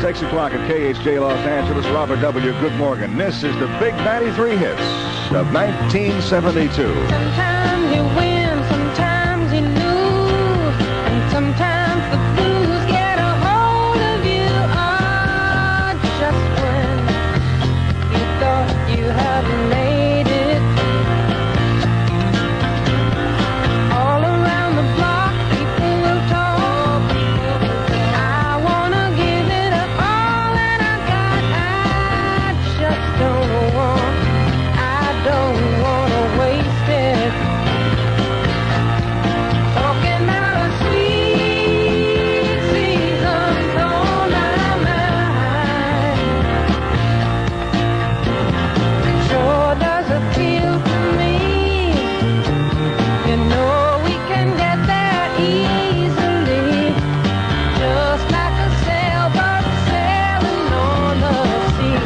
6 o'clock at KHJ Los Angeles. Robert W., good morning. This is the big 93 hits of 1972. Sometimes you win, sometimes you lose, and sometimes the blues get a hold of you. Oh, just when you thought you had made it. All around the block, people will talk. I wanna give it up all that I got. I just don't wanna waste it. Talking about a sweet season's on my mind. Sure does appeal to me. You know we can get there easily, just like a sailboat sailing on the sea.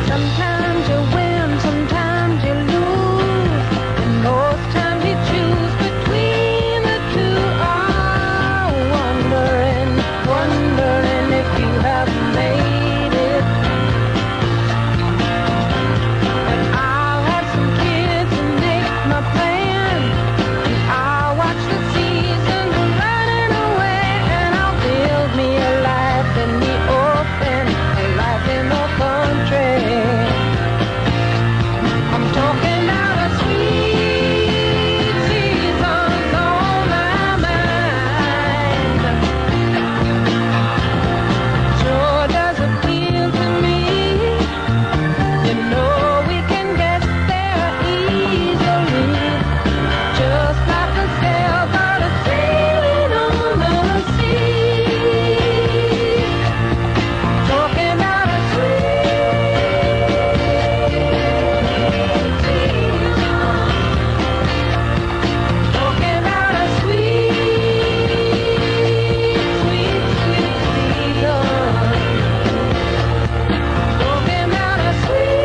Sometimes you win, sometimes you lose, and most times you choose between the two. Oh, wondering if you have made it. And I'll have some kids and make my plan, and I'll watch the seasons running away, and I'll build me a life in the open, a life in the country. I'm talking about a sweet season's on my mind. Sure does appeal to me. You know we can get there easily, just like a sailboat sailing on the sea. Talking about a sweet season. Talking about a sweet, sweet, sweet season. Talking about a sweet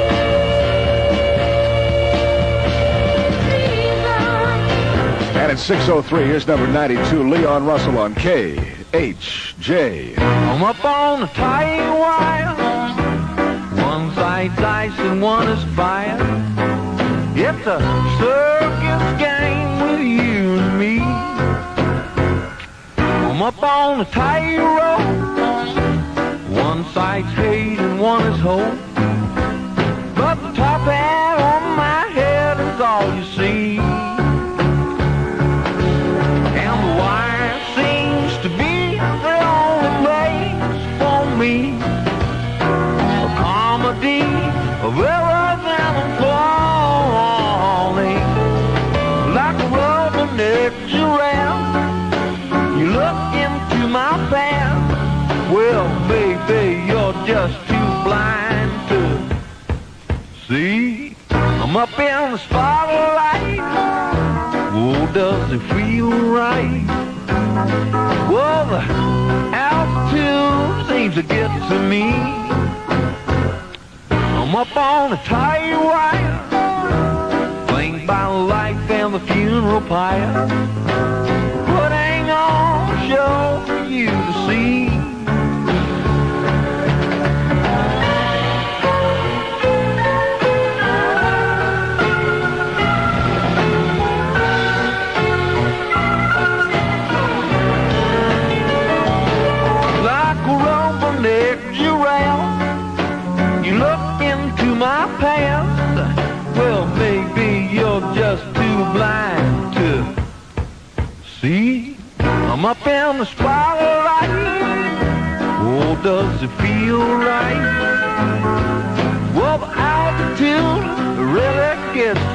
season. And at 6:03, here's number 92, Leon Russell on KHJ. I'm up on the tight wire. One side's ice and one is fire. It's a circus game with you and me. I'm up on the tight rope. One side's hate and one is hope. But the top hat on my head is all you see. And the wire seems to be the only place for me. A comedy of errors and falling. Like a rubber-necked giraffe, you look into my past. Well, baby, you're just too blind to see. I'm up in the spotlight. Oh, does it feel right? Well, the altitude seems to get to me. I'm up on a tight wire, flanked by life and the funeral pyre, putting on a show for you to see. Like a rubber-necked giraffe, you look into my past. Well, maybe you're just too blind to see. I'm up in the spotlight. Oh, does it feel right? Well, the altitude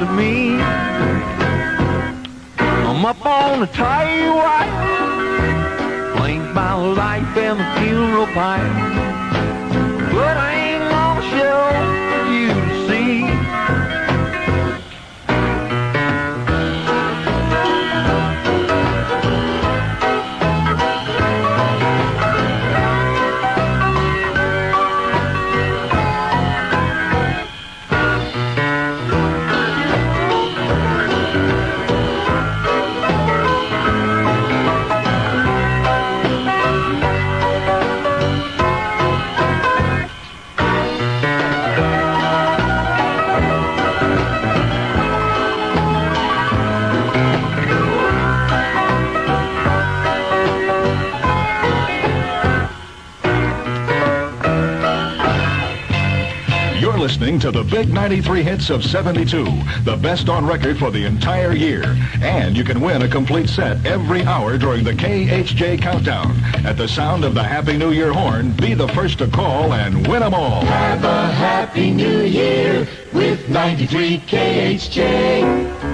to me. I'm up on the tight wire, blink my life in the funeral pyre, but I ain't gonna show you to see. Listening to the big 93 hits of 72, the best on record for the entire year. And you can win a complete set every hour during the KHJ countdown. At the sound of the Happy New Year horn, be the first to call and win them all. Have a Happy New Year with 93 KHJ.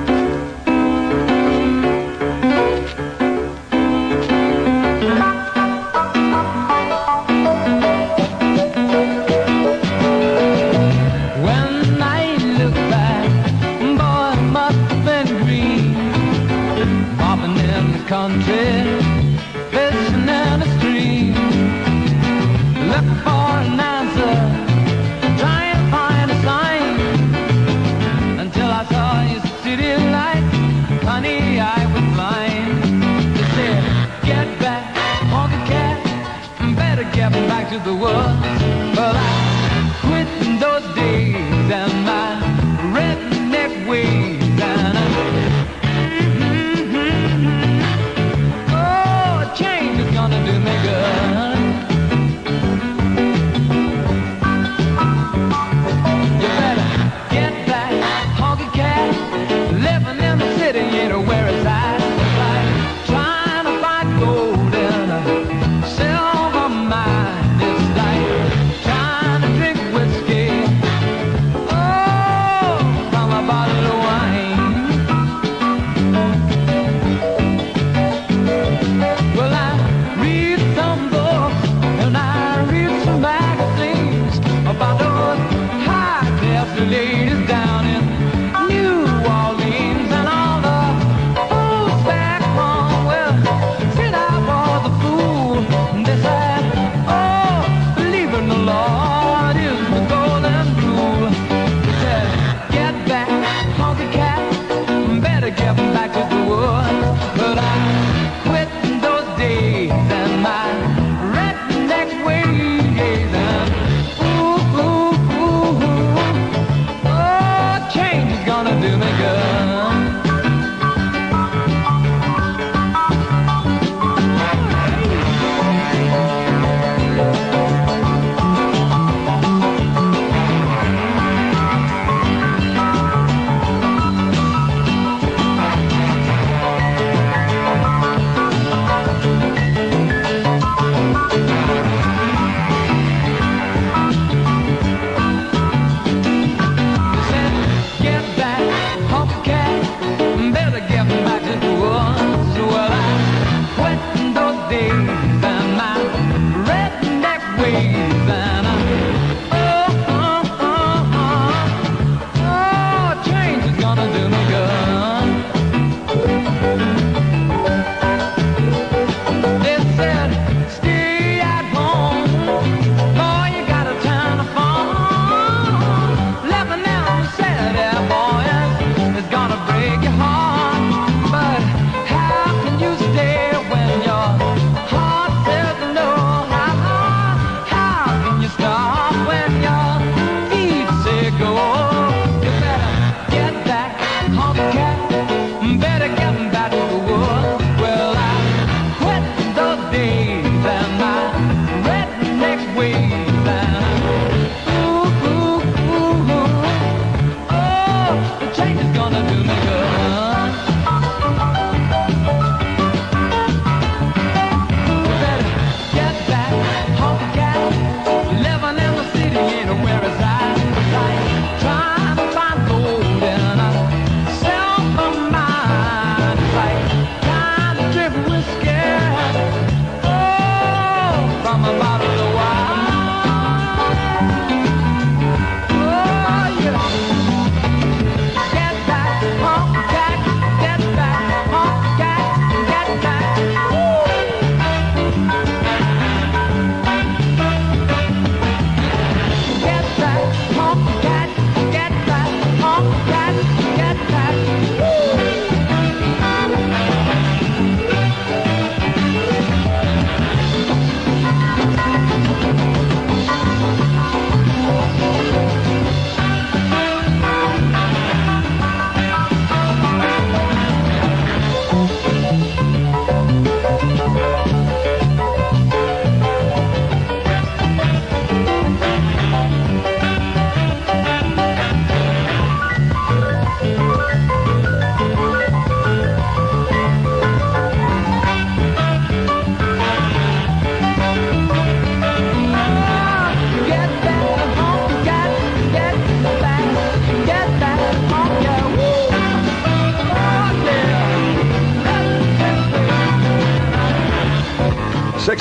Country, fishing in the stream, look for an answer, try and find a sign, until I saw your city lights, honey, I was blind. They said, get back, honky cat, better get back to the woods. But I quit those days and my redneck ways, and change is gonna do me good. You better get back, honky cat. Living in the city ain't where it's at. It's like trying to find gold in a silver mine. It's like trying to drink whiskey. Oh,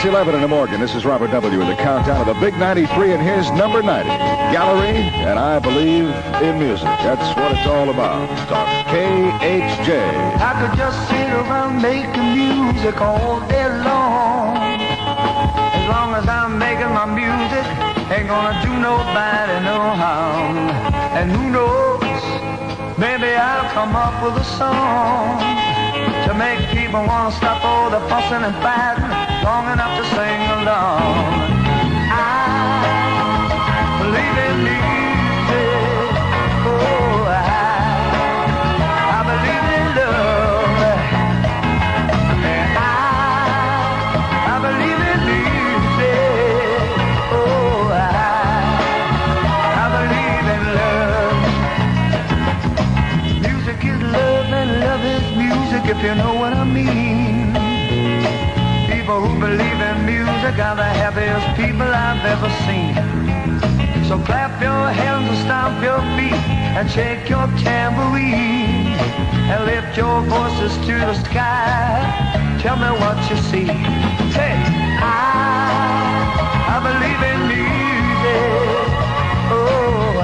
6:11 in the morning. This is Robert W. with the countdown of the Big 93, and here's number 90, Gallery, and I Believe in Music. That's what it's all about. Talk KHJ. I could just sit around making music all day long. As long as I'm making my music, ain't gonna do nobody no harm. And who knows, maybe I'll come up with a song to make people wanna stop all the fussing and fighting long enough to sing along. I believe in music. Oh, I believe in love. And I believe in music. Oh, I believe in love. Music is love and love is music, if you know what I mean. People who believe in music are the happiest people I've ever seen. So clap your hands and stomp your feet and shake your tambourine and lift your voices to the sky. Tell me what you see. Hey, I believe in music. Oh,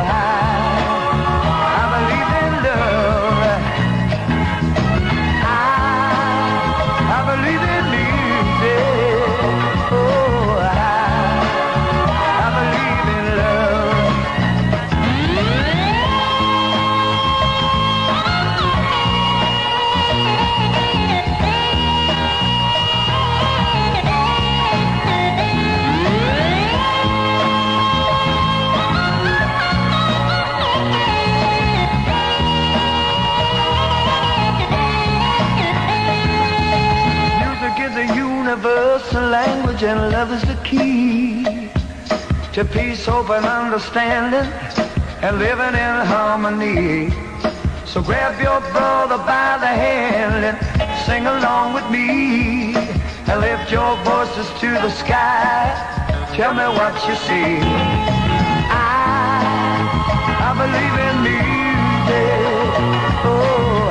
I believe in love. I believe in music. Oh, I believe in love. Music is a universal language, and love is the key to peace, hope, and understanding, and living in harmony. So grab your brother by the hand and sing along with me, and lift your voices to the sky. Tell me what you see. I believe in music. Oh,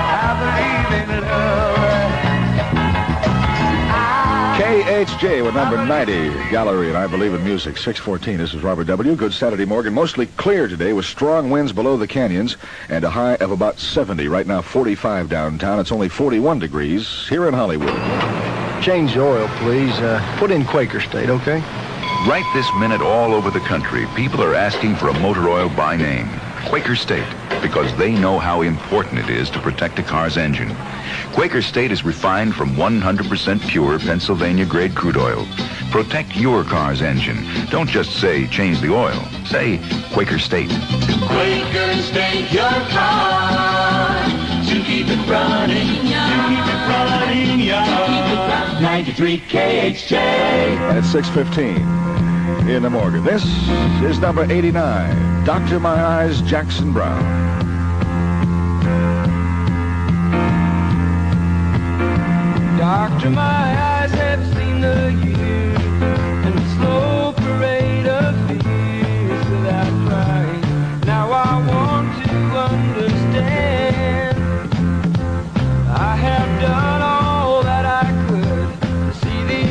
I believe in love. KHJ with number 90, Gallery, and I Believe in Music. 6:14. This is Robert W. Good Saturday morning. Mostly clear today with strong winds below the canyons and a high of about 70. Right now, 45 downtown. It's only 41 degrees here in Hollywood. Change the oil, please. Put in Quaker State, okay? Right this minute, all over the country, people are asking for a motor oil by name, Quaker State, because they know how important it is to protect a car's engine. Quaker State is refined from 100% pure Pennsylvania-grade crude oil. Protect your car's engine. Don't just say change the oil. Say Quaker State. Quaker State your car to keep it running, to keep it running, yeah. Keep it running. 93 KHJ. And it's 6:15 in the morning. This is number 89, Dr. My Eyes, Jackson Brown. Doctor, my eyes have seen the years and the slow parade of fears without trying. Now I want to understand. I have done all that I could to see the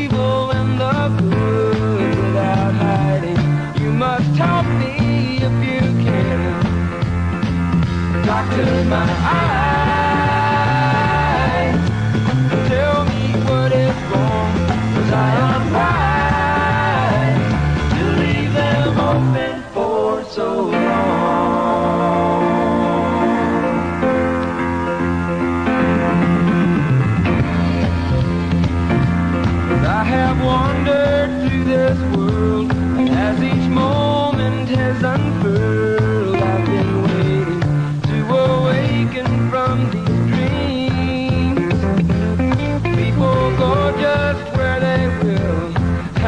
evil and the good without hiding. You must help me if you can. Doctor, my eyes. Tell me what is wrong, 'cause I am right to leave them open for so long. I have wandered through this world as each moment has unfurled. I've been waiting to awaken from these dreams. People go just where they will.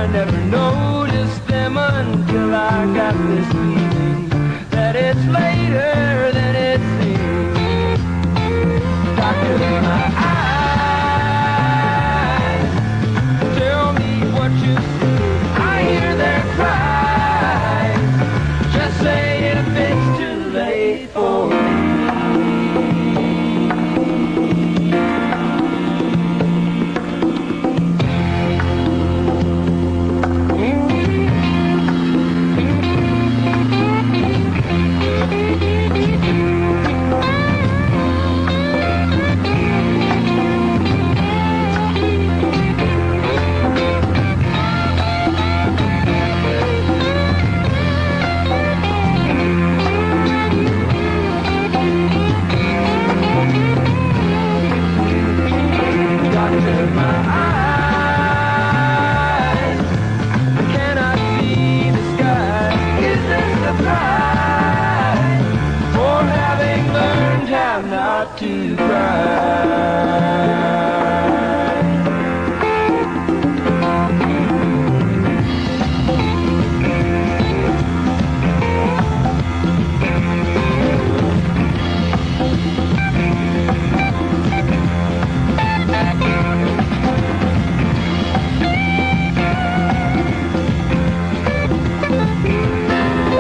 I never noticed them until I got this feeling that it's later than it seems. Doctor, my eyes, tell me what you see. I hear their cries. Just say if it's too late for me.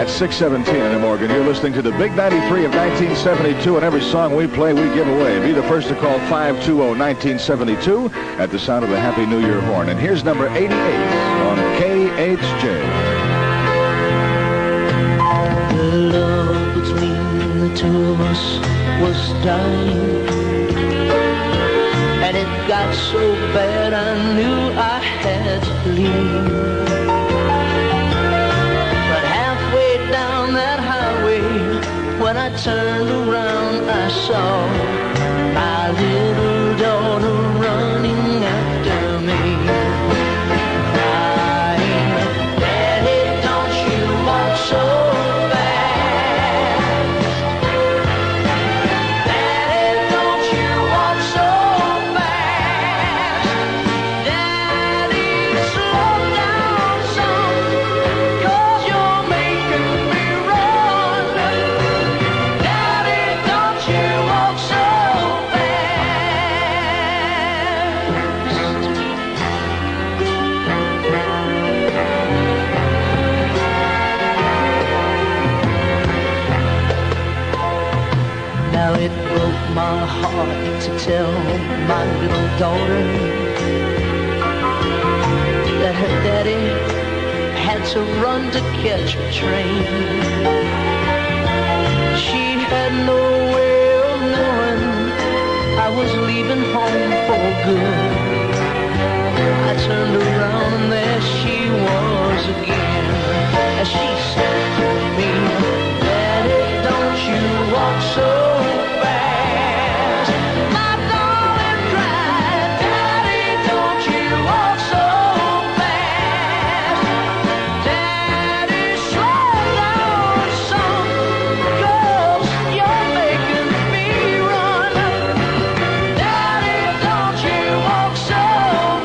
At 6:17 in the Morgan, you're listening to the Big 93 of 1972, and every song we play, we give away. Be the first to call 520-1972 at the sound of the Happy New Year horn. And here's number 88 on KHJ. The love between the two of us was dying, and it got so bad I knew I had to leave. But halfway down that highway, when I turned around, I saw my little daughter running after me. Crying, Daddy, don't you walk so fast. Daddy, don't you walk so fast. Daddy, slow down some, 'cause you're making me run. Daddy, don't you walk so Now it broke my heart to tell my little daughter that her daddy had to run to catch a train. She had no way of knowing I was leaving home for good. I turned around and there she was again, as she said to me, Daddy, don't you walk so fast. My darling cried, Daddy, don't you walk so fast. Daddy, slow down some, 'cause you're making me run. Daddy, don't you walk so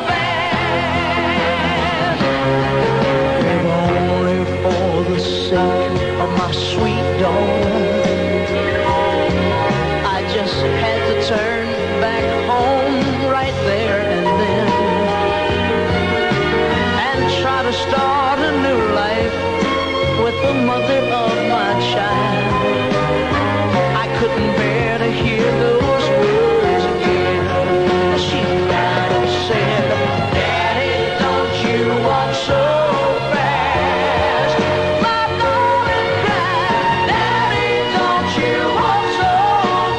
fast. If only for the sake of my sweet daughter, I just had to turn back home right there and then, and try to start a new life with the mother of my child. I couldn't bear to hear those words again. She cried and said, Daddy, don't you walk so fast. My darling cried, Daddy, don't you walk so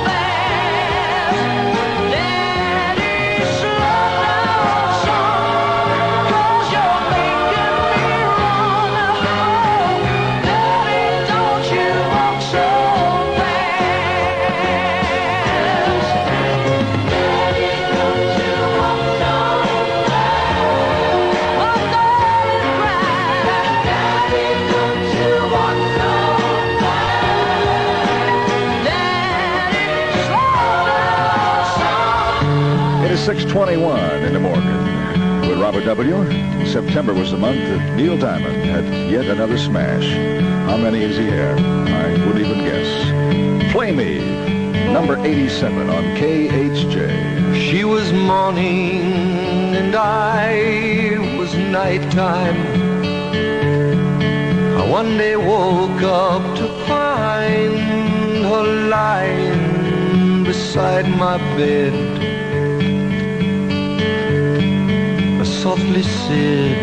fast. Daddy, slow down some, 'cause you're making me run. Daddy, don't you walk so fast. Daddy, don't you walk so fast. My darling cried, Daddy, don't you walk so fast. Daddy, slow down some. It is 6:21 in the Morgan. With Robert W., September was the month that Neil Diamond had yet another smash. How many is he had? I wouldn't even guess. Play Me, number 87 on KHJ. She was morning and I was nighttime. I one day woke up to find her lying beside my bed. I softly said,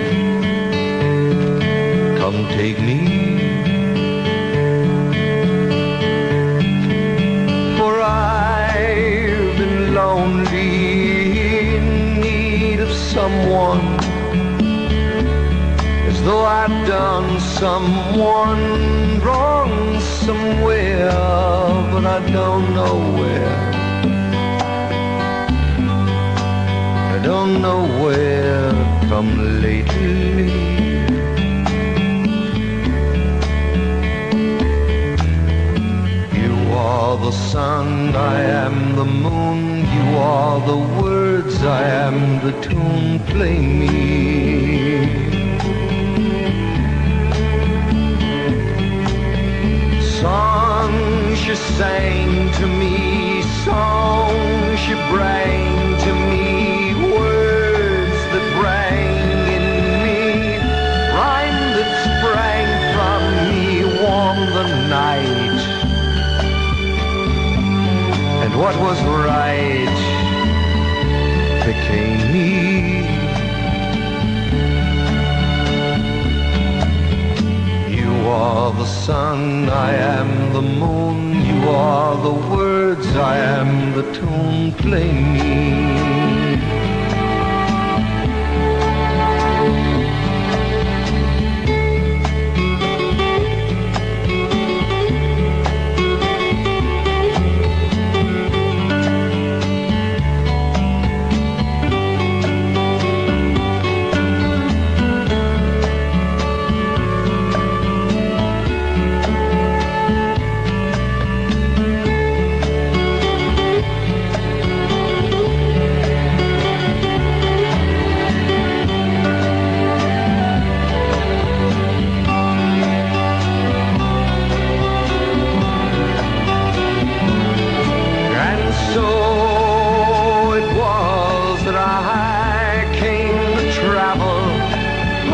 come take me, for I've been lonely, in need of someone, as though I'd done someone wrong somewhere, but I don't know where. I don't know where from lately. You are the sun, I am the moon. You are the words, I am the tune. Play me. Songs she sang to me, songs she bring to me, words that rang in me, rhyme that sprang from me, night, and what was right became me. You are the sun, I am the moon. You are the words, I am the tune. Play me.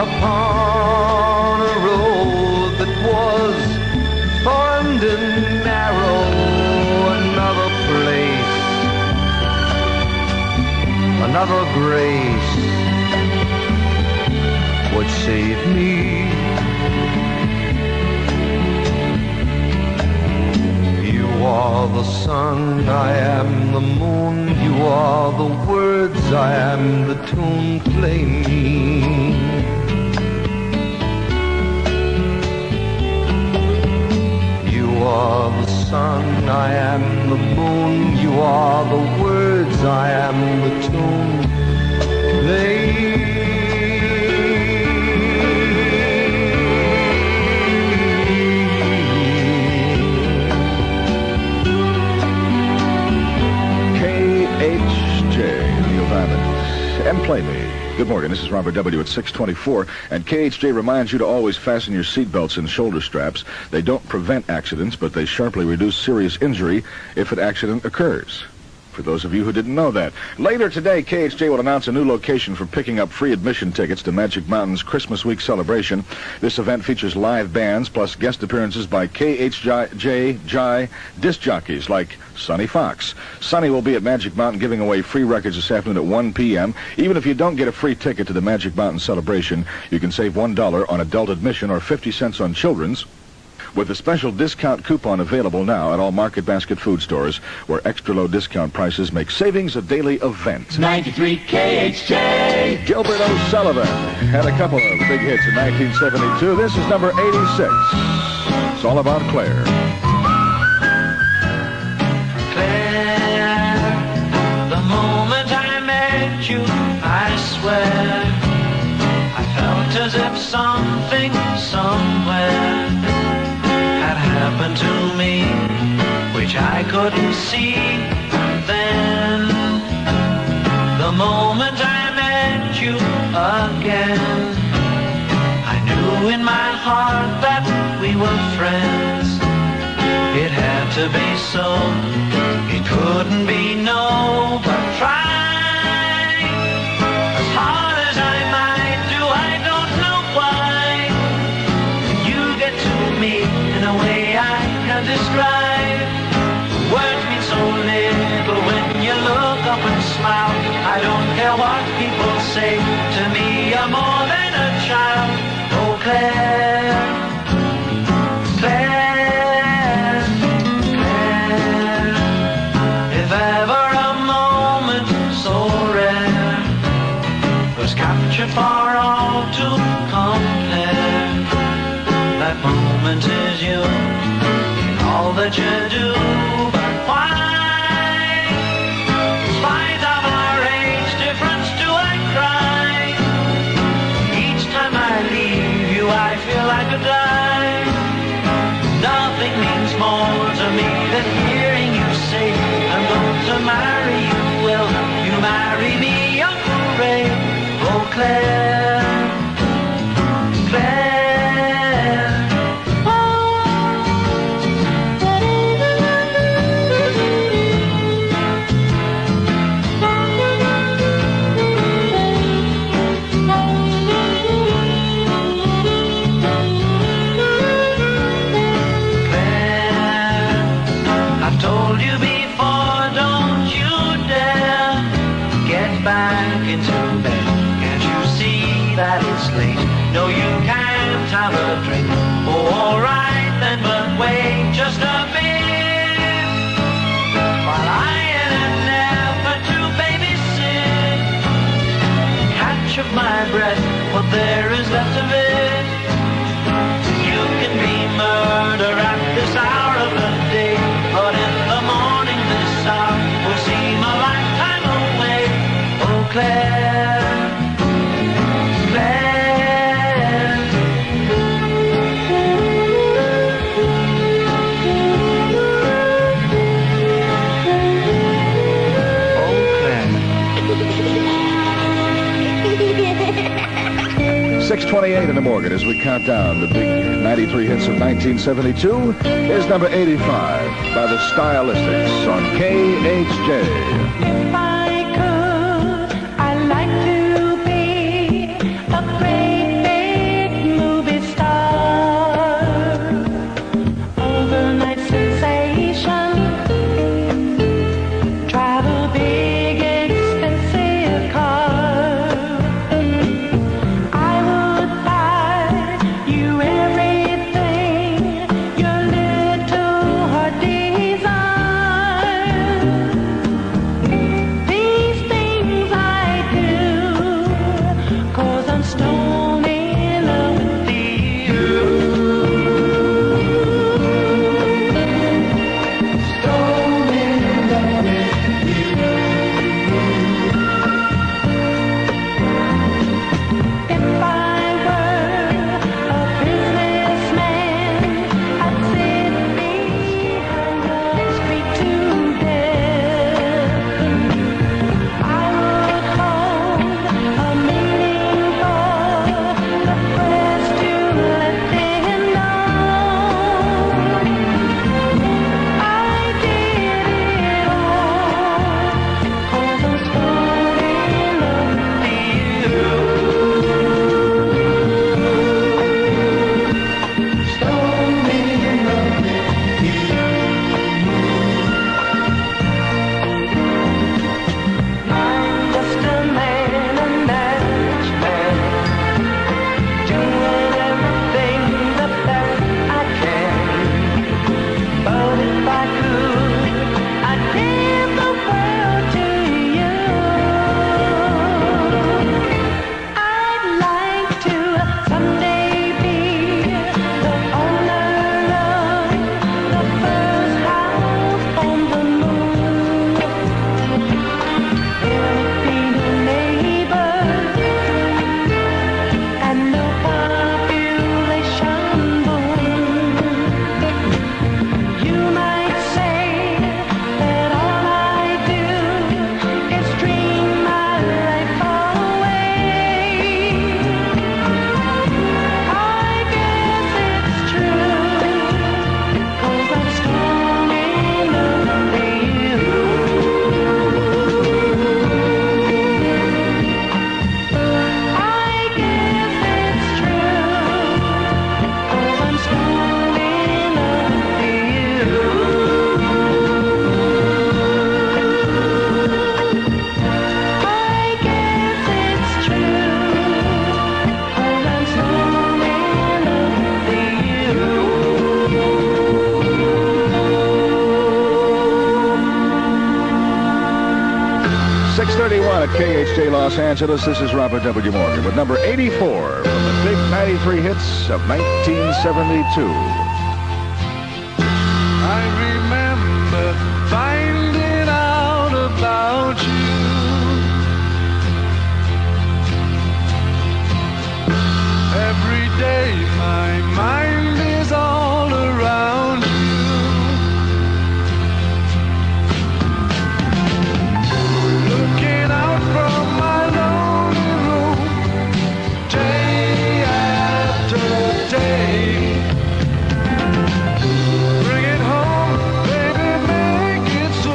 Upon a road that was formed and narrow, another place, another grace would save me. You are the sun, I am the moon. You are the words, I am the tune. Play me. You are the sun, I am the moon. You are the words, I am the tune. KHJ, Neil Diamond, and Play Me. Good morning, this is Robert W. at 624, and KHJ reminds you to always fasten your seatbelts and shoulder straps. They don't prevent accidents, but they sharply reduce serious injury if an accident occurs. For those of you who didn't know that. Later today, KHJ will announce a new location for picking up free admission tickets to Magic Mountain's Christmas Week celebration. This event features live bands plus guest appearances by KHJ disc jockeys like Sonny Fox. Sonny will be at Magic Mountain giving away free records this afternoon at 1 p.m. Even if you don't get a free ticket to the Magic Mountain celebration, you can save $1 on adult admission or 50 cents on children's, with a special discount coupon available now at all Market Basket food stores, where extra low discount prices make savings a daily event. 93 KHJ. Gilbert O'Sullivan had a couple of big hits in 1972. This is number 86. It's all about Claire. Claire, the moment I met you, I swear, I felt as if something somewhere had happened to me, which I couldn't see. And then, the moment I met you again, I knew in my heart that we were friends. It had to be so, it couldn't be no, but try as hard as I might do, I don't know why. You get to me in a way I can't describe. Words mean so little when you look up and smile. I don't care what people say, to me you're more than a child. Oh Claire, Claire, Claire, if ever a moment so rare was captured for all to compare, that moment is you in all that you do. But why, in spite of our age difference, do I cry? Each time I leave you I feel I could die. Nothing means more to me than hearing you say I'm going to marry you. Will you marry me, Uncle Ray? Oh Claire, Claire. Claire, away just a bit while I and never to babysit. Catch of my breath, what there is left of it. You can be murder at this hour of the day, but in the morning this hour will seem a lifetime away. Oh, Claire, Claire. Oh, Claire. 6:28 in the morning as we count down the big 93 hits of 1972. Here's number 85 by the Stylistics on KHJ. If I could, I'd like to be a great big movie star. Overnight sensation. Drive a big expensive car. I would buy you everything your little heart desires. These things I do, 'cause I'm stone in love with you. Stone in love with you. If I were a businessman, I'd sit behind the street to death. I would hold a meeting for the press to let them know I did it all, 'cause I'm stone in love with you. Stone in love with you. I'm just a man, a matchman, doing everything the best I can. But if I could, I'd give the world to you. I'd like to someday be the owner of the first house on the moon. There'll be no neighbors and no population boom. You might say that all I do is dream my life away. I guess it's true, 'cause I'm stone in love with you. I guess it's true, 'cause I'm stone in love with you. I guess it's true, 'cause I'm stone in love with you. 6:31 at KHJ Los Angeles. This is Robert W. Morgan with number 84 from the big 93 hits of 1972. I remember finding out about you. Every day my mind is all around you. Looking out from my lonely room, day after day. Bring it home, baby, make it so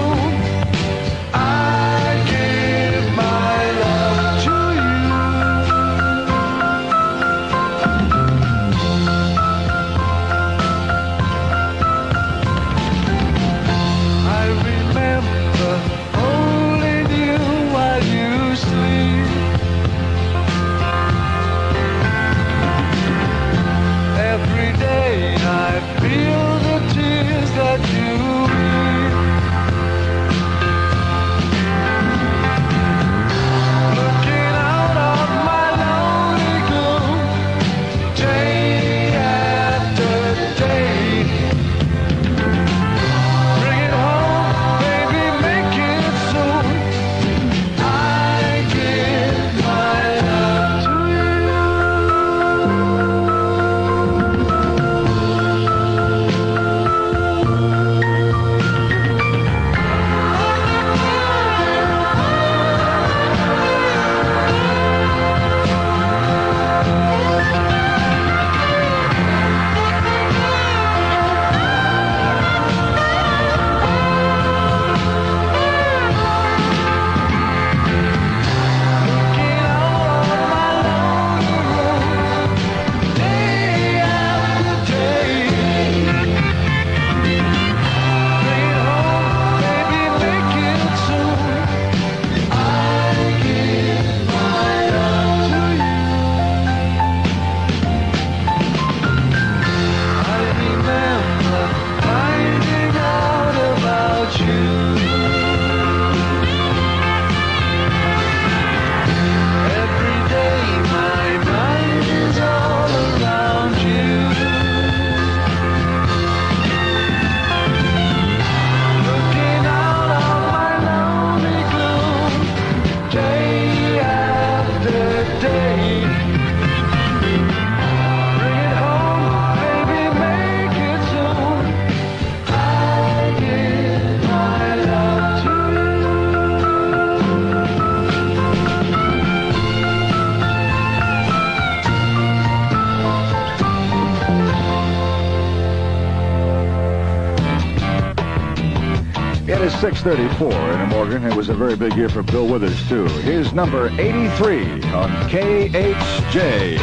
is 6:34 in Morgan. It was a very big year for Bill Withers, too. Here's number 83 on KHJ.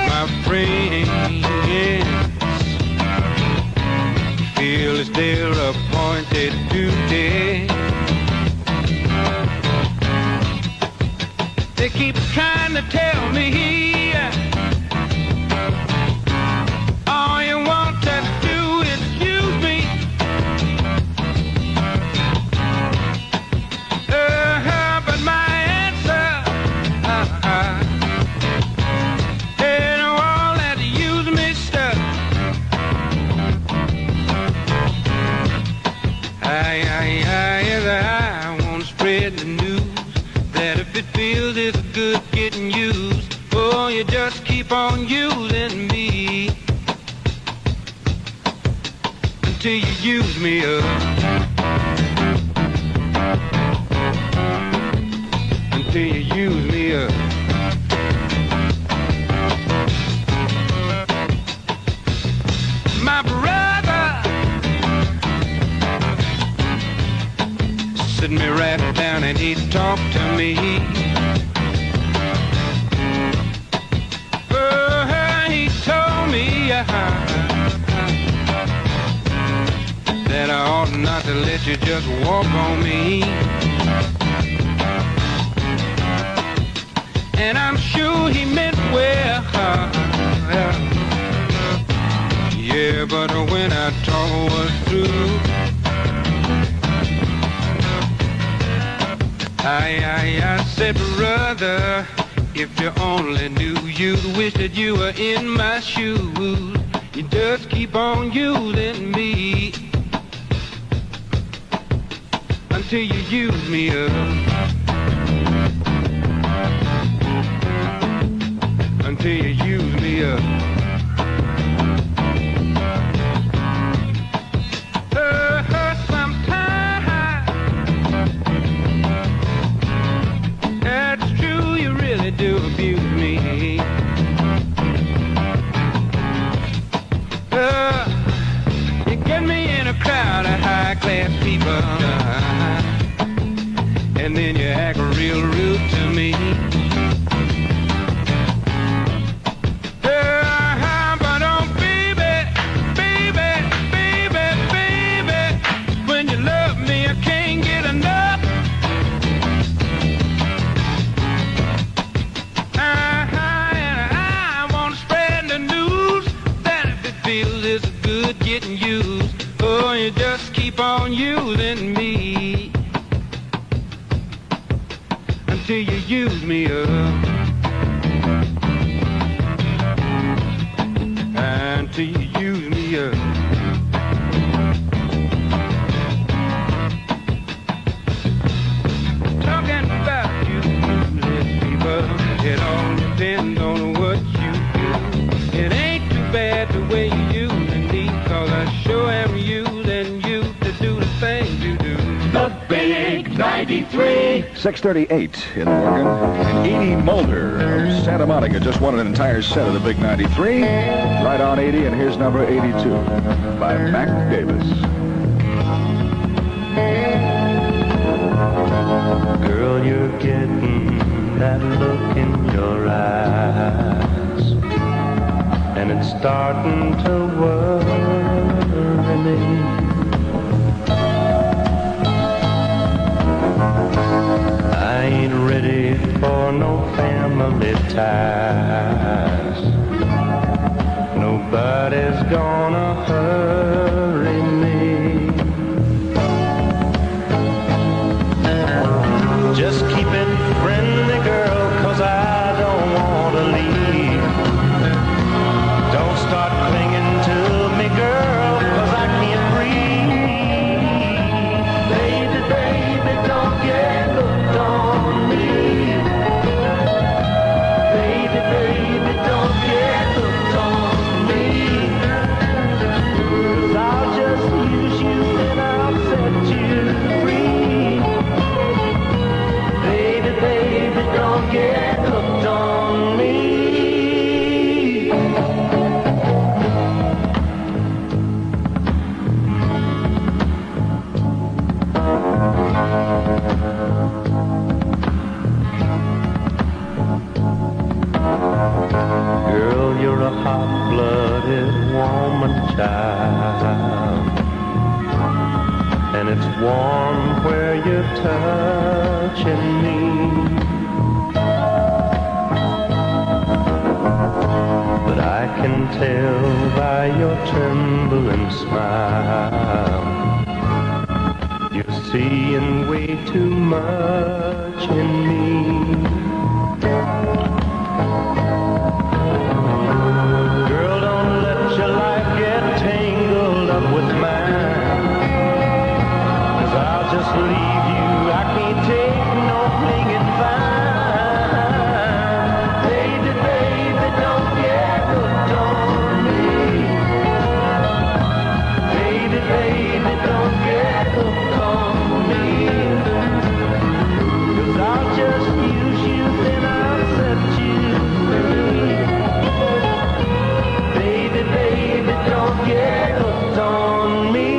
My friends feel it's their appointed duty. They keep trying to tell me all you want to do is use me. But my answer ain't all that use me stuff. I want to spread the news that if it feels it's good getting used, oh, you just keep on using me until you use me up. Until you use me up. My brother sit me right down and he talked to me. He told me that I ought not to let you just walk on me. And I'm sure he meant well. Yeah, but when our talk was through, I said, brother, if you only knew, you'd wish that you were in my shoes. You just keep on using me until you use me up. Until you use me up. Do abuse me. You get me in a crowd of high-class people, and then you act real rude to me. But oh, baby, baby, baby, baby, when you love me, I can't get enough. Getting used, oh, you just keep on using me until you use me up. Until you use me up. Talking about you, people, it all depends on what you do. It ain't too bad the way you use me. Cause I sure am using you to do the things you do. The Big 93. 6:38 in Morgan. And Edie Mulder of Santa Monica just won an entire set of the Big 93. Right on 80, and here's number 82 by Mac Davis. Girl, you're getting that look in your eyes, and it's starting to worry me. I ain't ready for no family ties. Nobody's gonna hurry me. Just keep it friendly, girl, 'cause I don't want to leave. Don't start clinging to me, girl, 'cause I can't breathe. Baby, baby, don't get hooked on me. Baby, baby, don't get hooked on me. 'Cause I'll just use you and I'll set you free. Baby, baby, don't get hooked on me. moment, child. And it's warm where you're touching me. But I can tell by your trembling smile, you're seeing way too much in me. Girl, don't let your life get tangled up with mine, 'cause I'll just leave you. I can't take no clinging vine. Baby, baby, don't get hooked on me. Baby, baby, don't get hooked on me. 'Cause I'll just use you, then I'll set you free. Baby, baby, don't get hooked on me.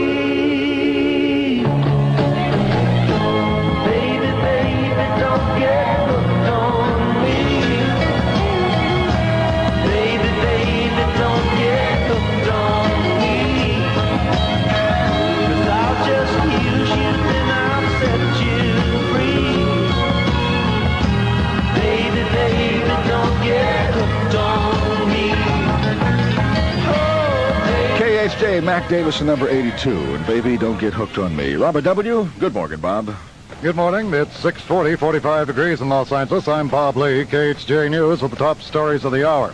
Baby, baby, don't get hooked on me. Baby, baby, don't get hooked on me. 'Cause I'll just use you, then I'll set you free. Baby, baby, don't get hooked on me. KHJ, Mac Davison, number 82, and Baby, Don't Get Hooked on Me. Robert W., good morning, Bob. Good morning. It's 6:40, 45 degrees in Los Angeles. I'm Bob Lee, KHJ News, with the top stories of the hour.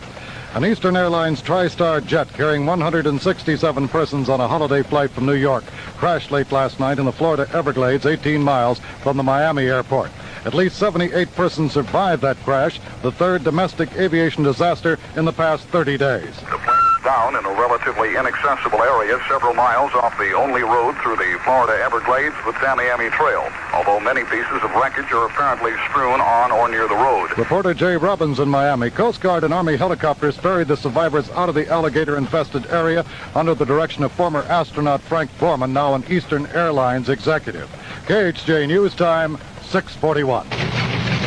An Eastern Airlines TriStar jet carrying 167 persons on a holiday flight from New York crashed late last night in the Florida Everglades, 18 miles from the Miami airport. At least 78 persons survived that crash, the third domestic aviation disaster in the past 30 days. The plane is down in a relatively inaccessible area several miles off the only road through the Florida Everglades, the Tamiami Trail, although many pieces of wreckage are apparently strewn on or near the road. Reporter Jay Robbins in Miami. Coast Guard and Army helicopters ferried the survivors out of the alligator-infested area under the direction of former astronaut Frank Borman, now an Eastern Airlines executive. KHJ News Time, 6:41.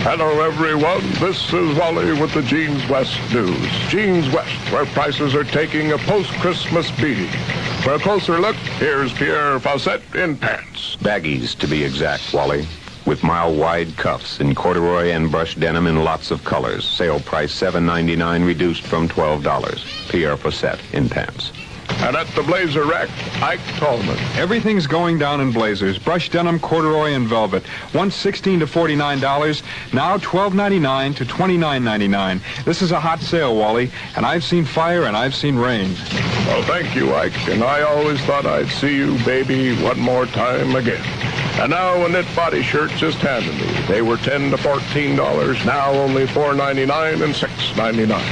Hello, everyone. This is Wally with the Jeans West News. Jeans West, where prices are taking a post-Christmas beating. For a closer look, here's Pierre Fawcett in pants. Baggies, to be exact, Wally. With mile-wide cuffs in corduroy and brushed denim in lots of colors. Sale price $7.99, reduced from $12. Pierre Fawcett in pants. And at the Blazer Rack, Ike Tallman. Everything's going down in blazers. Brushed denim, corduroy, and velvet. Once $16 to $49, now $12.99 to $29.99. This is a hot sale, Wally, and I've seen fire and I've seen rain. Well, thank you, Ike. And I always thought I'd see you, baby, one more time again. And now a knit body shirt just handed me. They were $10 to $14, now only $4.99 and $6.99.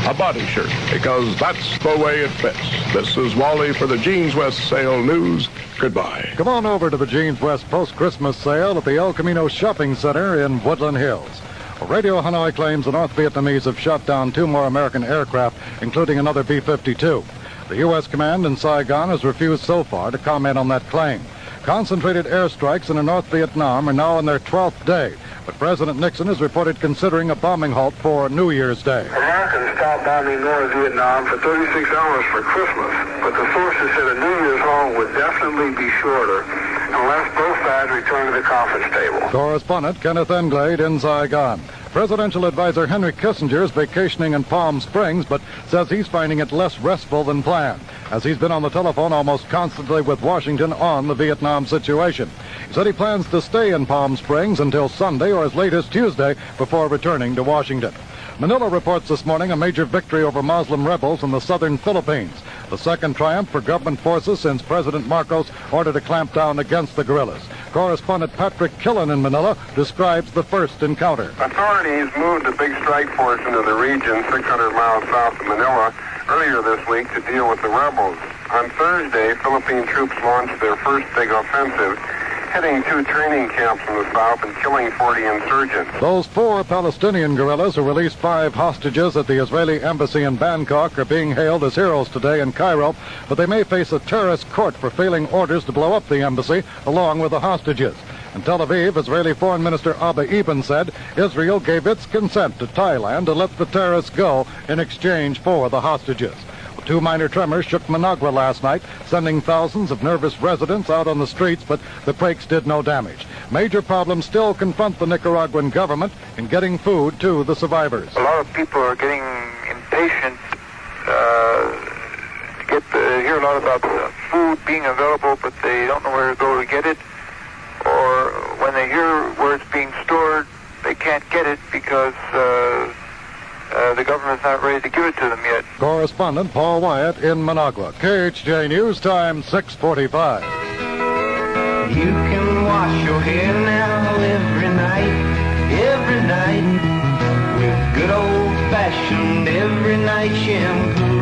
A body shirt, because that's the way it fits. This is Wally for the Jeans West Sale News. Goodbye. Come on over to the Jeans West post-Christmas sale at the El Camino Shopping Center in Woodland Hills. Radio Hanoi claims the North Vietnamese have shot down 2 more American aircraft, including another B-52. The U.S. command in Saigon has refused so far to comment on that claim. Concentrated airstrikes in North Vietnam are now on their 12th day, but President Nixon is reported considering a bombing halt for New Year's Day. Americans stopped bombing North Vietnam for 36 hours for Christmas, but the sources said a New Year's halt would definitely be shorter unless both sides return to the conference table. Correspondent Kenneth Englade in Saigon. Presidential advisor Henry Kissinger is vacationing in Palm Springs, but says he's finding it less restful than planned, as he's been on the telephone almost constantly with Washington on the Vietnam situation. He said he plans to stay in Palm Springs until Sunday or as late as Tuesday before returning to Washington. Manila reports this morning a major victory over Muslim rebels in the southern Philippines, the second triumph for government forces since President Marcos ordered a clampdown against the guerrillas. Correspondent Patrick Killen in Manila describes the first encounter. Authorities moved the big strike force into the region 600 miles south of Manila earlier this week to deal with the rebels. On Thursday, Philippine troops launched their first big offensive, hitting 2 training camps in the south and killing 40 insurgents. Those 4 Palestinian guerrillas who released 5 hostages at the Israeli embassy in Bangkok are being hailed as heroes today in Cairo, but they may face a terrorist court for failing orders to blow up the embassy along with the hostages. In Tel Aviv, Israeli Foreign Minister Abba Eban said Israel gave its consent to Thailand to let the terrorists go in exchange for the hostages. With 2 minor tremors shook Managua last night, sending thousands of nervous residents out on the streets, but the quakes did no damage. Major problems still confront the Nicaraguan government in getting food to the survivors. A lot of people are getting impatient hear a lot about food being available, but they don't know where to go to get it. Or when they hear where it's being stored, they can't get it because the government's not ready to give it to them yet. Correspondent Paul Wyatt in Managua. KHJ News Time, 6:45. You can wash your hair now every night, with good old-fashioned every night shampoo.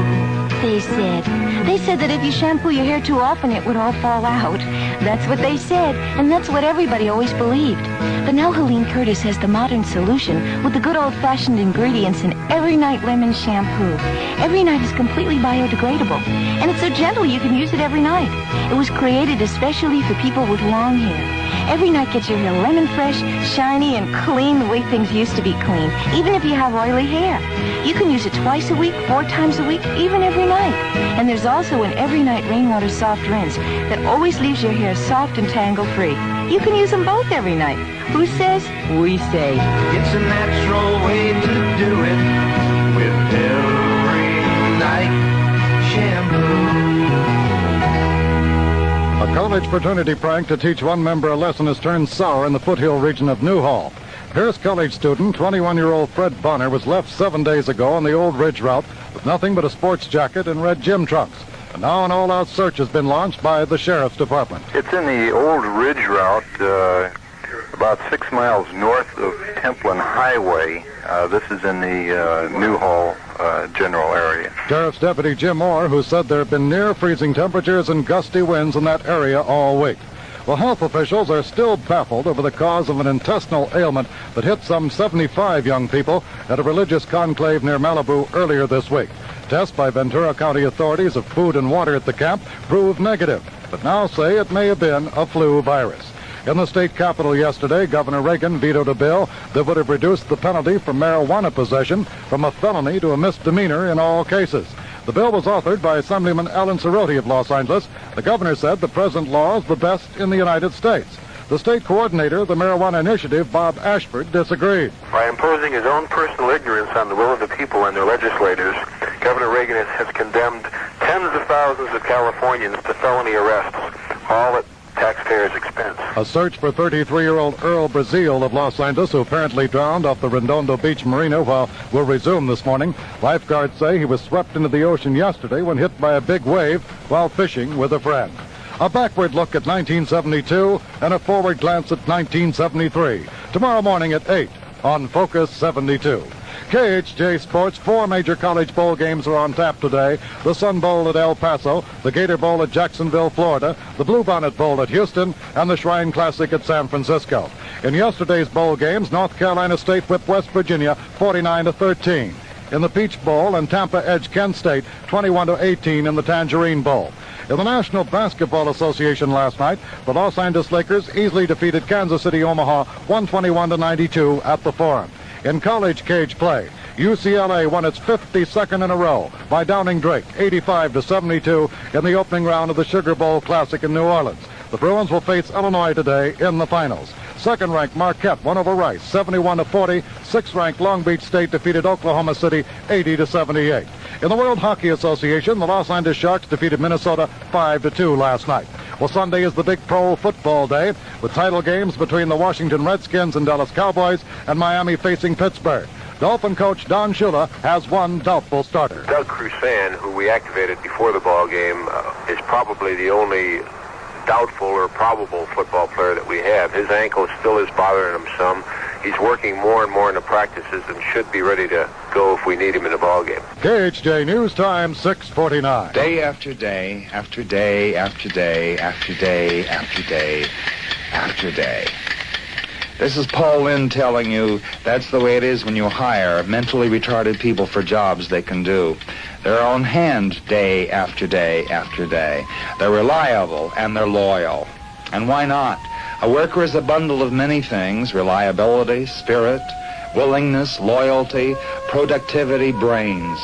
They said that if you shampoo your hair too often, it would all fall out. That's what they said, and that's what everybody always believed. But now Helene Curtis has the modern solution with the good old-fashioned ingredients in Every Night Lemon Shampoo. Every Night is completely biodegradable, and it's so gentle you can use it every night. It was created especially for people with long hair. Every Night gets your hair lemon fresh, shiny, and clean the way things used to be clean, even if you have oily hair. You can use it twice a week, 4 times a week, even every night. And there's also an Every Night Rainwater Soft Rinse that always leaves your hair soft and tangle-free. You can use them both every night. Who says? We say. It's a natural way to do it with Every Night Shampoo. A college fraternity prank to teach one member a lesson has turned sour in the foothill region of Newhall. Pierce College student, 21-year-old Fred Bonner, was left 7 days ago on the Old Ridge route with nothing but a sports jacket and red gym trunks. And now an all-out search has been launched by the Sheriff's Department. It's in the Old Ridge route, about 6 miles north of Templin Highway. This is in the Newhall general area. Sheriff's Deputy Jim Orr, who said there have been near-freezing temperatures and gusty winds in that area all week. Well, health officials are still baffled over the cause of an intestinal ailment that hit some 75 young people at a religious conclave near Malibu earlier this week. Tests by Ventura County authorities of food and water at the camp proved negative, but now say it may have been a flu virus. In the state capitol yesterday, Governor Reagan vetoed a bill that would have reduced the penalty for marijuana possession from a felony to a misdemeanor in all cases. The bill was authored by Assemblyman Alan Cerroti of Los Angeles. The governor said the present law is the best in the United States. The state coordinator of the Marijuana Initiative, Bob Ashford, disagreed. By imposing his own personal ignorance on the will of the people and their legislators, Governor Reagan has condemned tens of thousands of Californians to felony arrests, all at taxpayers' expense. A search for 33-year-old Earl Brazil of Los Angeles, who apparently drowned off the Redondo Beach Marina, will resume this morning. Lifeguards say he was swept into the ocean yesterday when hit by a big wave while fishing with a friend. A backward look at 1972 and a forward glance at 1973. Tomorrow morning at 8 on Focus 72. KHJ Sports, 4 major college bowl games are on tap today. The Sun Bowl at El Paso, the Gator Bowl at Jacksonville, Florida, the Bluebonnet Bowl at Houston, and the Shrine Classic at San Francisco. In yesterday's bowl games, North Carolina State whipped West Virginia 49-13. In the Peach Bowl, and Tampa edged Kent State 21-18 in the Tangerine Bowl. In the National Basketball Association last night, the Los Angeles Lakers easily defeated Kansas City Omaha 121-92 at the Forum. In college cage play, UCLA won its 52nd in a row by downing Drake 85-72 in the opening round of the Sugar Bowl Classic in New Orleans. The Bruins will face Illinois today in the finals. Second-ranked Marquette won over Rice 71-40. Sixth-ranked Long Beach State defeated Oklahoma City 80-78. In the World Hockey Association, the Los Angeles Sharks defeated Minnesota 5-2 last night. Well, Sunday is the big pro football day with title games between the Washington Redskins and Dallas Cowboys and Miami facing Pittsburgh. Dolphin coach Don Shula has one doubtful starter. Doug Crusan, who we activated before the ball game, is probably the only doubtful or probable football player that we have. His ankle still is bothering him some. He's working more and more in the practices and should be ready to go if we need him in the ball game. KHJ News Time, 6:49. Day after day, after day, after day, after day, after day, after day. This is Paul Lynn telling you that's the way it is when you hire mentally retarded people for jobs they can do. They're on hand day after day after day. They're reliable and they're loyal. And why not? A worker is a bundle of many things: reliability, spirit, willingness, loyalty, productivity, brains.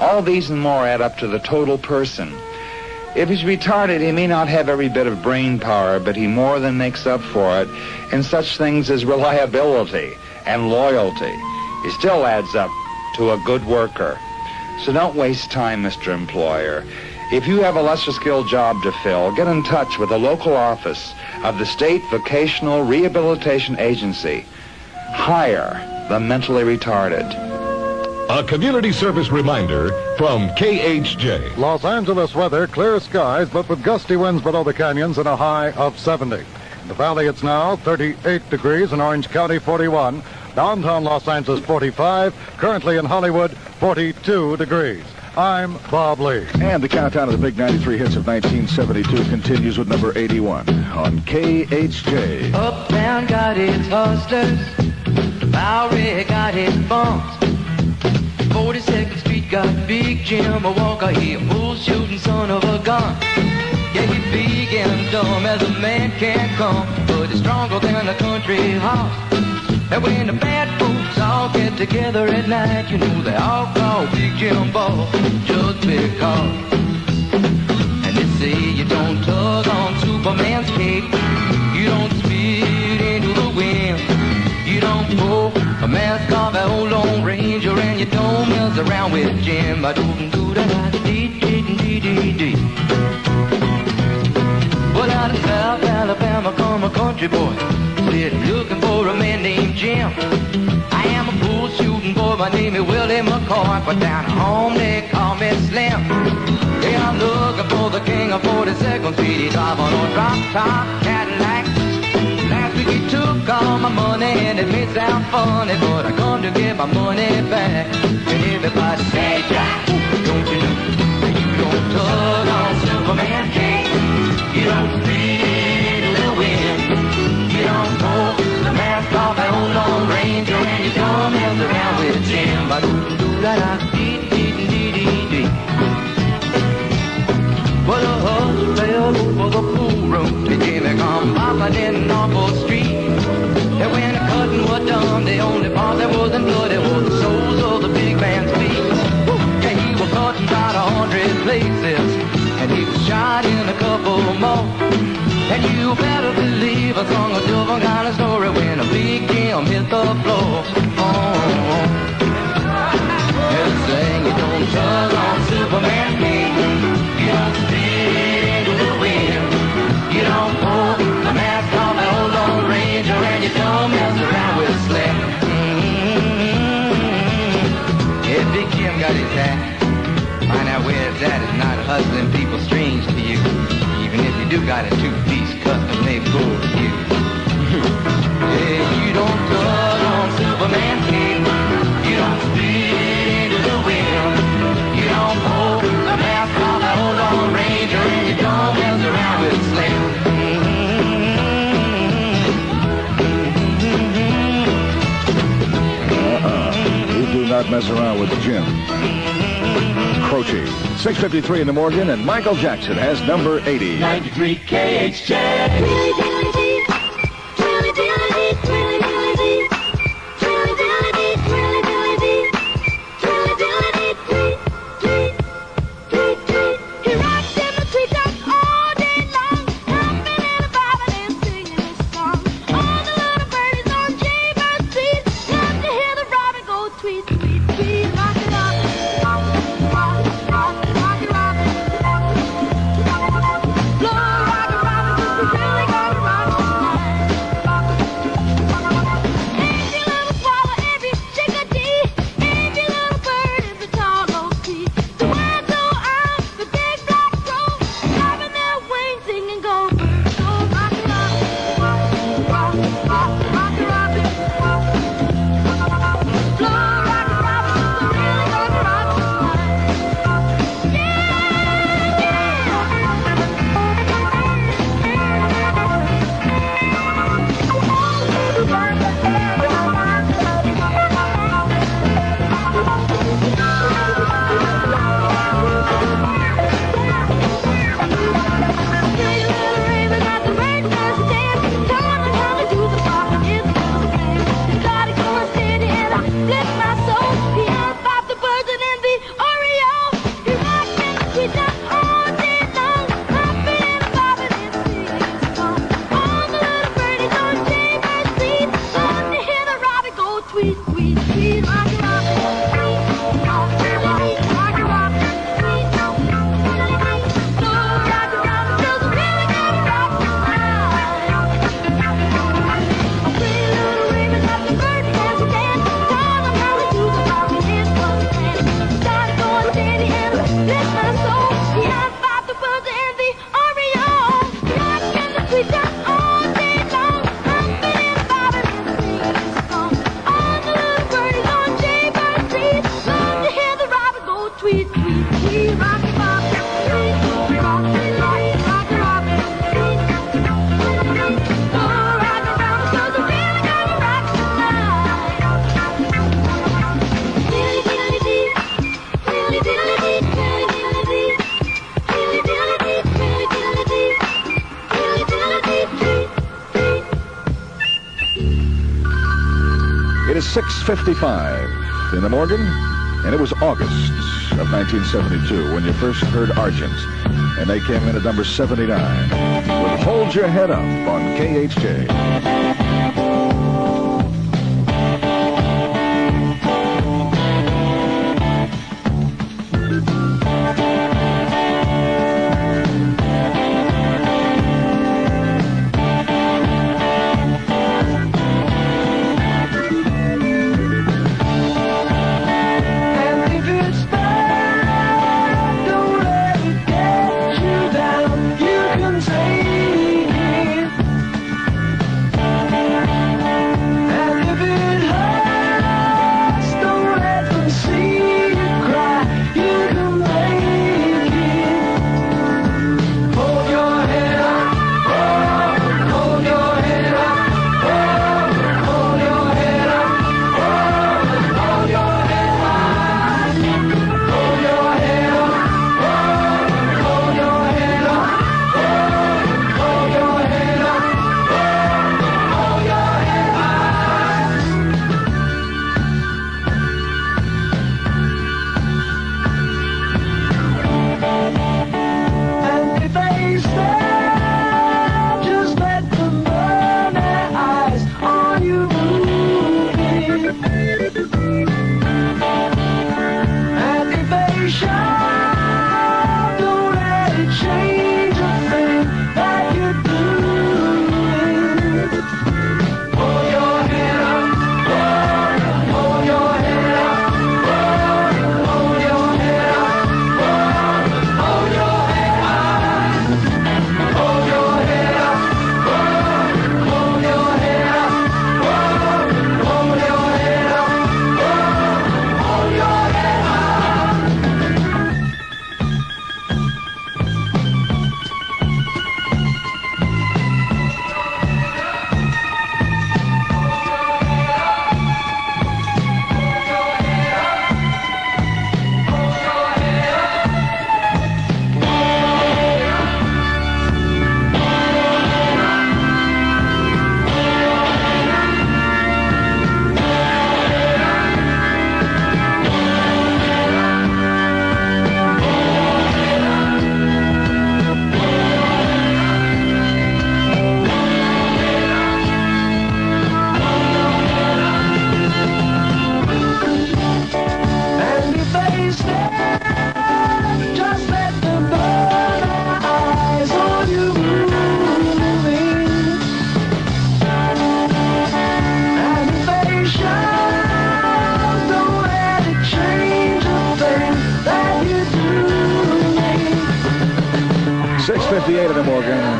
All these and more add up to the total person. If he's retarded, he may not have every bit of brain power, but he more than makes up for it in such things as reliability and loyalty. He still adds up to a good worker. So don't waste time, Mr. Employer. If you have a lesser skilled job to fill, get in touch with the local office of the State Vocational Rehabilitation Agency. Hire the mentally retarded. A community service reminder from KHJ. Los Angeles weather, clear skies, but with gusty winds below the canyons and a high of 70. In the valley, it's now 38 degrees. In Orange County, 41. Downtown Los Angeles, 45. Currently in Hollywood, 42 degrees. I'm Bob Lee. And the countdown of the big 93 hits of 1972 continues with number 81 on KHJ. Uptown got its hustlers, Bowery got its bumps, 42nd Street got Big Jim, a Walker, he a bull shooting son of a gun. Yeah, he's big and dumb as a man can come, but he's stronger than a country horse. And when the bad folks all get together at night, you know they all call Big Jim Ball just because. And they say you don't tug on Superman's cape, you don't spit into the wind, you don't pull a mask off an old Lone Ranger, and you don't mess around with Jim. I don't do that. Dee. Well, out of South Alabama come a country boy, said looking for a man named Jim. I am a bull shooting boy, my name is Willie McCoy, but down home they call me Slim. They are looking for the king of 42nd Street. He drive on a drop top Cadillac. Last week he took all my money and it may sound funny, but I come to get my money back. And everybody say, Jack, don't you know that you don't tug on Superman cape, you don't spit in the wind, you don't pull the mask off an old Lone Ranger, and you don't mess around with Jim. But dee. Well, the hush fell over the pool room. They came and come popping in Norfolk Street. And when the cutting was done, the only part that wasn't bloody was the soles of the big man's feet. Yeah, he was cutting about 100 places, and he was shot in a couple more. And you better believe I sung a different kind of story when a Big Jim hit the floor. Oh, just saying you don't tug on Superman cape, you don't spit into the wind, you don't pull the mask off an old Lone Ranger, and you don't mess around with Slim. Yeah, Big Jim got his hat. Find out where it's at is not hustling people strange to you, even if you do got a two-piece custom-made bull for you. Yeah, you don't tug on Superman cape, you don't spit into the wind, you don't pull the mask off that old Lone Ranger, and you don't mess around with Slim. You do not mess around with Jim Croce. 6:53 in the morning, and Michael Jackson has number 80. 93 KHJ. Really gonna 6:55 in the Morgan, and it was August of 1972 when you first heard Argent, and they came in at number 79 with Hold Your Head Up on KHJ.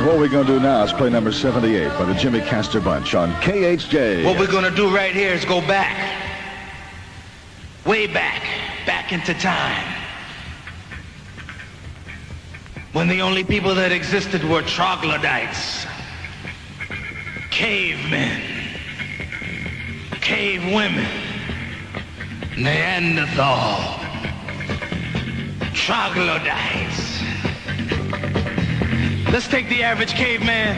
What we're going to do now is play number 78 by the Jimmy Castor Bunch on KHJ. What we're going to do right here is go back. Way back. Back into time. When the only people that existed were troglodytes. Cavemen. Cave women. Neanderthal. Troglodytes. Let's take the average caveman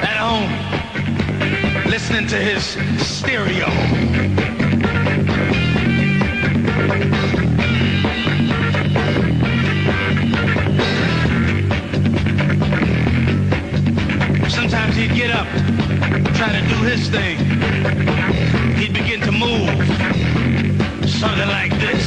at home, listening to his stereo. Sometimes he'd get up, try to do his thing. He'd begin to move, something like this.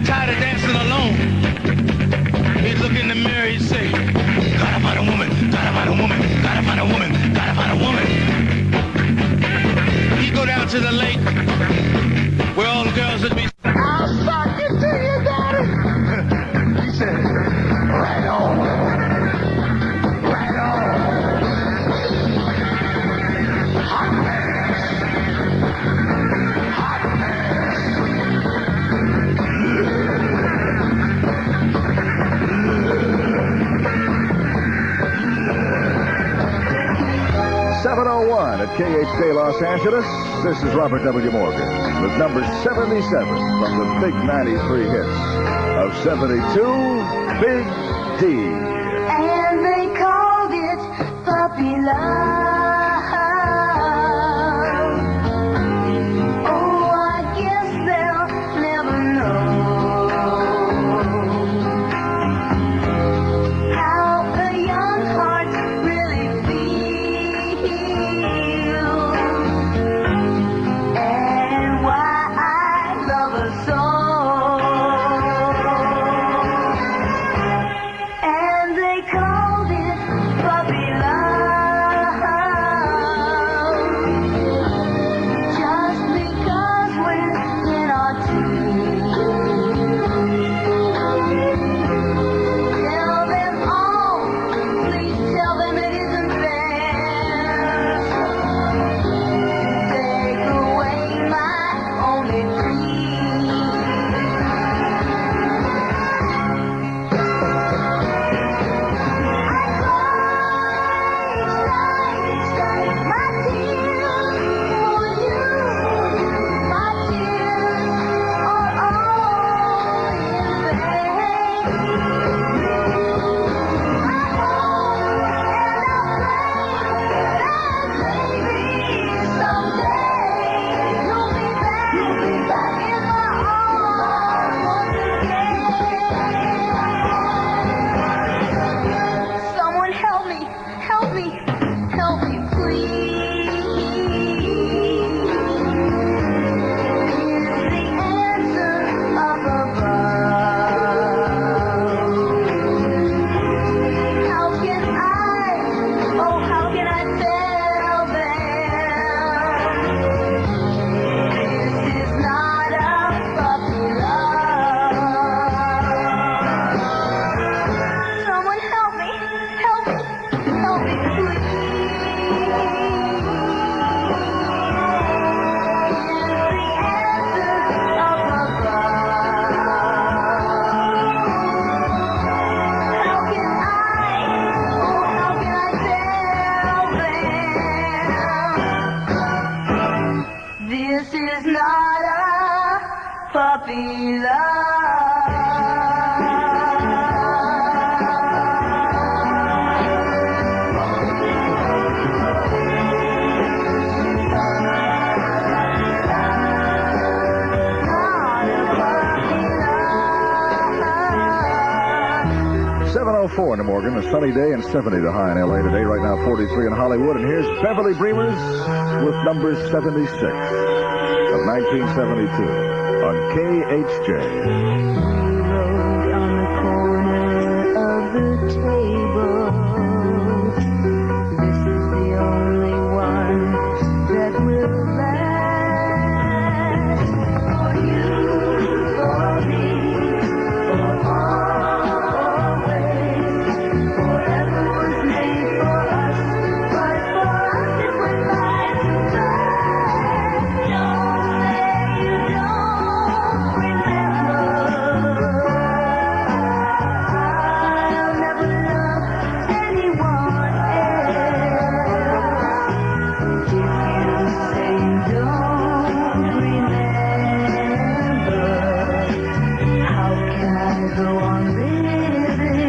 Tired of dancing alone, he'd look in the mirror, he'd say, gotta find a woman, gotta find a woman, gotta find a woman, gotta find a woman. He'd go down to the lake where all the girls would be. I'll suck it to you, daddy. He said, right on, right on. Hot man. 7:01 at KHJ Los Angeles. this is Robert W. Morgan with number 77 from the big 93 hits of 72, Big D. And they called it puppy love. Oh, I guess they'll never know how a young heart really feels and why I love her so. And they called it puppy love, just because we're in our teens. Tell them all, please tell them it isn't fair to take away my only dream. Someone help me, help me, help me, please. Is the answer up above? How can I tell them this is not a puppy love? Someone help me, help me, help me, please. This is not a puppy love. 7:04 in the Morgan, a sunny day and 70 the high in L.A. today. Right now 43 in Hollywood. And here's Beverly Breamers with number 76 of 1972 on KHJ. On the corner of the table, this is the only one that will last. For you, for me, for always. Forever was made for us, but for us it went by too fast. Don't say you don't remember. I'll never love anyone else. If you say you don't remember, how can I go on living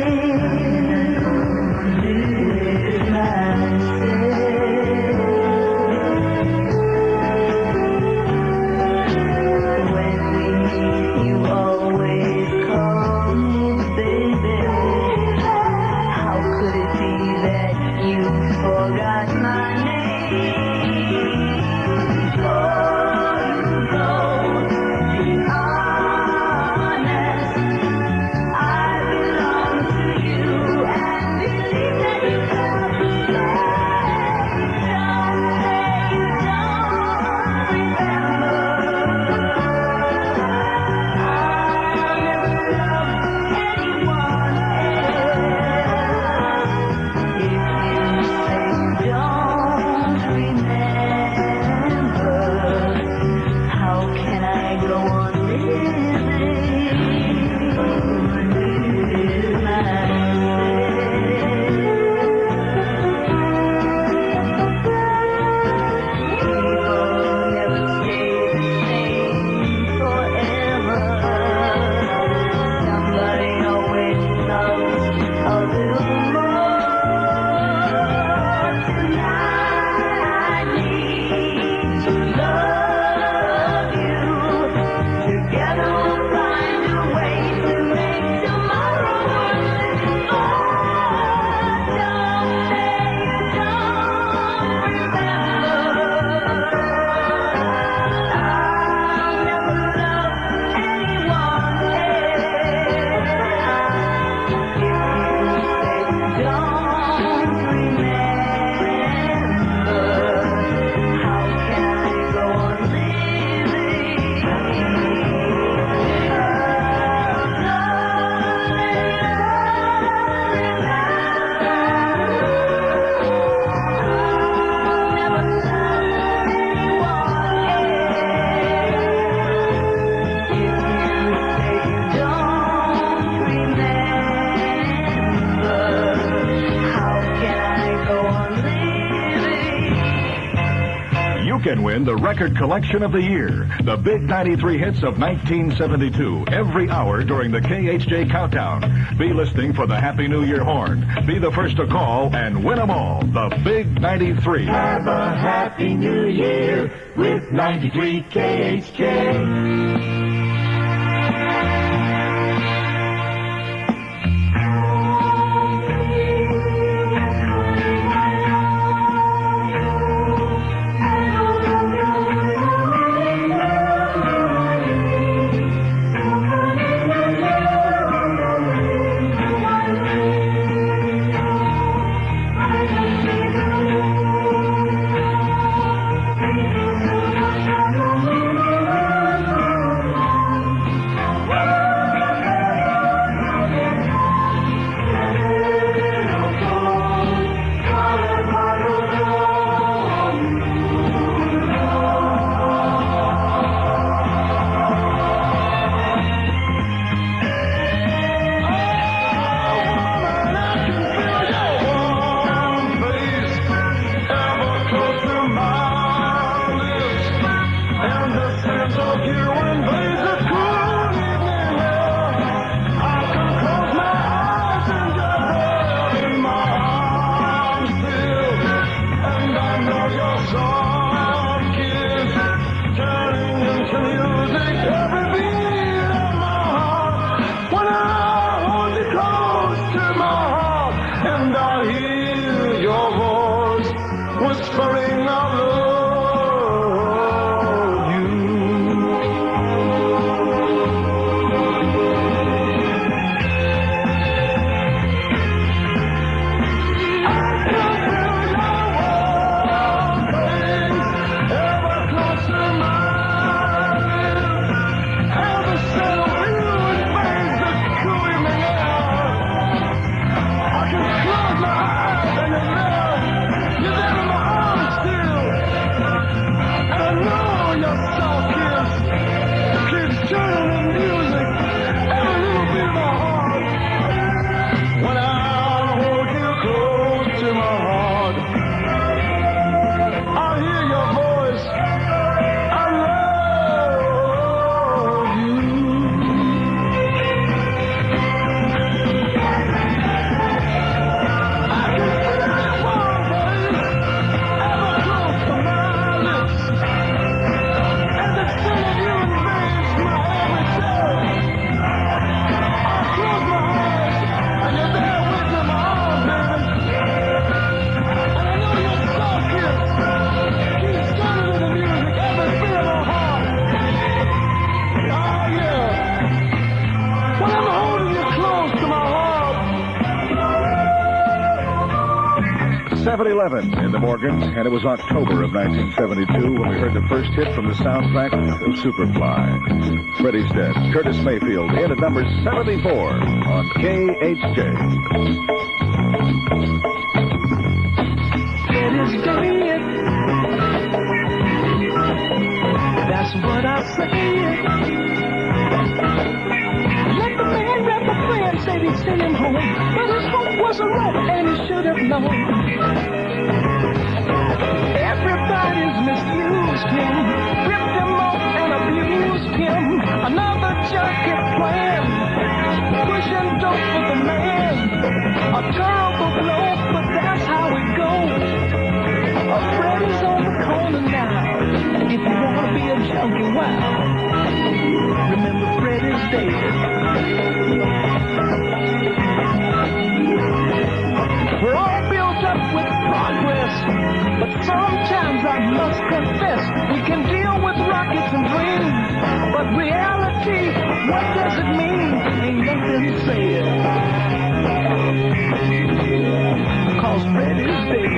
with myself? When we meet, you always call me baby. How could it be that you forgot my name? Before you go, be honest. I belong to you and believe that you love me. Don't say you don't remember. I'll never love anyone else. If you say you don't remember. can win the record collection of the year, the big 93 hits of 1972, every hour during the KHJ Countdown. Be listening for the Happy New Year horn. Be the first to call and win them all. The big 93. Have a Happy New Year with 93 KHJ. In the Morgan, and it was October of 1972 when we heard the first hit from the soundtrack of Superfly. Freddie's Dead. Curtis Mayfield in at number 74 on KHJ. Freddie's dead. That's what I say. Let the man rap a prayer, said he'd send him home, but his hope was a rope and he should have known. Everybody's misused him, ripped him off and abused him. Another junkie plan, pushing dope for the man. A terrible blow, but that's how it goes. Freddie's on the corner now. If you want to be a junkie, wow, remember Freddie's dead. We're all built up with progress, but sometimes I must confess we can deal with rockets and dreams, but reality, what does it mean? Ain't nothing said, 'cause Freddie's dead.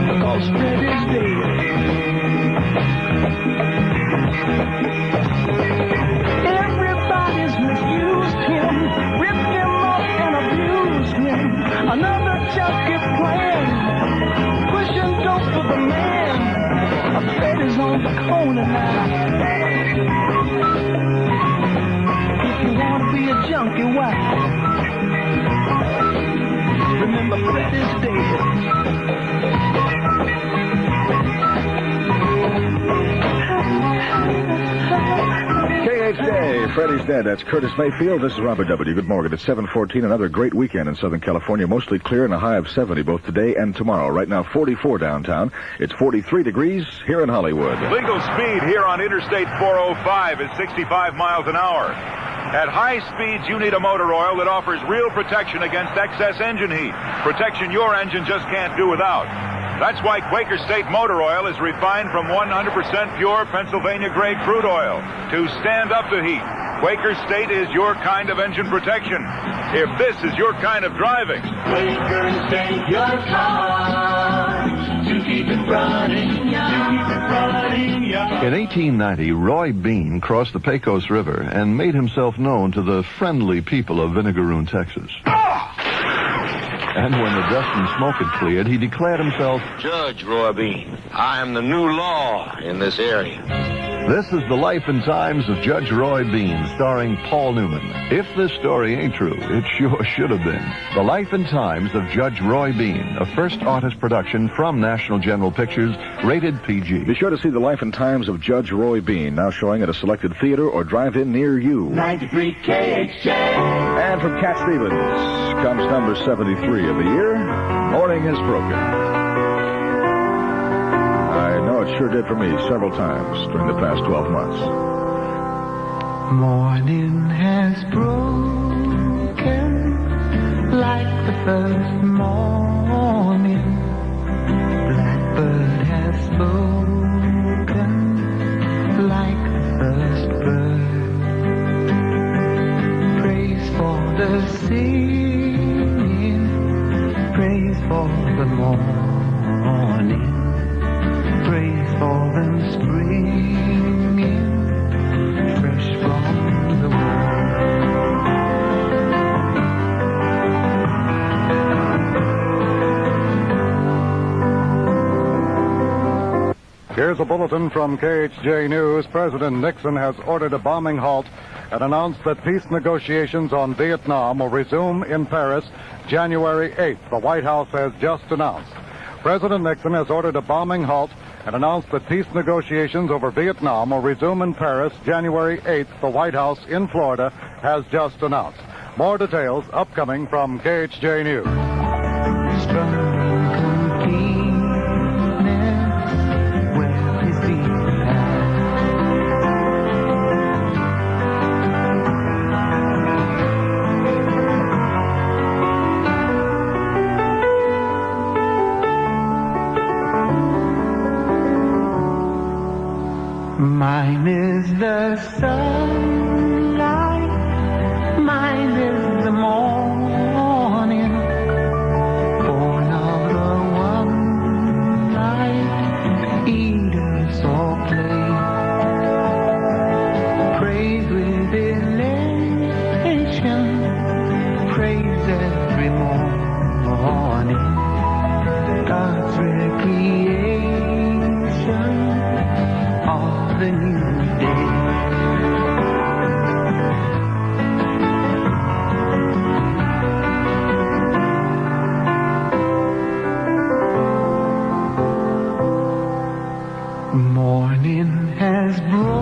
because Fred is dead. Everybody's misused him, ripped him off and abused him. Another junkie plan, pushing dope for the man. Fred is on the corner now. If you want to be a junkie, why? Remember, Fred is dead. KHJ, Freddy's dead. That's Curtis Mayfield. This is Robert W. Good morning. It's 7:14. Another great weekend in Southern California. Mostly clear and a high of 70 both today and tomorrow. Right now, 44 downtown. It's 43 degrees here in Hollywood. Legal speed here on Interstate 405 is 65 miles an hour. At high speeds, you need a motor oil that offers real protection against excess engine heat. Protection your engine just can't do without. That's why Quaker State Motor Oil is refined from 100% pure Pennsylvania-grade crude oil to stand up to heat. Quaker State is your kind of engine protection. If this is your kind of driving. Quaker State, your car to keep it running, In 1890, Roy Bean crossed the Pecos River and made himself known to the friendly people of Vinegaroon, Texas. And when the dust and smoke had cleared, he declared himself Judge Roy Bean. I am the new law in this area. This is the life and times of Judge Roy Bean, starring Paul Newman. If this story ain't true, it sure should have been. The Life and Times of Judge Roy Bean, a first artist production from National General Pictures, rated PG. Be sure to see The Life and Times of Judge Roy Bean, now showing at a selected theater or drive-in near you. 93 KHJ. And from Cat Stevens comes number 73 of the year, Morning Has Broken. I know it sure did for me several times during the past 12 months. Morning has broken like the first morning. Blackbird has spoken like the first bird. Praise for the singing, praise for the morning. Praise for them springing fresh from the world. Here's a bulletin from KHJ News. President Nixon has ordered a bombing halt and announced that peace negotiations on Vietnam will resume in Paris January 8th. The White House has just announced. President Nixon has ordered a bombing halt and announced that peace negotiations over Vietnam will resume in Paris January 8th. The White House in Florida has just announced. More details upcoming from KHJ News. Mine is the sunlight, mine is the morning, born of the one light, eaters all play, praise with elation, praise every morning, God's recreation of the new day. Morning has broken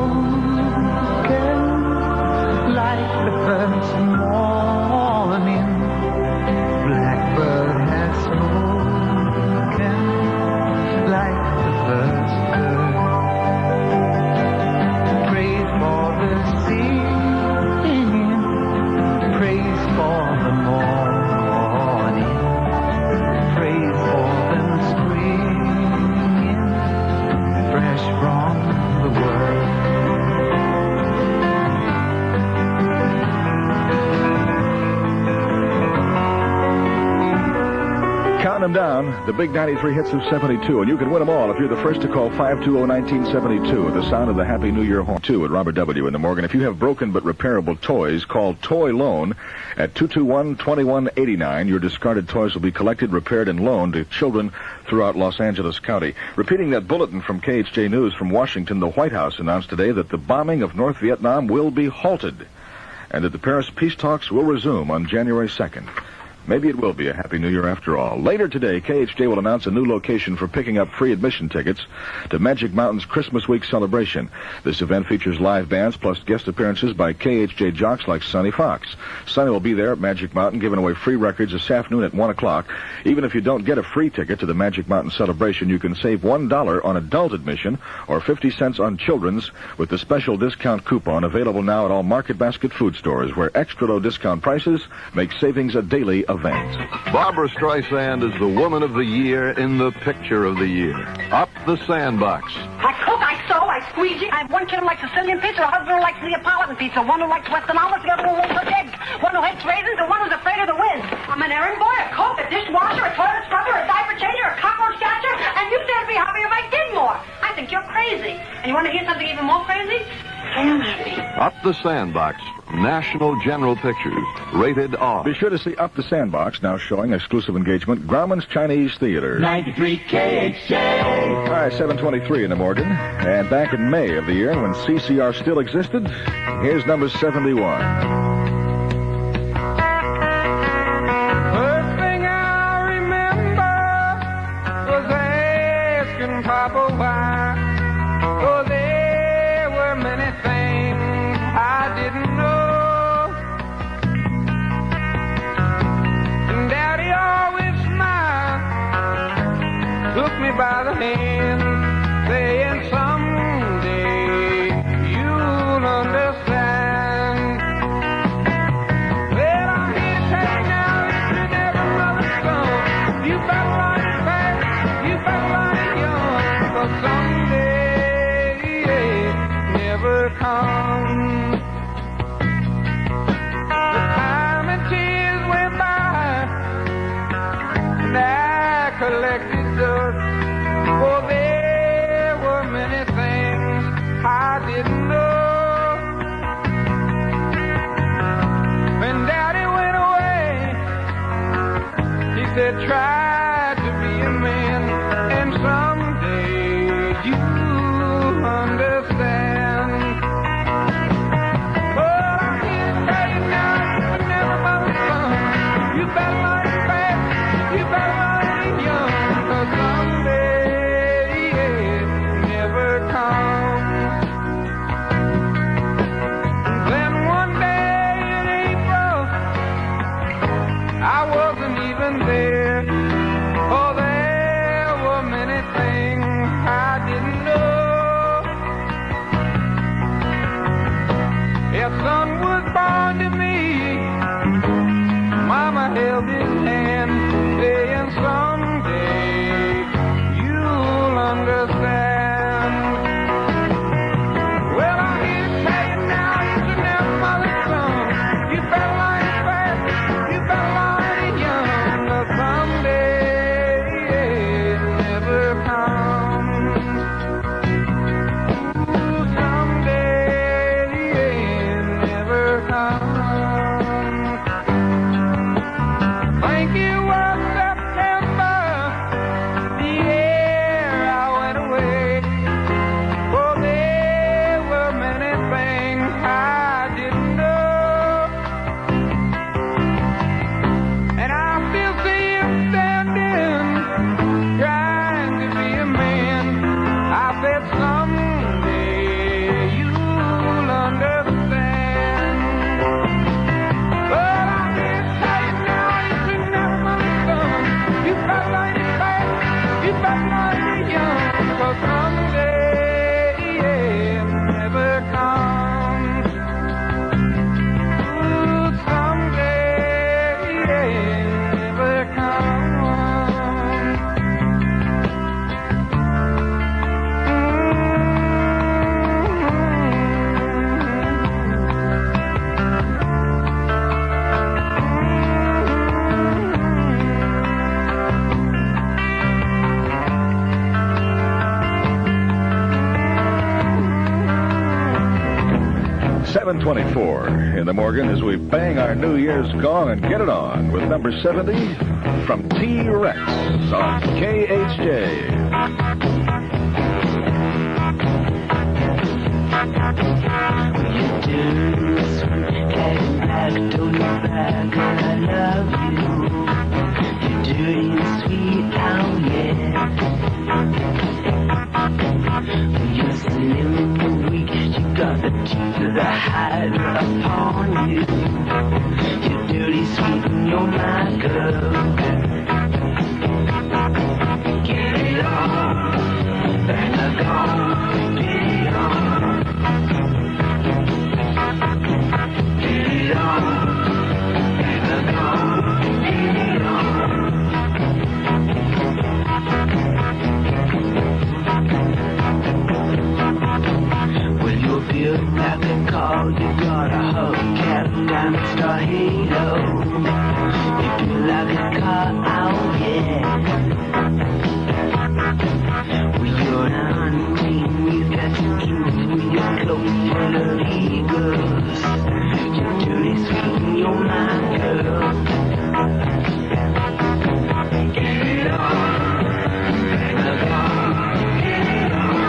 like the first morning. Blackbird has spoken like the first bird. Praise for the singing, praise for the morning, praise for them springing fresh from the world. Count them down, the big 93 hits of 72, and you can win them all if you're the first to call 520-1972 at the sound of the Happy New Year horn. 2 at Robert W. in the Morgan. If you have broken but repairable toys, call Toy Loan at 221-2189. Your discarded toys will be collected, repaired, and loaned to children throughout Los Angeles County. Repeating that bulletin from KHJ News from Washington, the White House announced today that the bombing of North Vietnam will be halted and that the Paris peace talks will resume on January 2nd. Maybe it will be a Happy New Year after all. Later today, KHJ will announce a new location for picking up free admission tickets to Magic Mountain's Christmas Week celebration. This event features live bands plus guest appearances by KHJ jocks like Sonny Fox. Sonny will be there at Magic Mountain giving away free records this afternoon at 1 o'clock. Even if you don't get a free ticket to the Magic Mountain celebration, you can save $1 on adult admission or 50 cents on children's with the special discount coupon available now at all Market Basket food stores, where extra low discount prices make savings a daily event. Barbara Streisand is the woman of the year in the picture of the year. Up the Sandbox. I cook, I sew, I squeegee. I have one kid who likes Sicilian pizza, a husband who likes Neapolitan pizza, one who likes Western omelets, the other who won't cook eggs, one who hates raisins, and one who's afraid of the wind. I'm an errand boy, a cook, a dishwasher, a toilet scrubber, a diaper changer, a cockroach catcher, and you said it'd be happy if I did more. I think you're crazy. And you want to hear something even more crazy? I am happy. Up the Sandbox from National General Pictures. Rated R. Be sure to see Up the Sandbox, now showing exclusive engagement, Grauman's Chinese Theater. 93 KHJ. All right, 7:23 in the Morgan. And back in May of the year, when CCR still existed, here's number 71. First thing I remember was asking Papa why. Oh, there were many things I didn't know. And Daddy always smiled, took me by the hand, saying someday you'll understand. Well, I'm here to tell you now, if you never mother's son, you better learn it fast, you better learn it young, 'cause someday it never comes. The time and tears went by, and I collected dust. Oh, there were many things I didn't know. When Daddy went away, he said, try to be a man, and someday you'll understand. But I'm here to tell you now, you never mother's son. You better learn it fast, you better learn it young, 'cause someday it never comes. Then one day in April, I wasn't even there. Oh, there were many things I didn't know. A son was born to me. Mama held his hand, saying someday you'll understand. Well, I'm here to tell you now, you should never mother's son. You better learn it fast, you better learn it young, 'cause someday it never comes. Ooh, someday it never comes. Thank you was September. 7:24 in the Morgan as we bang our New Year's gong and get it on with number 70 from T-Rex on KHJ. Don't look back, I love you. You're dirty and sweet, oh yeah. You're slim and weak, you got the teeth of the hydra upon you. You're dirty, sweet, and you're my girl. Get it on, bang a gong, get it on. Get it on. Built like a car, you got a hubcap, diamond star halo. You feel like a car, oh yeah. Well, you're an queen, you got to keep with your clothes full of eagles. You're dirty, sweet, and you're my girl. Get it on, bang a gong, get it on.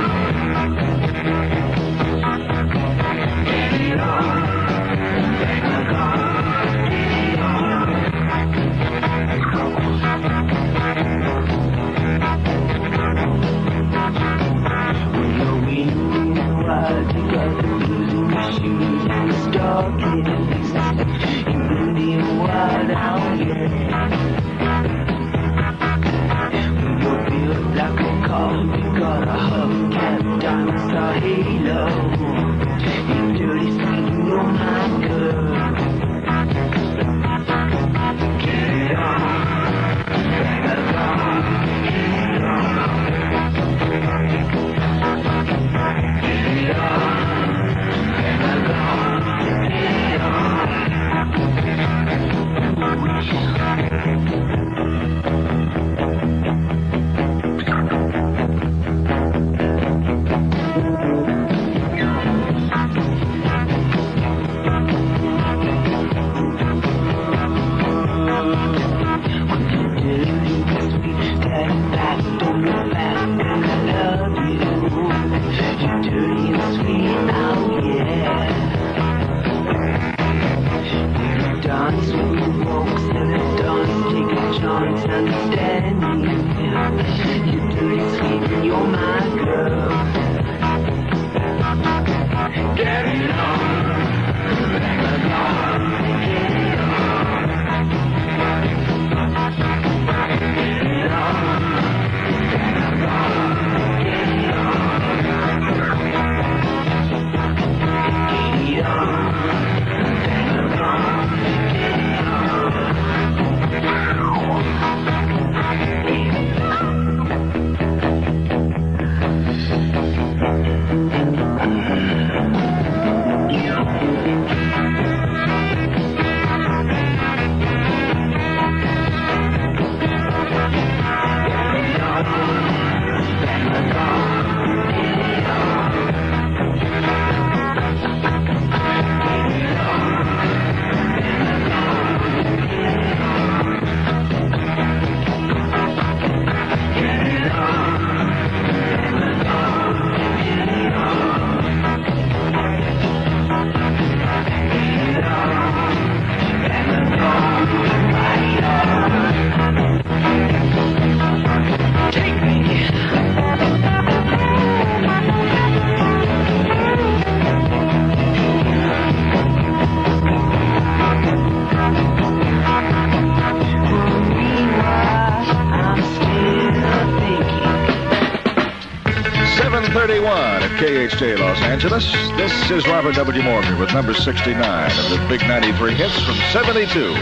At KHJ Los Angeles. This is Robert W. Morgan with number 69 of the Big 93 hits from 72.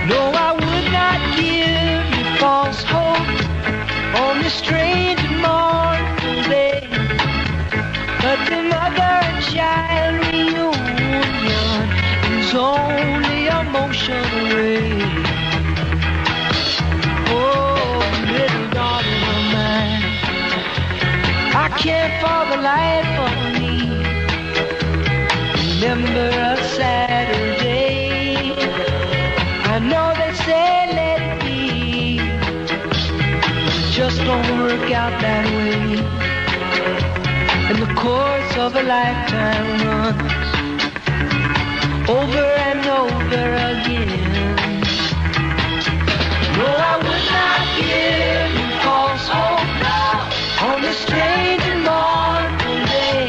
No, I would not give you false hope on this strange immortal day. But the mother and child reunion is only a motion away. Oh, little darling of mine. can't for the life of me remember a Saturday. I know they say let it be, but it just don't work out that way. And the course of a lifetime runs over and over again. No, I would not give you false hope on this strange and mournful day,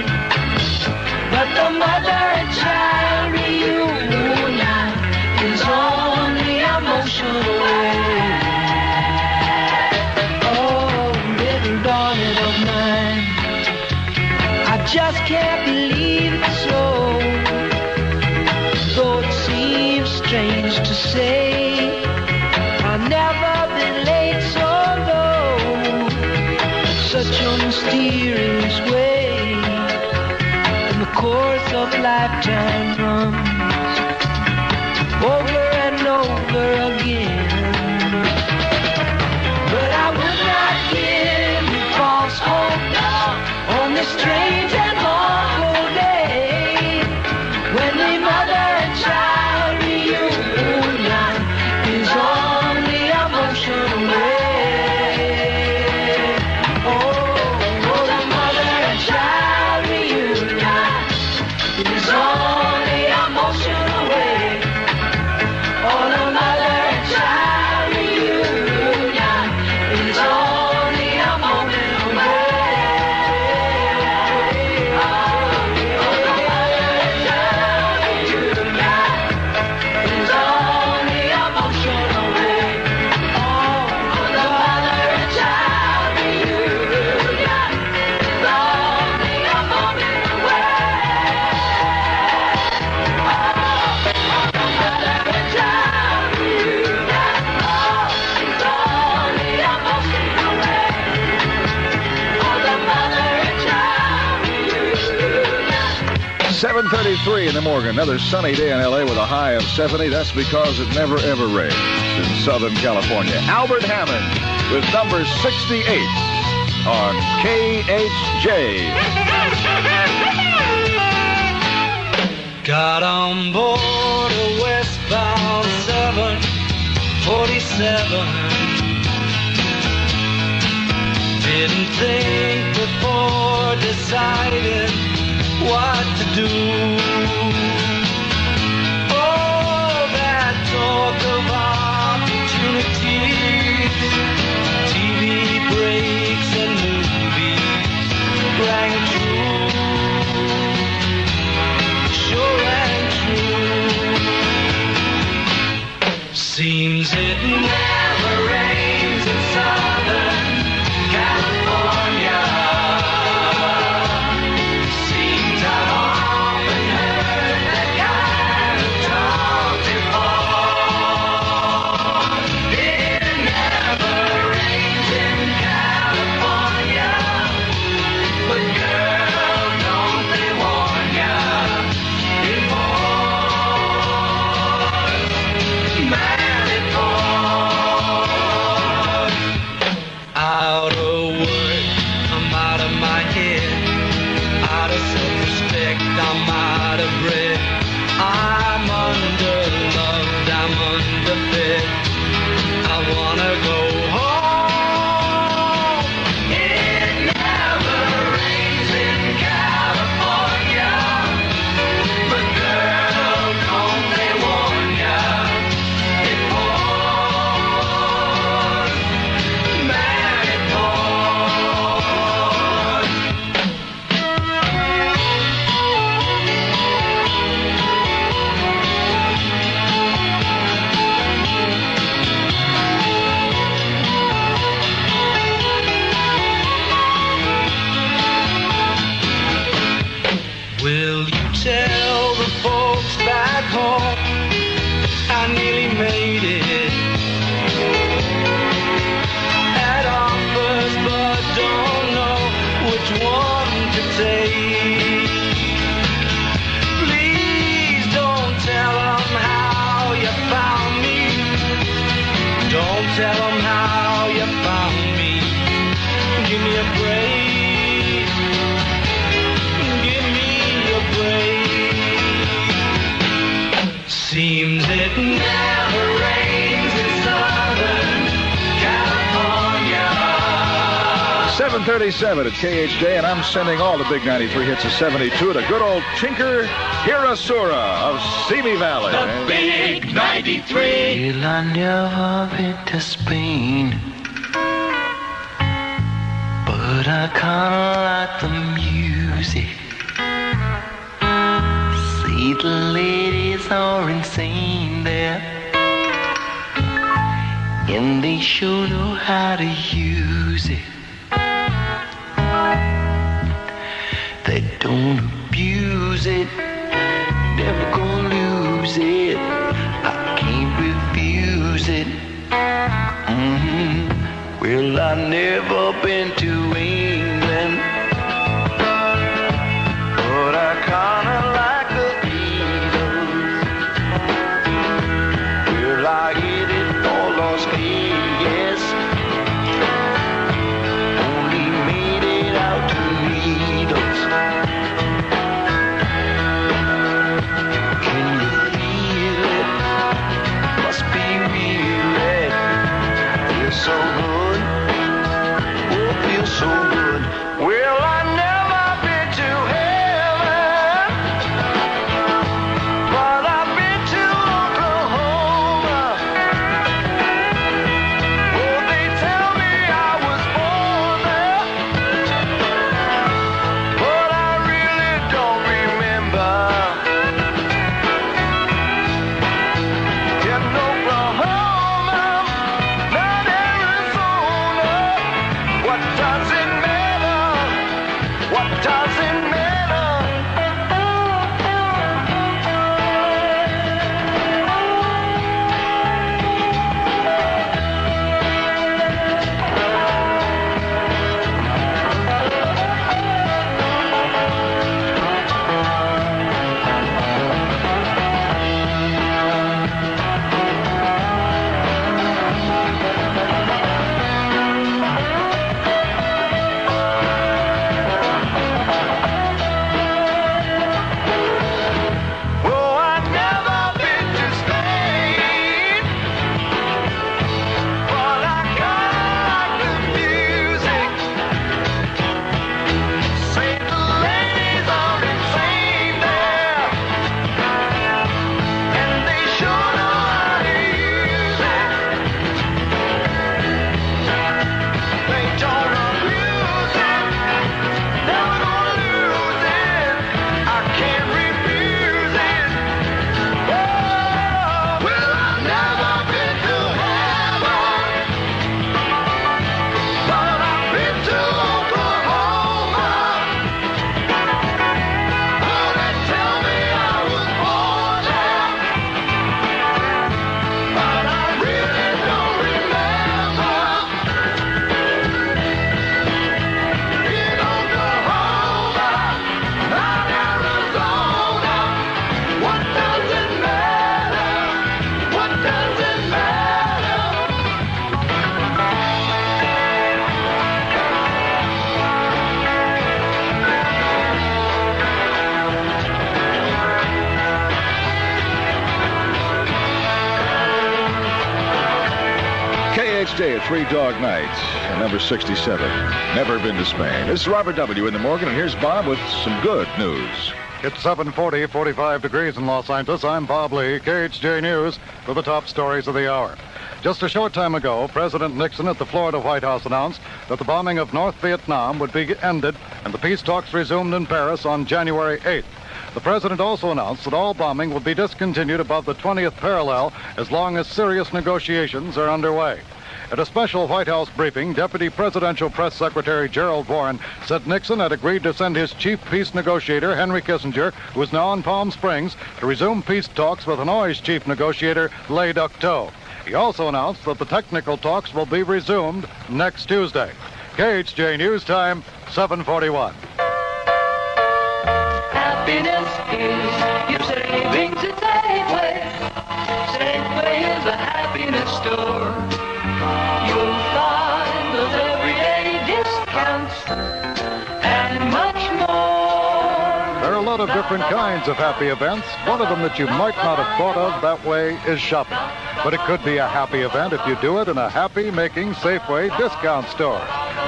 but the mother and child reunion is only emotional way. Oh, little darling of mine, I just can't believe it's so, though it seems strange to say. I've never been late so low, such a mysterious way. And the course of a lifetime runs over and over again. But I would not give you false hope on this strange and awful day, when the mother and child reunion is on the emotional way. Oh, the mother and child reunion is on the emotional way. Oh, the mother and child reunion is on the emotional way. .33 in the morning. Another sunny day in L.A. with a high of 70. That's because it never, ever rains in Southern California. Albert Hammond with number 68 on KHJ. Got on board a westbound 747. Didn't think before deciding what to do. Oh, that talk of opportunities, TV breaks and movies rang true, sure rang true. Seems it never rains in Southern California. Out of work, I'm out of my head. Out of self-respect, I'm out of breath. I'm underloved, I'm underfed. I wanna go home. It never rains in California, but girl, don't they warn ya? It pours, man, it pours. Will you tell the folks back home I nearly made it? Had offers but don't know which one to take. Please don't tell them how you found me. Don't tell them how you found me. Give me a break. 7:37 at KHJ, and I'm sending all the big 93 hits of 72 to good old Tinker Hirasura of Simi Valley. The big 93. Well, I never been to Spain, but I kinda like the music. See, the ladies are insane there, and they sure know how to use it. They don't abuse it, never gonna lose it. I can't refuse it. Well, I've never been to England, but I kinda like the Beatles. Well, I hit it for Las Vegas, only made it out to Needles. Can you feel it? Must be real, it feels so good. Oh, feels so good. Well, I never been to heaven, but I've been to Oklahoma. Oh, they tell me I was born there, but I really don't remember. In Oklahoma, not Arizona. What does it matter? What does it matter? Oh, I've never been to Spain, but I kinda like the music. Say the ladies are insane there, and they sure know how to use it. They don't abuse it, never gonna lose it. I can't refuse it. Oh, well, I've never been to heaven, but I've been to Oklahoma. Oh, they tell me I was born there, but I really don't remember. In Oklahoma, not Arizona. What does it matter? What does it matter? KHJ at Three Dog Nights, number 67. Never been to Spain. This is Robert W. in the Morgan, and here's Bob with some good news. It's 7:40, 45 degrees in Los Angeles. I'm Bob Lee, KHJ News, for the top stories of the hour. Just a short time ago, President Nixon at the Florida White House announced that the bombing of North Vietnam would be ended and the peace talks resumed in Paris on January 8th. The president also announced that all bombing will be discontinued above the 20th parallel as long as serious negotiations are underway. At a special White House briefing, Deputy Presidential Press Secretary Gerald Warren said Nixon had agreed to send his chief peace negotiator, Henry Kissinger, who is now in Palm Springs, to resume peace talks with Hanoi's chief negotiator, Le Duc Tho. He also announced that the technical talks will be resumed next Tuesday. KHJ News Time, 7:41. Happiness is your savings at Safeway. Safeway is a happiness store. You'll find those everyday discounts and much more. There are a lot of different kinds of happy events. One of them that you might not have thought of that way is shopping. But it could be a happy event if you do it in a happy-making Safeway discount store.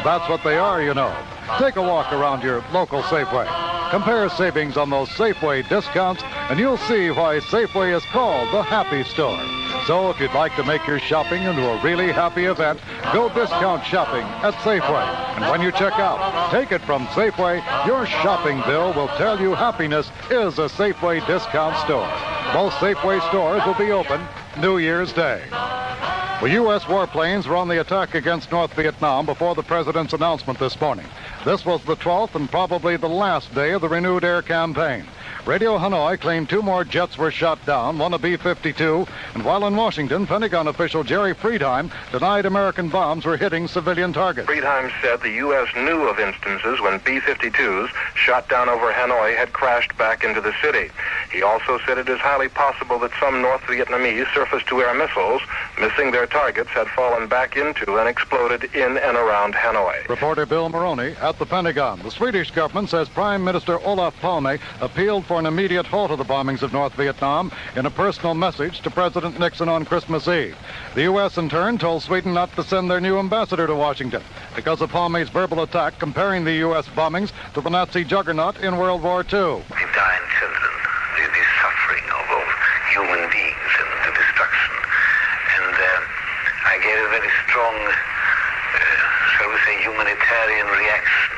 And that's what they are, you know. Take a walk around your local Safeway. Compare savings on those Safeway discounts, and you'll see why Safeway is called the Happy Store. So if you'd like to make your shopping into a really happy event, go discount shopping at Safeway. And when you check out, take it from Safeway. Your shopping bill will tell you happiness is a Safeway discount store. Most Safeway stores will be open New Year's Day. Well, U.S. warplanes were on the attack against North Vietnam before the president's announcement this morning. This was the 12th and probably the last day of the renewed air campaign. Radio Hanoi claimed 2 more jets were shot down, one a B-52, and while in Washington, Pentagon official Jerry Friedheim denied American bombs were hitting civilian targets. Friedheim said the U.S. knew of instances when B-52s shot down over Hanoi had crashed back into the city. He also said it is highly possible that some North Vietnamese surface-to-air missiles, missing their targets, had fallen back into and exploded in and around Hanoi. Reporter Bill Maroney at the Pentagon. The Swedish government says Prime Minister Olof Palme appealed for an immediate halt of the bombings of North Vietnam in a personal message to President Nixon on Christmas Eve. The U.S. in turn told Sweden not to send their new ambassador to Washington because of Palme's verbal attack comparing the U.S. bombings to the Nazi juggernaut in World War II. The dying children, the suffering of human beings and the destruction. And I gave a very strong, shall we say, humanitarian reaction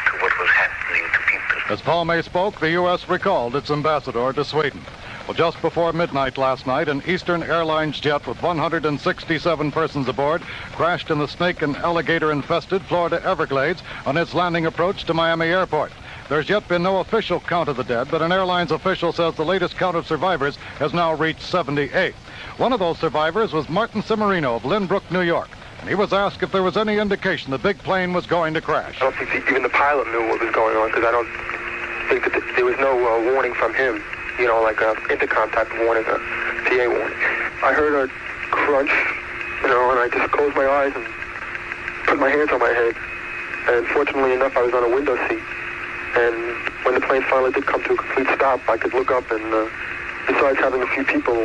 to what was happening to people. As Palme spoke, the U.S. recalled its ambassador to Sweden. Well, just before midnight last night, an Eastern Airlines jet with 167 persons aboard crashed in the snake and alligator-infested Florida Everglades on its landing approach to Miami Airport. There's yet been no official count of the dead, but an airlines official says the latest count of survivors has now reached 78. One of those survivors was Martin Cimarino of Lynbrook, New York. And he was asked if there was any indication the big plane was going to crash. I don't think even the pilot knew what was going on, because I don't think that there was no warning from him, you know, like an intercom type of warning, a PA warning. I heard a crunch, you know, and I just closed my eyes and put my hands on my head. And fortunately enough, I was on a window seat. And when the plane finally did come to a complete stop, I could look up and besides having a few people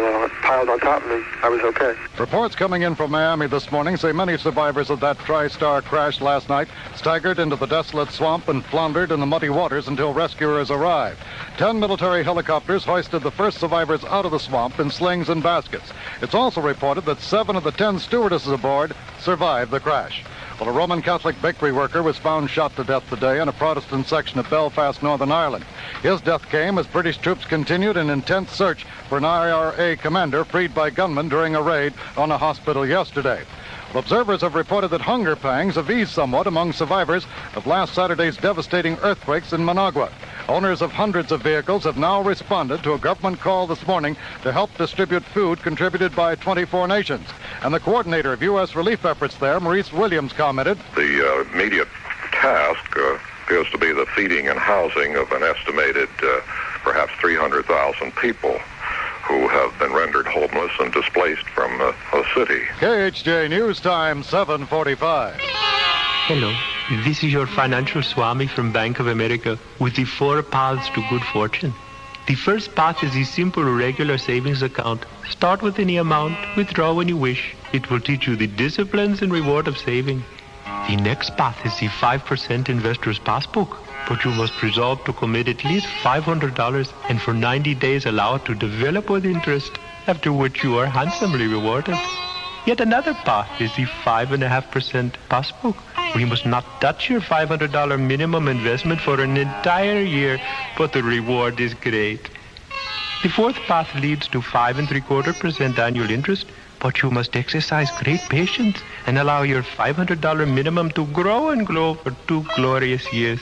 piled on top of me, I was okay. Reports coming in from Miami this morning say many survivors of that TriStar crash last night staggered into the desolate swamp and floundered in the muddy waters until rescuers arrived. 10 military helicopters hoisted the first survivors out of the swamp in slings and baskets. It's also reported that 7 of the 10 stewardesses aboard survived the crash. Well, a Roman Catholic bakery worker was found shot to death today in a Protestant section of Belfast, Northern Ireland. His death came as British troops continued an intense search for an IRA commander freed by gunmen during a raid on a hospital yesterday. Well, observers have reported that hunger pangs have eased somewhat among survivors of last Saturday's devastating earthquakes in Managua. Owners of hundreds of vehicles have now responded to a government call this morning to help distribute food contributed by 24 nations. And the coordinator of U.S. relief efforts there, Maurice Williams, commented, "The immediate task appears to be the feeding and housing of an estimated perhaps 300,000 people who have been rendered homeless and displaced from the city." KHJ News Time, 7:45. Hello, this is your financial Swami from Bank of America with the 4 paths to good fortune. The first path is the simple regular savings account. Start with any amount, withdraw when you wish. It will teach you the disciplines and reward of saving. The next path is the 5% investor's passbook, but you must resolve to commit at least $500 and for 90 days allow it to develop with interest, after which you are handsomely rewarded. Yet another path is the 5.5% passbook, where you must not touch your $500 minimum investment for an entire year, but the reward is great. The fourth path leads to 5.75% annual interest, but you must exercise great patience and allow your $500 minimum to grow and grow for 2 glorious years.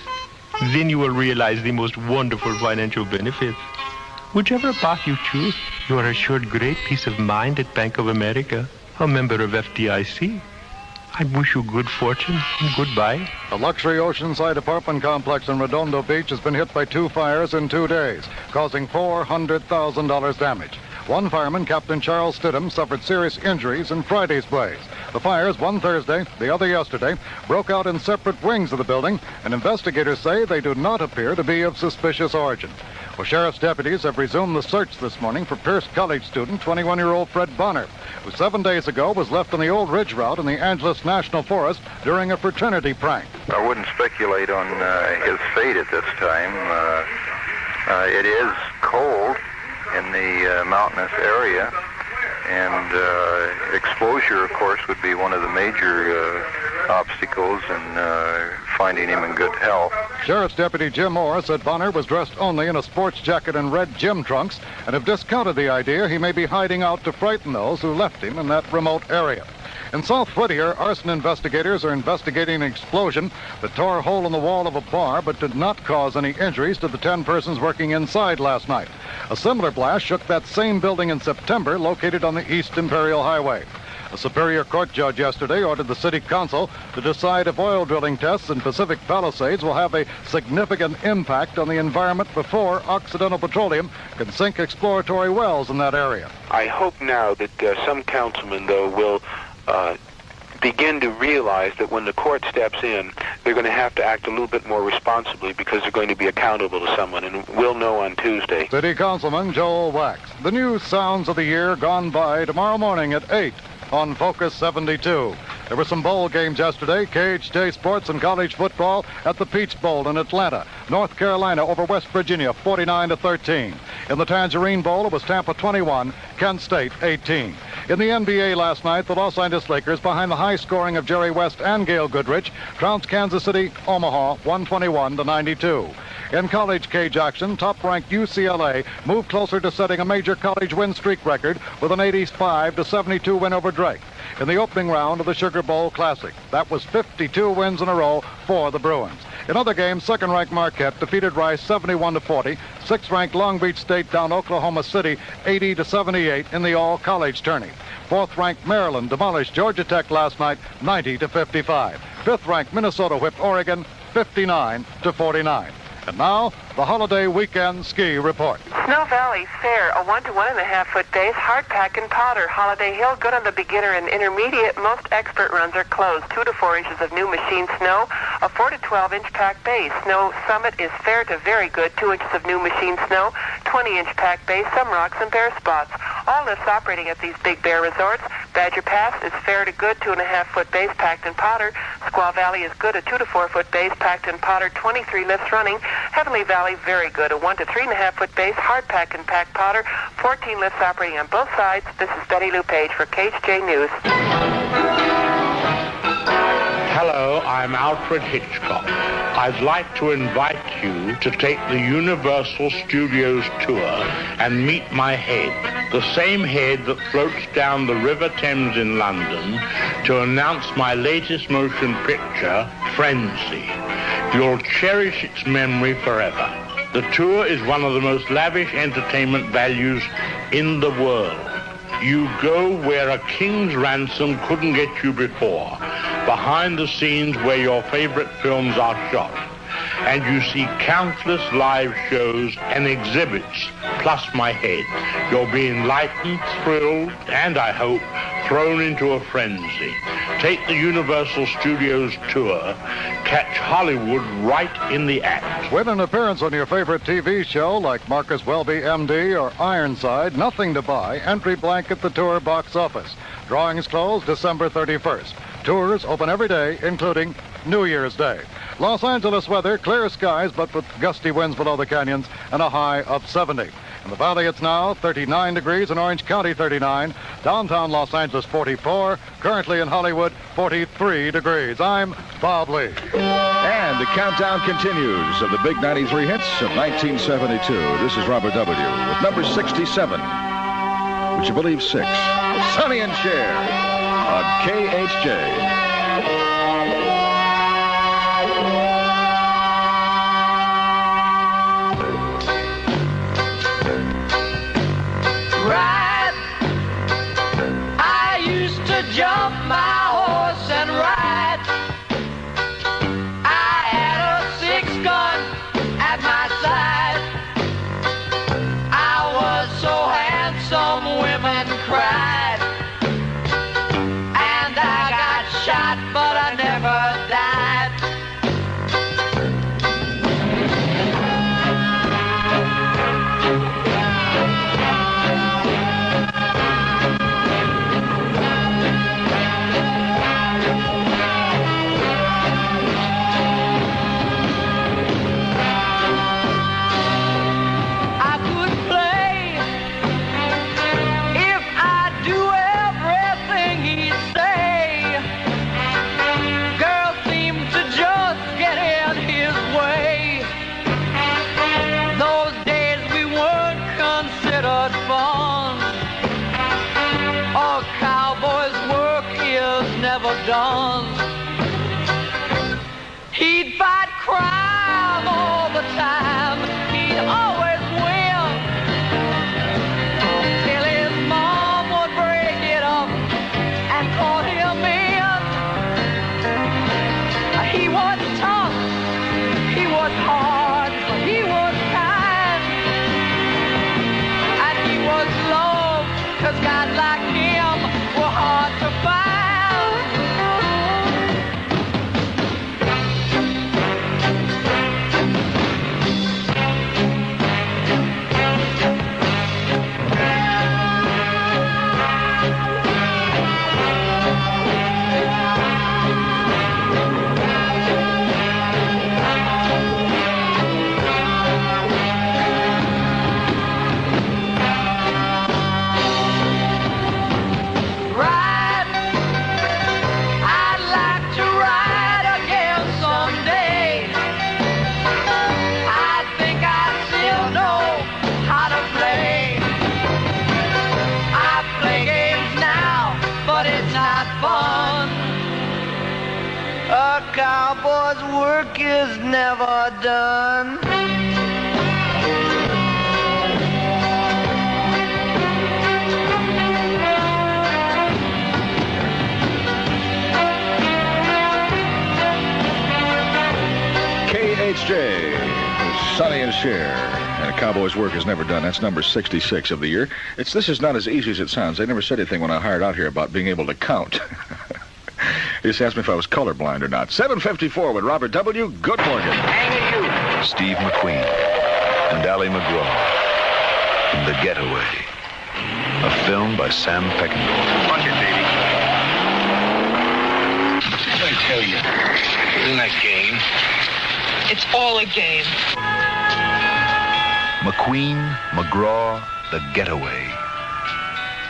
Then you will realize the most wonderful financial benefits. Whichever path you choose, you are assured great peace of mind at Bank of America, a member of FDIC. I wish you good fortune and goodbye. A luxury oceanside apartment complex in Redondo Beach has been hit by 2 fires in 2 days, causing $400,000 damage. One fireman, Captain Charles Stidham, suffered serious injuries in Friday's blaze. The fires, one Thursday, the other yesterday, broke out in separate wings of the building, and investigators say they do not appear to be of suspicious origin. Well, sheriff's deputies have resumed the search this morning for Pierce College student 21-year-old Fred Bonner, who 7 days ago was left on the Old Ridge Route in the Angeles National Forest during a fraternity prank. I wouldn't speculate on his fate at this time. It is cold in the mountainous area, and exposure, of course, would be one of the major obstacles in finding him in good health. Sheriff's Deputy Jim Moore said Bonner was dressed only in a sports jacket and red gym trunks and have discounted the idea he may be hiding out to frighten those who left him in that remote area. In South Whittier, arson investigators are investigating an explosion that tore a hole in the wall of a bar but did not cause any injuries to the 10 persons working inside last night. A similar blast shook that same building in September, located on the East Imperial Highway. A Superior Court judge yesterday ordered the City Council to decide if oil drilling tests in Pacific Palisades will have a significant impact on the environment before Occidental Petroleum can sink exploratory wells in that area. I hope now that some councilmen, though, will begin to realize that when the court steps in, they're going to have to act a little bit more responsibly because they're going to be accountable to someone, and we'll know on Tuesday. City Councilman Joel Wax. The new sounds of the year gone by tomorrow morning at 8 on Focus 72. There were some bowl games yesterday. KHJ sports and college football at the Peach Bowl in Atlanta. North Carolina over West Virginia, 49-13. In the Tangerine Bowl, it was Tampa 21, Kent State 18. In the NBA last night, the Los Angeles Lakers, behind the high scoring of Jerry West and Gail Goodrich, trounced Kansas City, Omaha, 121-92. In college cage action, top-ranked UCLA moved closer to setting a major college win streak record with an 85-72 win over Drake in the opening round of the Sugar Bowl Classic. That was 52 wins in a row for the Bruins. In other games, second-ranked Marquette defeated Rice 71-40. Sixth-ranked Long Beach State down Oklahoma City 80-78 in the all-college tourney. Fourth-ranked Maryland demolished Georgia Tech last night 90-55. Fifth-ranked Minnesota whipped Oregon 59-49. And now, the holiday weekend ski report. Snow Valley Fair, a 1 to 1.5 foot base, hard pack and powder. Holiday Hill, good on the beginner and intermediate. Most expert runs are closed. 2 to 4 inches of new machine snow, a 4 to 12 inch pack base. Snow Summit is fair to very good. 2 inches of new machine snow, 20 inch pack base, some rocks and bare spots. All lifts operating at these Big Bear resorts. Badger Pass is fair to good, 2.5 foot base, packed and powder. Squaw Valley is good, a 2 to 4 foot base, packed and powder, 23 lifts running. Heavenly Valley, very good, a 1 to 3.5 foot base, hard pack and packed powder, 14 lifts operating on both sides. This is Betty Lou Page for KHJ News. Hello, I'm Alfred Hitchcock. I'd like to invite you to take the Universal Studios tour and meet my head, the same head that floats down the River Thames in London to announce my latest motion picture, Frenzy. You'll cherish its memory forever. The tour is one of the most lavish entertainment values in the world. You go where a king's ransom couldn't get you before, behind the scenes where your favorite films are shot. And you see countless live shows and exhibits, plus my head. You'll be enlightened, thrilled, and I hope, thrown into a frenzy. Take the Universal Studios tour. Catch Hollywood right in the act. With an appearance on your favorite TV show like Marcus Welby, MD, or Ironside, nothing to buy. Entry blank at the tour box office. Drawings closed December 31st. Tours open every day, including New Year's Day. Los Angeles weather, clear skies, but with gusty winds below the canyons and a high of 70. In the valley, it's now 39 degrees, in Orange County, 39. Downtown Los Angeles, 44. Currently in Hollywood, 43 degrees. I'm Bob Lee. And the countdown continues of the big 93 hits of 1972. This is Robert W. with number 67. Would you believe 6? Sonny and Cher on KHJ. Jump my horse and ride. I had a 6-gun at my side. I was so handsome, women cried. And I got shot quite like him were hard to find. Cowboy's work is never done. KHJ, Sonny and Cher, and a cowboy's work is never done. That's number 66 of the year. This is not as easy as it sounds. They never said anything when I hired out here about being able to count. He just asked me if I was colorblind or not. 7:54 with Robert W. Good morning. Steve McQueen and Ali McGraw in The Getaway, a film by Sam Peckinpah. Punch it, baby. What did I tell you? Isn't that game? It's all a game. McQueen, McGraw, The Getaway.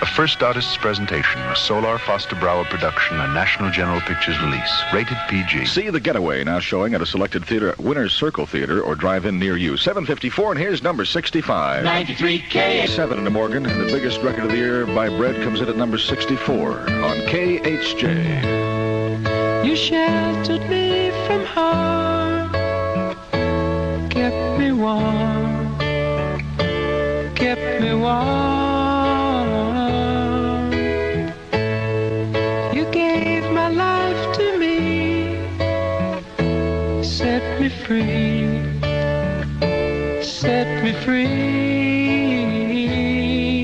A First Artists presentation, a Solar Foster Brower production, a National General Pictures release. Rated PG. See The Getaway, now showing at a selected theater at Winner's Circle Theater or drive-in near you. 7:54, and here's number 65. 93K. 7 in the Morgan, and the biggest record of the year by Bread comes in at number 64 on KHJ. You sheltered me from harm, kept me warm, kept me warm. You gave my life to me, set me free, set me free.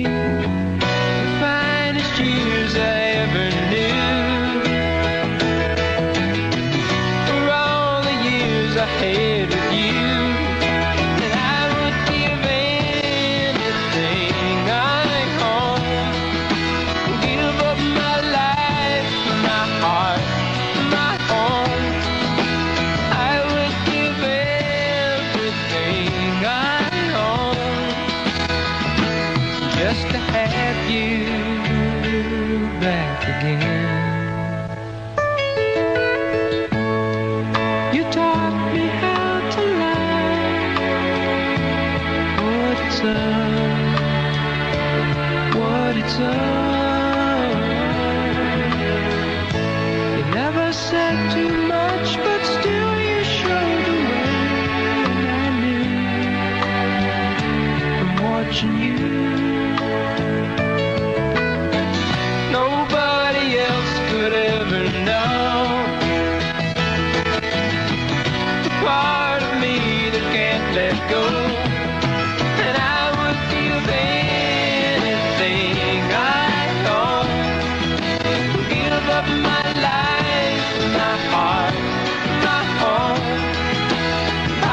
The finest years I ever knew, for all the years I had with you. And I would give anything I own, give up my life, my heart, my home. I would give everything I own just to have you back again. You taught me how to love, what it's what it's You never said too much, but still you showed the way. And I knew from watching you, nobody else could ever know the part of me that can't let go. And I would give anything I own, give up my life, my heart, my home.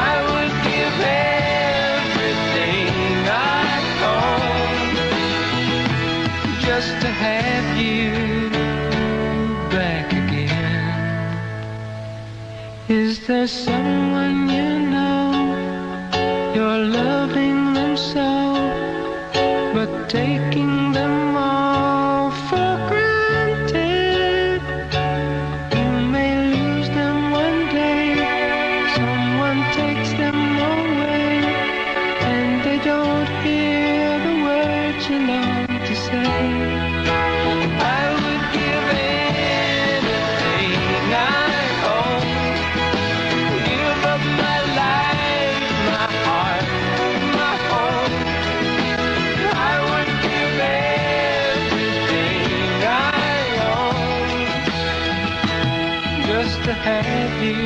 I would give everything I own just to have you back again. Is there someone you know, you're loving them so, but taking them all for granted? You may lose them one day, someone takes them away, and they don't hear the words you long to say. I would give anything I own, give up my life, my heart, my home. I would give everything I own just to have you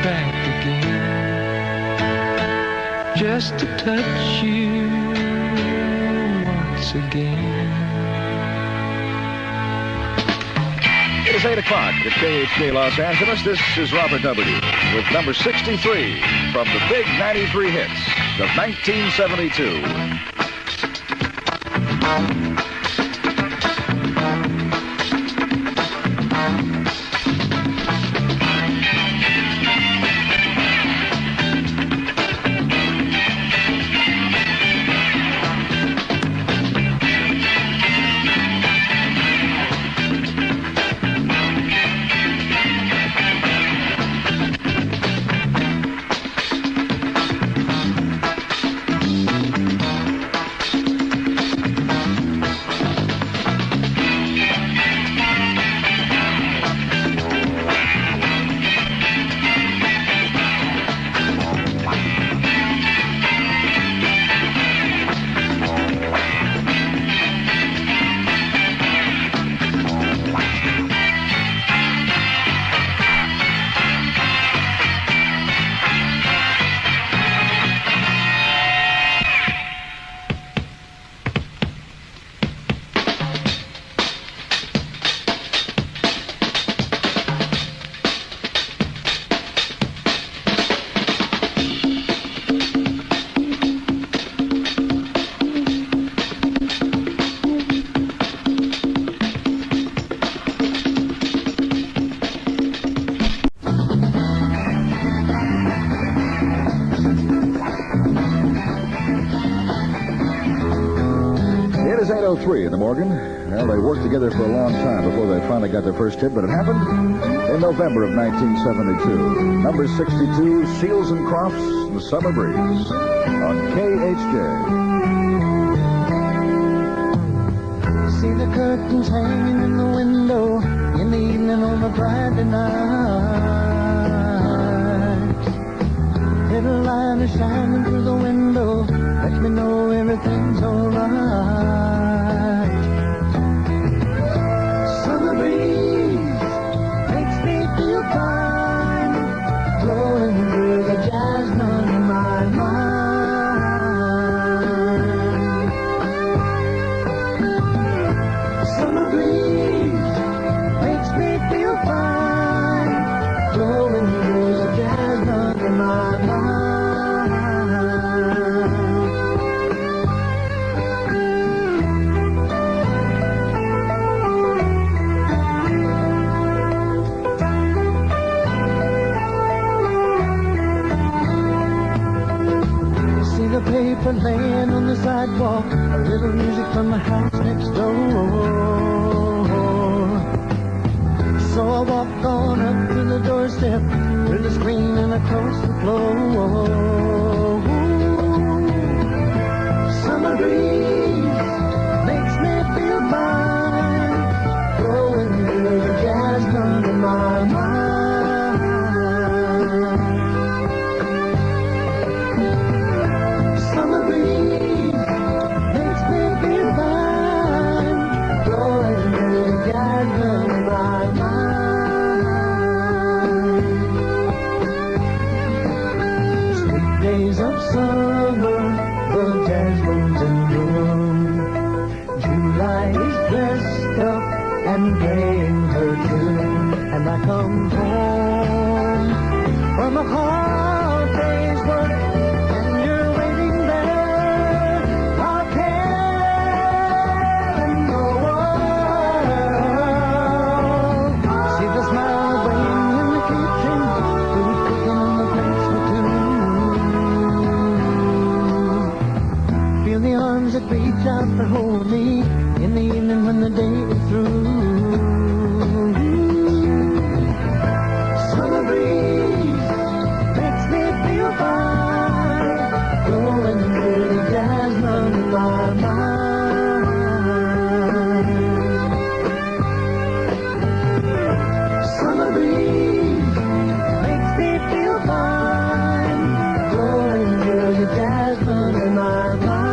back again, just to touch you once place again. It is 8 o'clock at KHJ Los Angeles. This is Robert W. with number 63 from the big 93 hits of 1972. It is 8:03 in the Morgan. Well, they worked together for a long time before they finally got their first hit, but it happened in November of 1972. Number 62, Seals and Crofts, The Summer Breeze, on KHJ. See the curtains hanging in the window in the evening on a Friday night. Little light is shining through the window, lets me know everything's alright. Summer breeze makes me feel fine, blowing through the jasmine in my mind. Summer breeze makes me feel fine, blowing through the jasmine in my mind. See the paper laying on the sidewalk, a little music from the house next door. So I walk on up to the doorstep, through the screen and across the floor. Summer breeze makes me feel fine, blowing through the jasmine in my mind. Summer breeze makes me feel fine, blowing through the jasmine in my mind. Sweet days of summer, the jasmine's in bloom. July is dressed up and playing her tune, and I come home from a hard day's work, and you're waiting there, not caring the world. See the smile waiting in the kitchen, food cooking on the plates for two. Feel the arms that reach out to hold me in the evening when the day is through. Summer breeze makes me feel fine, blowing through the jasmine in my mind. Summer breeze makes me feel fine, blowing through the jasmine in my mind.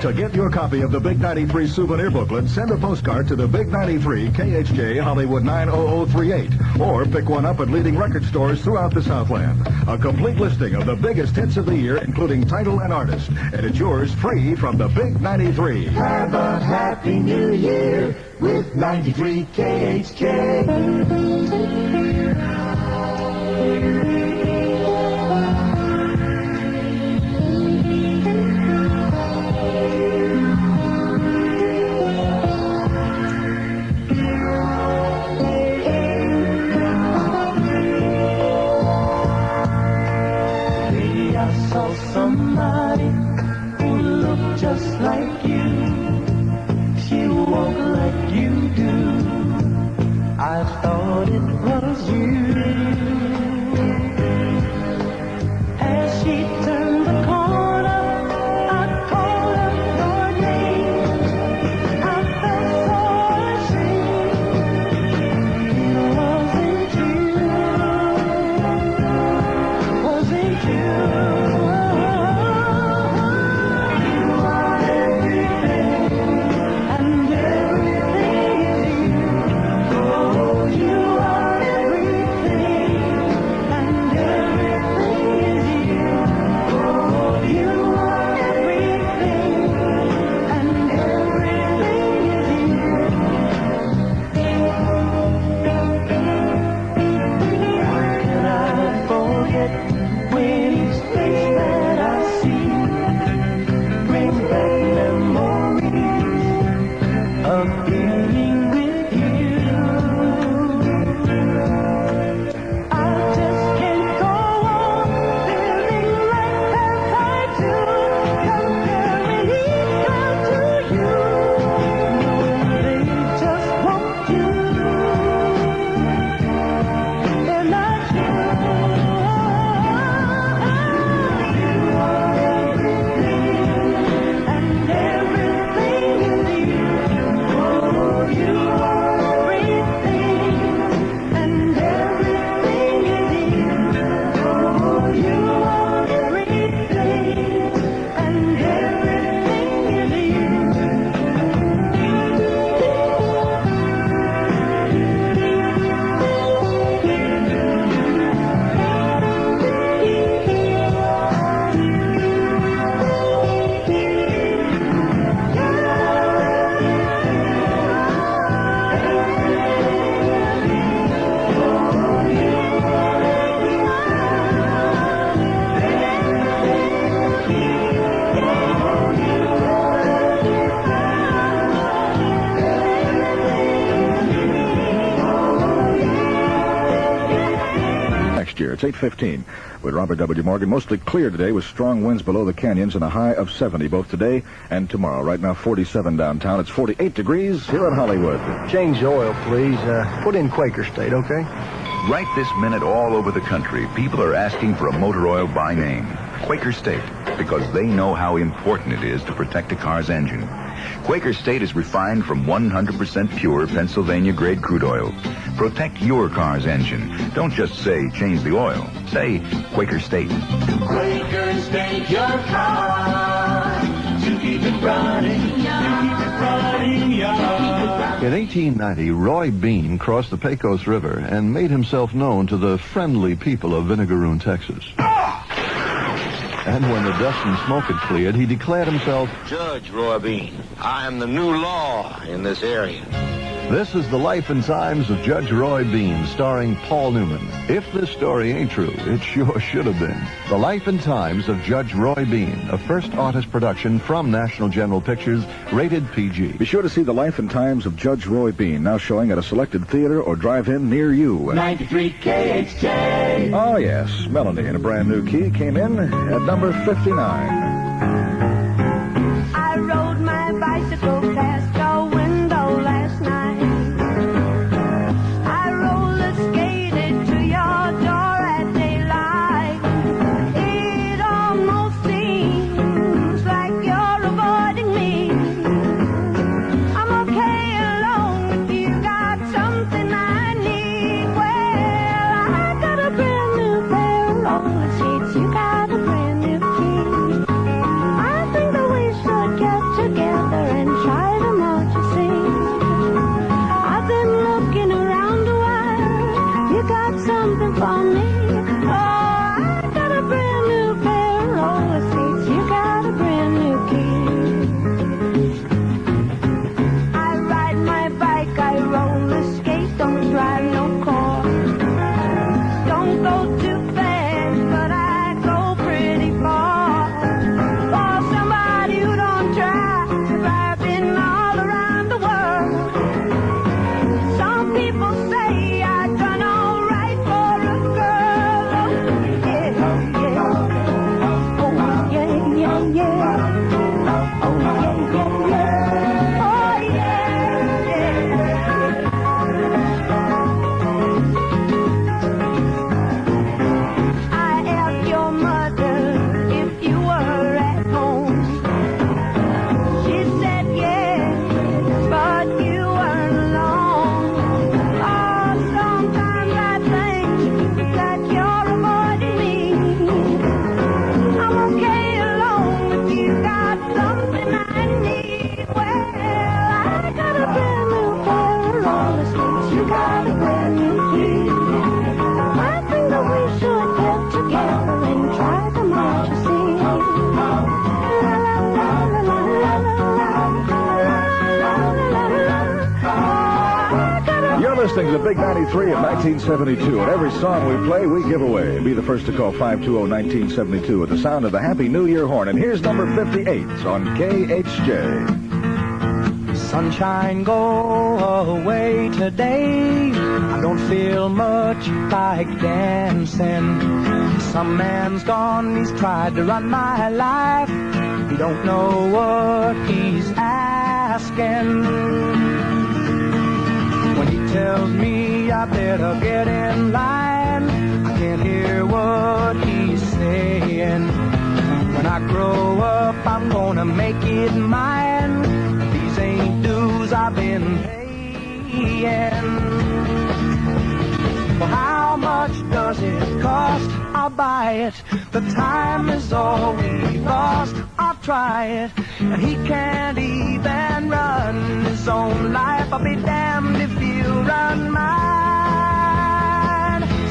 To get your copy of the Big 93 souvenir booklet, send a postcard to the Big 93 KHJ Hollywood 90038 or pick one up at leading record stores throughout the Southland. A complete listing of the biggest hits of the year, including title and artist. And it's yours free from the Big 93. Have a happy new year with 93 KHJ. Somebody who looked just like you. She walked like you do. I thought it was you. As she turned the corner, I called her your name. I felt so ashamed. Wasn't you? It's 8:15 with Robert W. Morgan. Mostly clear today with strong winds below the canyons and a high of 70 both today and tomorrow. Right now 47 downtown. It's 48 degrees here in Hollywood. Change the oil, please. Put in Quaker State, okay? Right this minute all over the country, people are asking for a motor oil by name, Quaker State, because they know how important it is to protect a car's engine. Quaker State is refined from 100% pure Pennsylvania-grade crude oil. Protect your car's engine. Don't just say change the oil. Say Quaker State. Quaker State, your car to keep it running, to keep it running, In 1890, Roy Bean crossed the Pecos River and made himself known to the friendly people of Vinegaroon, Texas. And when the dust and smoke had cleared, he declared himself Judge Roy Bean. I am the new law in this area. This is The Life and Times of Judge Roy Bean, starring Paul Newman. If this story ain't true, it sure should have been. The Life and Times of Judge Roy Bean, a first artist production from National General Pictures, rated PG. Be sure to see The Life and Times of Judge Roy Bean, now showing at a selected theater or drive-in near you. 93 KHJ. Oh, yes. Melanie, in a brand new key, came in at number 59. I rode my bicycle past your window last night. I roller skated to your door at daylight. It almost seems like you're avoiding me. I'm okay alone if you got something I need. Well, I got a brand new pair of roller skates. You got a brand new key. listening to the Big 93 of 1972, and every song we play, we give away. Be the first to call 520-1972 at the sound of the Happy New Year horn. And here's number 58 on KHJ. Sunshine, go away today. I don't feel much like dancing. Some man's gone, he's tried to run my life. He don't know what he's asking. When he tells me I better get in line, I can't hear what he's saying. When I grow up, I'm gonna make it mine. These ain't dues I've been paying. Well, how much does it cost? I'll buy it. The time is all we lost. I'll try it. And he can't even run his own life. I'll be damned if he'll run mine.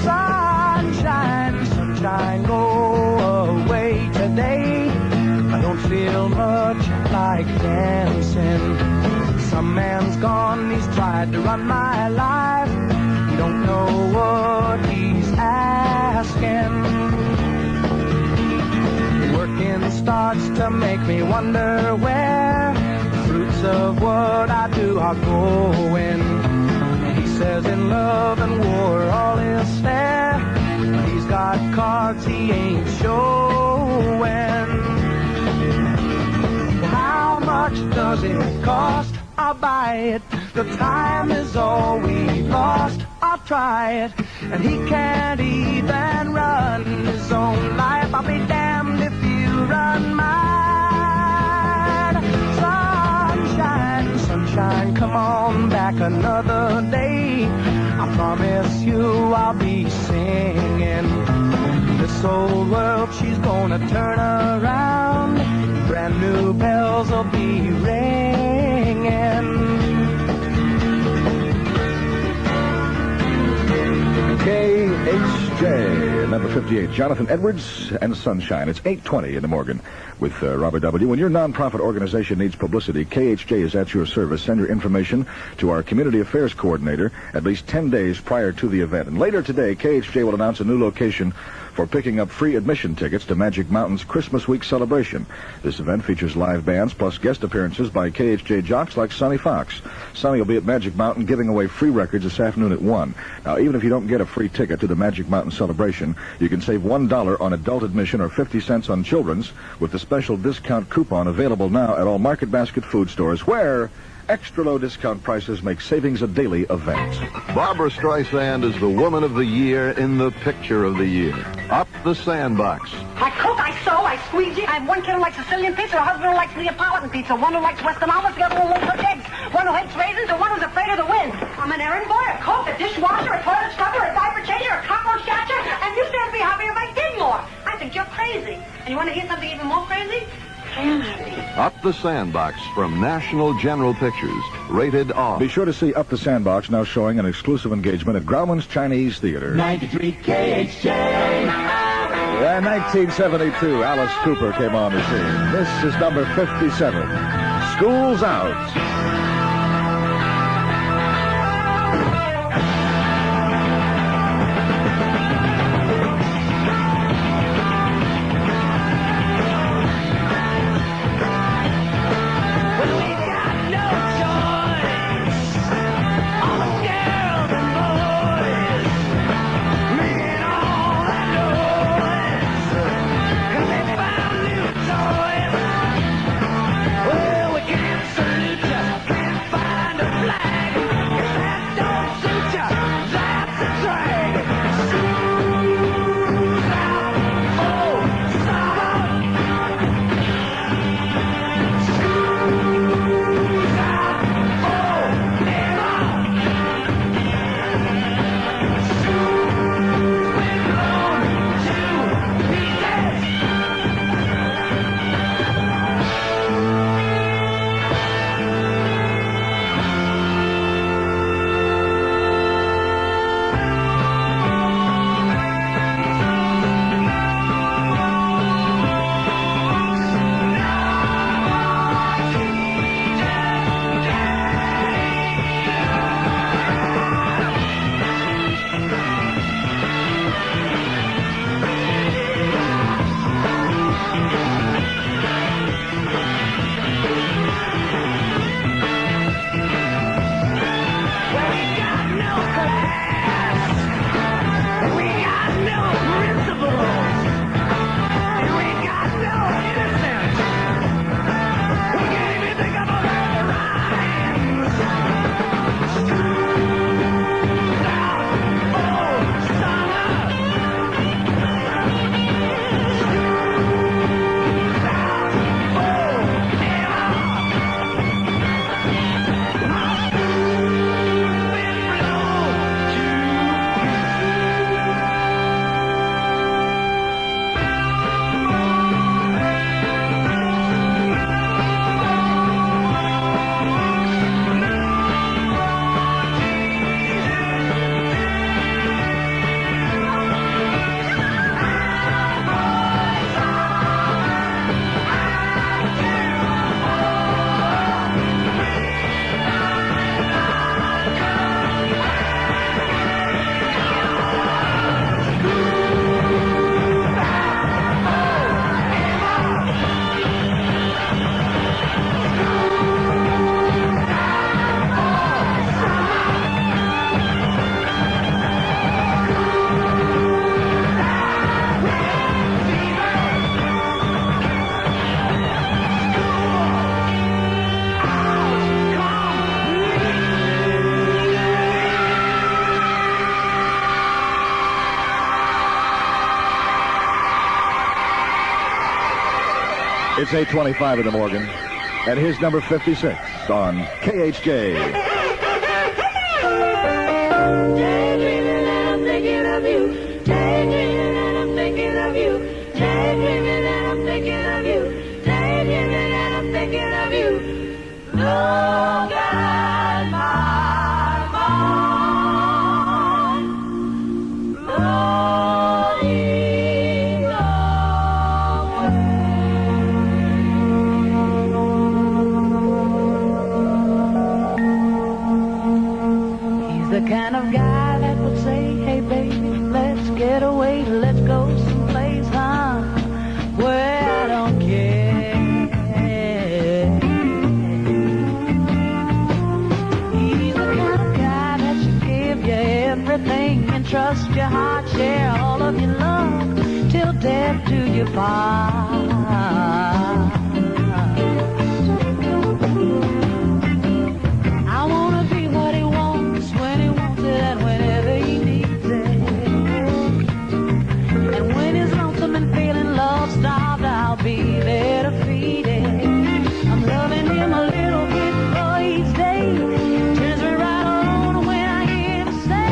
Sunshine, sunshine, go away today. I don't feel much like dancing. Some man's gone, he's tried to run my life. You don't know what he's asking. Working starts to make me wonder where the fruits of what I do are going. He says in love and war all is fair. He's got cards he ain't showing. How much does it cost? I'll buy it. The time is all we lost. I'll try it. And he can't even run his own life. I'll be damned if you run mine. Sunshine, sunshine, come on back another day. I promise you I'll be singing. This old world, she's gonna turn around. Brand new bells will be ringing. KHJ, number 58, Jonathan Edwards and Sunshine. It's 8:20 in the Morgan with Robert W. When your nonprofit organization needs publicity, KHJ is at your service. Send your information to our Community Affairs Coordinator at least 10 days prior to the event. And later today, KHJ will announce a new location for picking up free admission tickets to Magic Mountain's Christmas Week celebration. This event features live bands plus guest appearances by KHJ jocks like Sonny Fox. Sonny will be at Magic Mountain giving away free records this afternoon at 1. Now, even if you don't get a free ticket to the Magic Mountain celebration, you can save $1 on adult admission or 50 cents on children's with the special discount coupon available now at all Market Basket food stores, where extra low discount prices make savings a daily event. Barbara Streisand is the woman of the year in the picture of the year. Up the Sandbox. I cook, I sew, I squeegee. I have one kid who likes Sicilian pizza, a husband who likes Neapolitan pizza, one who likes Western omelets, the other one who loves cooked eggs, one who hates raisins, and one who's afraid of the wind. I'm an errand boy, a cook, a dishwasher, a toilet scrubber, a diaper changer, a cockroach catcher, and you stand to be happy if I did more. I think you're crazy. And you want to hear something even more crazy? Up the Sandbox from National General Pictures. Rated R. Be sure to see Up the Sandbox, now showing an exclusive engagement at Grauman's Chinese Theater. 93 KHJ. In 1972, Alice Cooper came on the scene. This is number 57, School's Out. Well, we can't salute ya, can't It's 8:25 in the Morgan, and here's number 56 on KHJ. Daydreaming and I'm thinking of you. Daydreaming and I'm thinking of you. Daydreaming and I'm thinking of you. Daydreaming and I'm thinking of you. Look at my mind. Floating away. He's the kind of guy that would say, hey baby, let's get away, let's go someplace, huh, where I don't care. He's the kind of guy that should give you everything and trust your heart, share all of your love till death do you part. I wanna be what he wants when he wants it and whenever he needs it. And when he's lonesome and feeling love-starved, I'll be there to feed it. I'm loving him a little bit for each day. Turns me right on when I hear him say,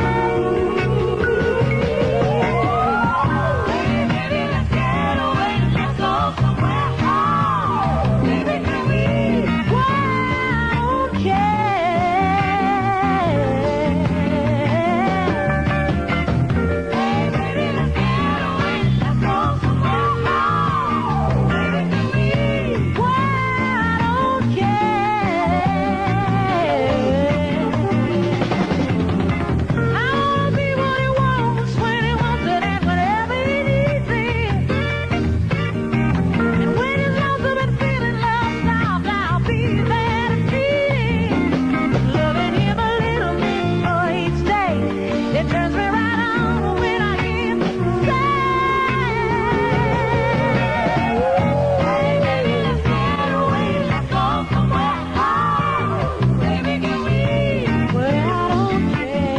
baby, let's get away, let's go somewhere. Oh, baby, can we? Why, I don't care. Hey, baby, let's get away, let's go somewhere. Oh, baby, can we? Why, I don't care. I wanna be what he wants when he wants it and whenever he needs it. And when he's lonesome and feeling love-starved, I'll be there to feed him. Loving him a little bit for each day. It turns me right on when I hear him say, hey baby, let's get away, let's go somewhere. Oh, baby, can we? Well, I don't care.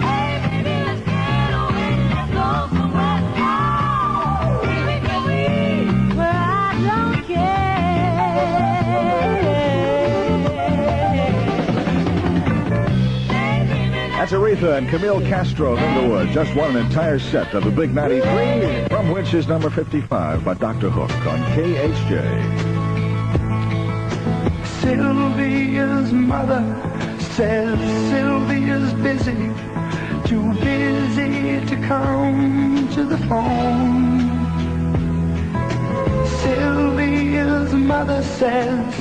Hey baby, let's get away, let's go somewhere. Oh, baby, can we? Well, I don't care. That's Aretha and Camille Castro of Inglewood. Just won an entire set of the Big 93, from which is number 55 by Dr. Hook on KHJ. Sylvia's mother says Sylvia's busy, too busy to come to the phone. Sylvia's mother says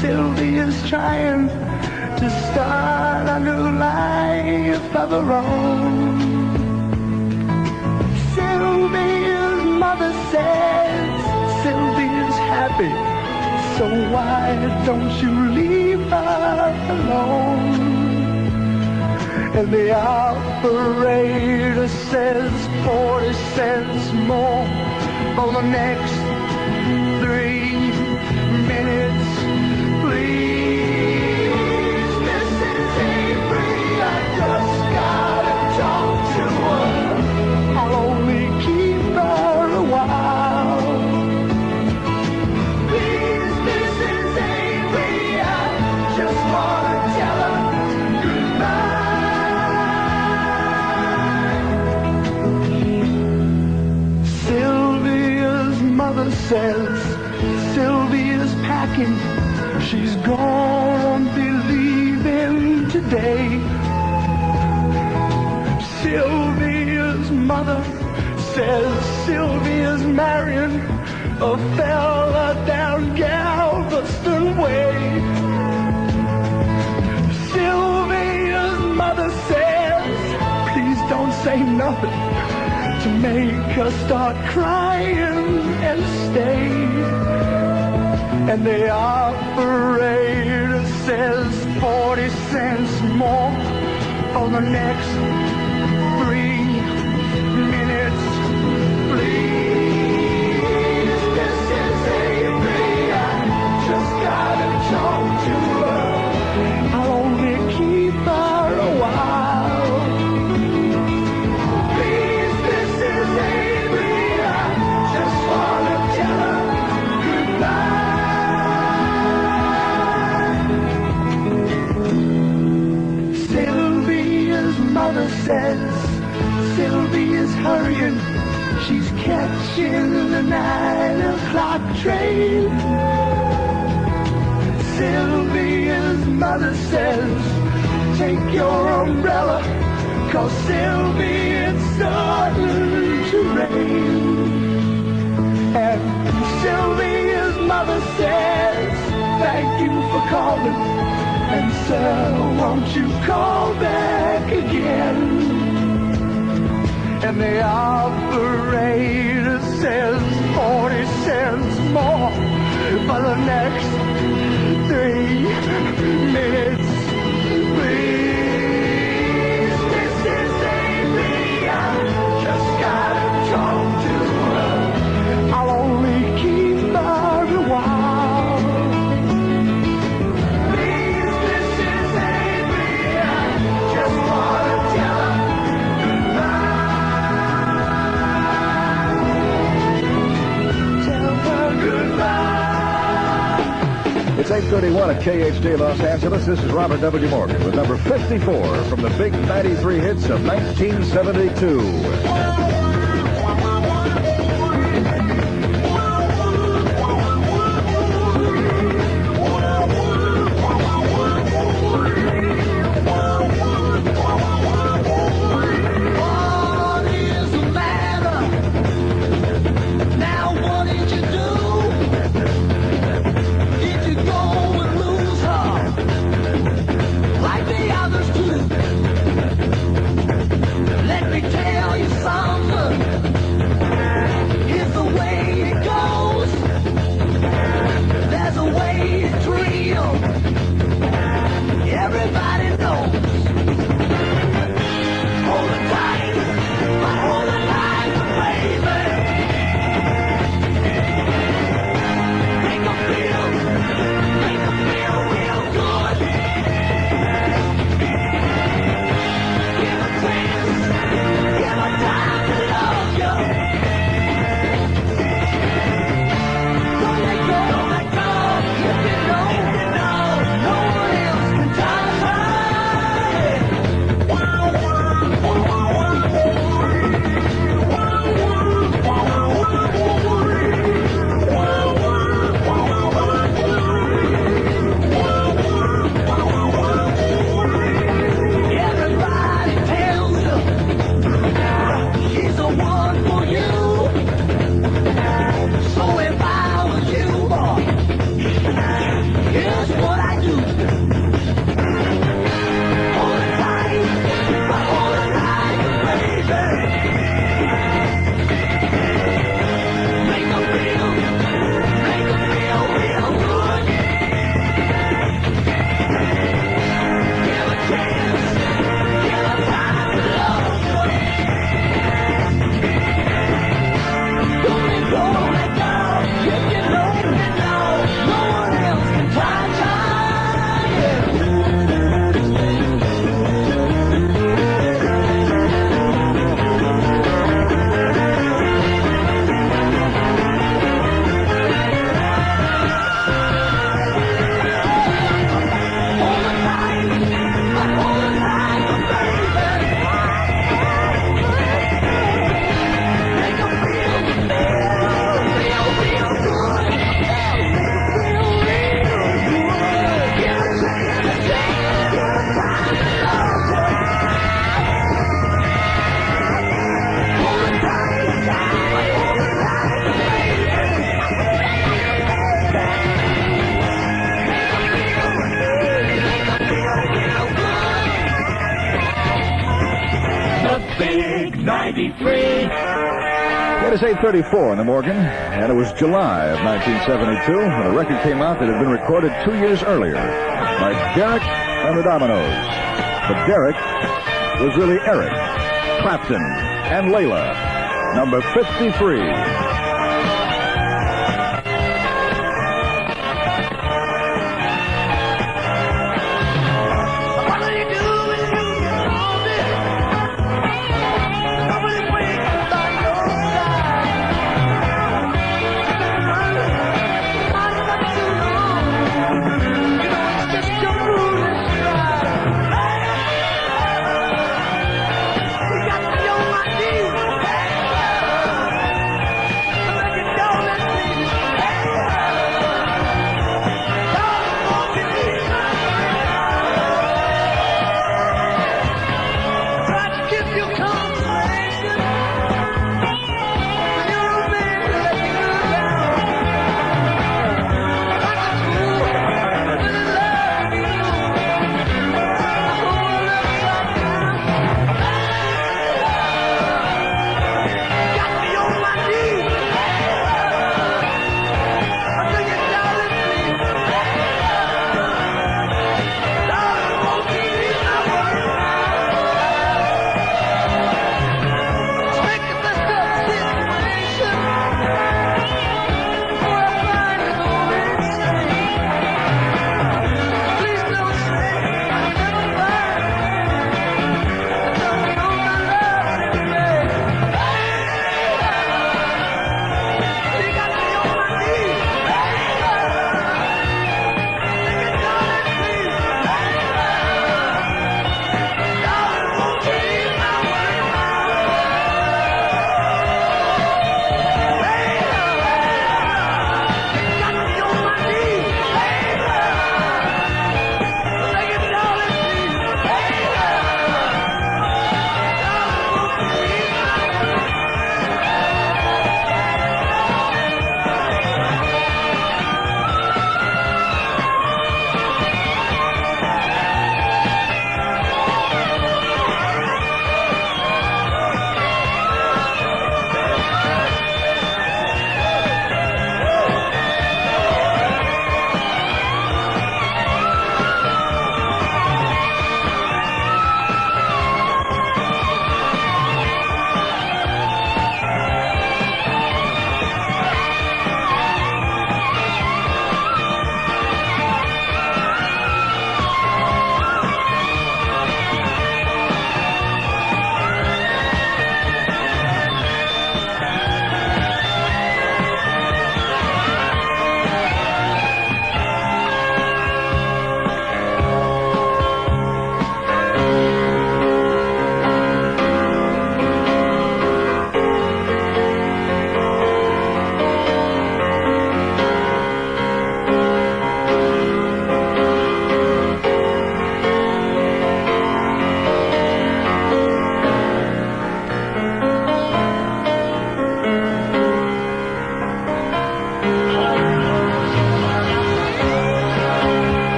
Sylvia's trying to start a new life of her own. Sylvia's mother says Sylvia's happy, so why don't you leave her alone? And the operator says 40 cents more for the next 3 minutes, please. Mrs. Avery, I just gotta talk to her. I'll only keep her a while. Please, Mrs. Avery, I just wanna tell her goodbye. Sylvia's mother says Sylvia's packing. She's gonna be leaving today. Sylvia's mother says Sylvia's marrying a fella down Galveston Way. Sylvia's mother says, please don't say nothing to make her start crying and stay. And the operator says 40 cents more for the next 3 minutes, please. Mrs. Avery, I just gotta talk to her. I'll only keep her a while. Please, hurrying. She's catching the 9 o'clock train. Sylvia's mother says, take your umbrella, 'cause Sylvia, it's starting to rain. And Sylvia's mother says, thank you for calling, and sir, won't you call back again? And the operator says 40 cents more for the next 3 minutes. Please, this is Amy. I just gotta talk to her. I'll only keep her a while. Please, this is Amy. I just wanna tell her goodbye. It's 8:31 at KHJ Los Angeles. This is Robert W. Morgan with number 54 from the Big 93 hits of 1972. Big 93. It is 8:34 in the Morgan, and it was July of 1972 when a record came out that had been recorded 2 years earlier by Derek and the Dominoes. But Derek was really Eric Clapton and Layla, number 53. Hey!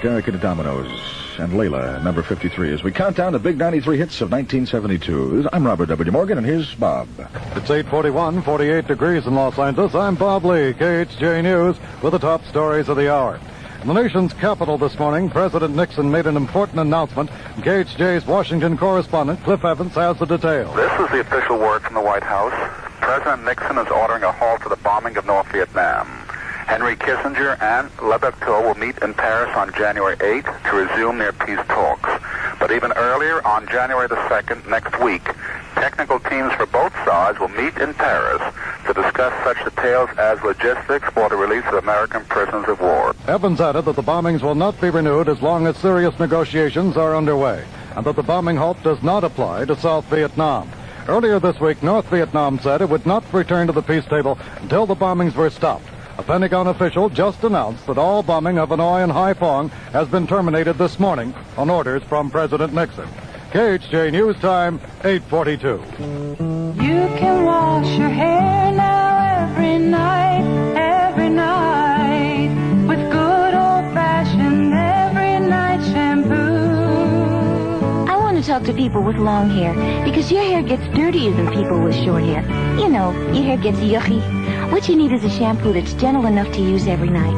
Derek and the Dominoes, and Layla, number 53, as we count down the big 93 hits of 1972. I'm Robert W. Morgan, and here's Bob. It's 8:41, 48 degrees in Los Angeles. I'm Bob Lee, KHJ News, with the top stories of the hour. In the nation's capital this morning, President Nixon made an important announcement. KHJ's Washington correspondent, Cliff Evans, has the details. This is the official word from the White House. President Nixon is ordering a halt to the bombing of North Vietnam. Henry Kissinger and Le Berteau will meet in Paris on January 8th to resume their peace talks. But even earlier, on January the 2nd, next week, technical teams for both sides will meet in Paris to discuss such details as logistics for the release of American prisoners of war. Evans added that the bombings will not be renewed as long as serious negotiations are underway, and that the bombing halt does not apply to South Vietnam. Earlier this week, North Vietnam said it would not return to the peace table until the bombings were stopped. A Pentagon official just announced that all bombing of Hanoi and Haiphong has been terminated this morning on orders from President Nixon. KHJ News Time, 8:42. You can wash your hair now every night, with good old-fashioned every night shampoo. I want to talk to people with long hair because your hair gets dirtier than people with short hair. You know, your hair gets yucky. What you need is a shampoo that's gentle enough to use every night.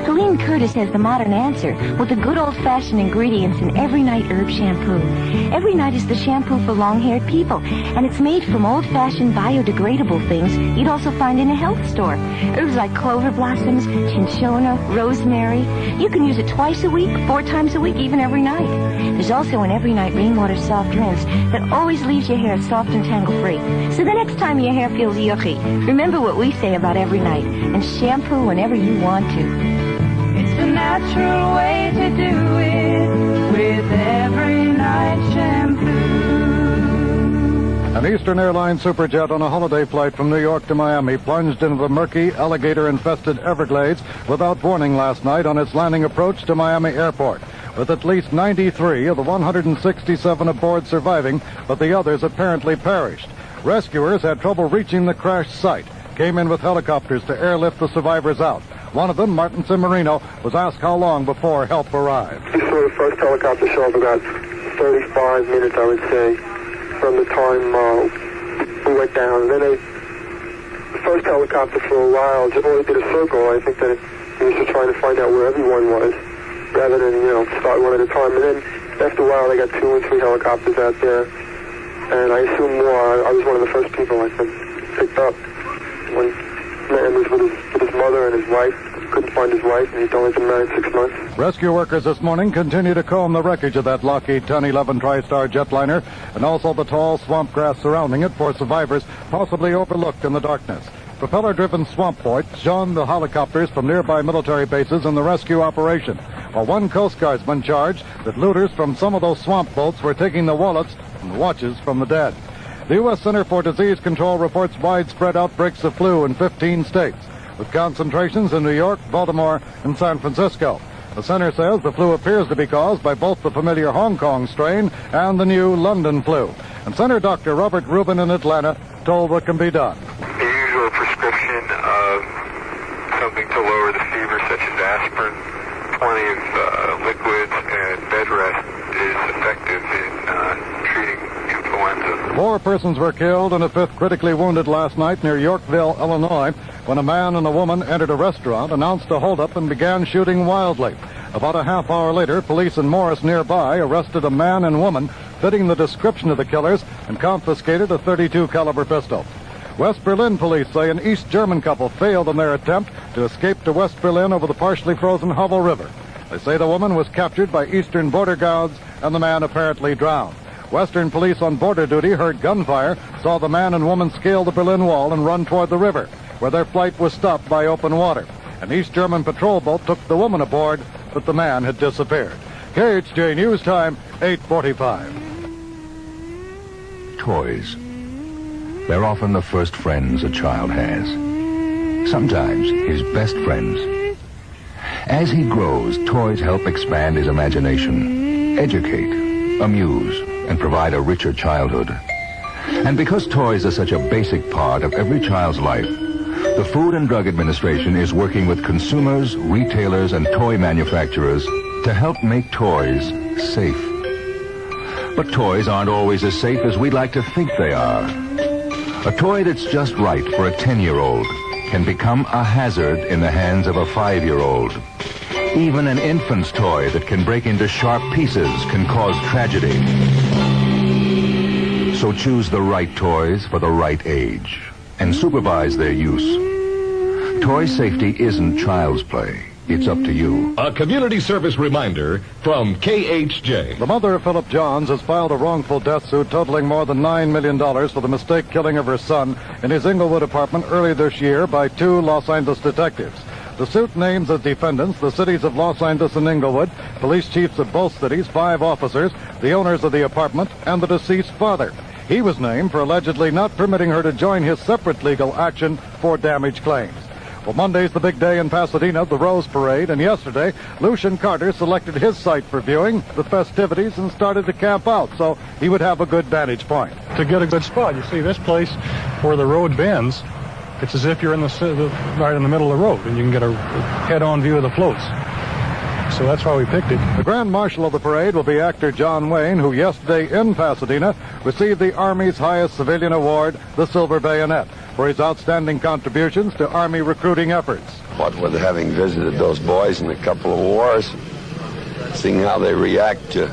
Helene Curtis has the modern answer with the good old-fashioned ingredients in Every Night Herb Shampoo. Every Night is the shampoo for long-haired people, and it's made from old-fashioned biodegradable things you'd also find in a health store. Herbs like clover blossoms, cinchona, rosemary. You can use it twice a week, 4 times a week, even every night. There's also an Every Night Rainwater Soft Rinse that always leaves your hair soft and tangle-free. So the next time your hair feels yucky, remember what we say about Every Night and shampoo whenever you want to. It's a natural way to do it with Every Night shampoo. An Eastern Airlines superjet on a holiday flight from New York to Miami plunged into the murky, alligator-infested Everglades without warning last night on its landing approach to Miami Airport, with at least 93 of the 167 aboard surviving, but the others apparently perished. Rescuers had trouble reaching the crash site, came in with helicopters to airlift the survivors out. One of them, Martin Cimarino, was asked how long before help arrived. We saw the first helicopter show up about 35 minutes, I would say, from the time we went down. And then the first helicopter for a while only did a circle. I think that he was just trying to find out where everyone was, rather than, start one at a time. And then after a while, they got 2 and 3 helicopters out there. And I assume more. I was one of the first people I picked up when man was with his mother and his wife. Couldn't find his wife, and he's only been married 6 months. Rescue workers this morning continue to comb the wreckage of that Lockheed 1011 TriStar jetliner and also the tall swamp grass surrounding it for survivors possibly overlooked in the darkness. Propeller-driven swamp boats joined the helicopters from nearby military bases in the rescue operation, while one Coast Guardsman charged that looters from some of those swamp boats were taking the wallets and watches from the dead. The U.S. Center for Disease Control reports widespread outbreaks of flu in 15 states, with concentrations in New York, Baltimore, and San Francisco. The center says the flu appears to be caused by both the familiar Hong Kong strain and the new London flu. And Center Dr. Robert Rubin in Atlanta told what can be done. The usual prescription of something to lower the fever, such as aspirin, plenty of liquids, and bed rest is effective in treating influenza. 4 persons were killed and a 5th critically wounded last night near Yorkville, Illinois, when a man and a woman entered a restaurant, announced a holdup, and began shooting wildly. About a half hour later, police in Morris nearby arrested a man and woman fitting the description of the killers and confiscated a .32 caliber pistol. West Berlin police say an East German couple failed in their attempt to escape to West Berlin over the partially frozen Havel River. They say the woman was captured by Eastern border guards and the man apparently drowned. Western police on border duty heard gunfire, saw the man and woman scale the Berlin Wall and run toward the river, where their flight was stopped by open water. An East German patrol boat took the woman aboard, but the man had disappeared. KHJ News Time, 8:45. Toys. They're often the first friends a child has. Sometimes his best friends. As he grows, toys help expand his imagination, educate, amuse, and provide a richer childhood. And because toys are such a basic part of every child's life, the Food and Drug Administration is working with consumers, retailers, and toy manufacturers to help make toys safe. But toys aren't always as safe as we'd like to think they are. A toy that's just right for a 10-year-old can become a hazard in the hands of a 5-year-old. Even an infant's toy that can break into sharp pieces can cause tragedy. So choose the right toys for the right age and supervise their use. Toy safety isn't child's play. It's up to you. A community service reminder from KHJ. The mother of Philip Johns has filed a wrongful death suit totaling more than $9 million for the mistake killing of her son in his Inglewood apartment early this year by 2 Los Angeles detectives. The suit names as defendants the cities of Los Angeles and Inglewood, police chiefs of both cities, 5 officers, the owners of the apartment, and the deceased father. He was named for allegedly not permitting her to join his separate legal action for damage claims. Well, Monday's the big day in Pasadena, the Rose Parade, and yesterday, Lucian Carter selected his site for viewing the festivities and started to camp out, so he would have a good vantage point. To get a good spot, you see this place where the road bends, it's as if you're in right in the middle of the road, and you can get a head-on view of the floats. So that's why we picked it. The Grand Marshal of the parade will be actor John Wayne, who yesterday in Pasadena received the Army's highest civilian award, the Silver Bayonet, for his outstanding contributions to Army recruiting efforts. What with having visited those boys in a couple of wars, seeing how they react to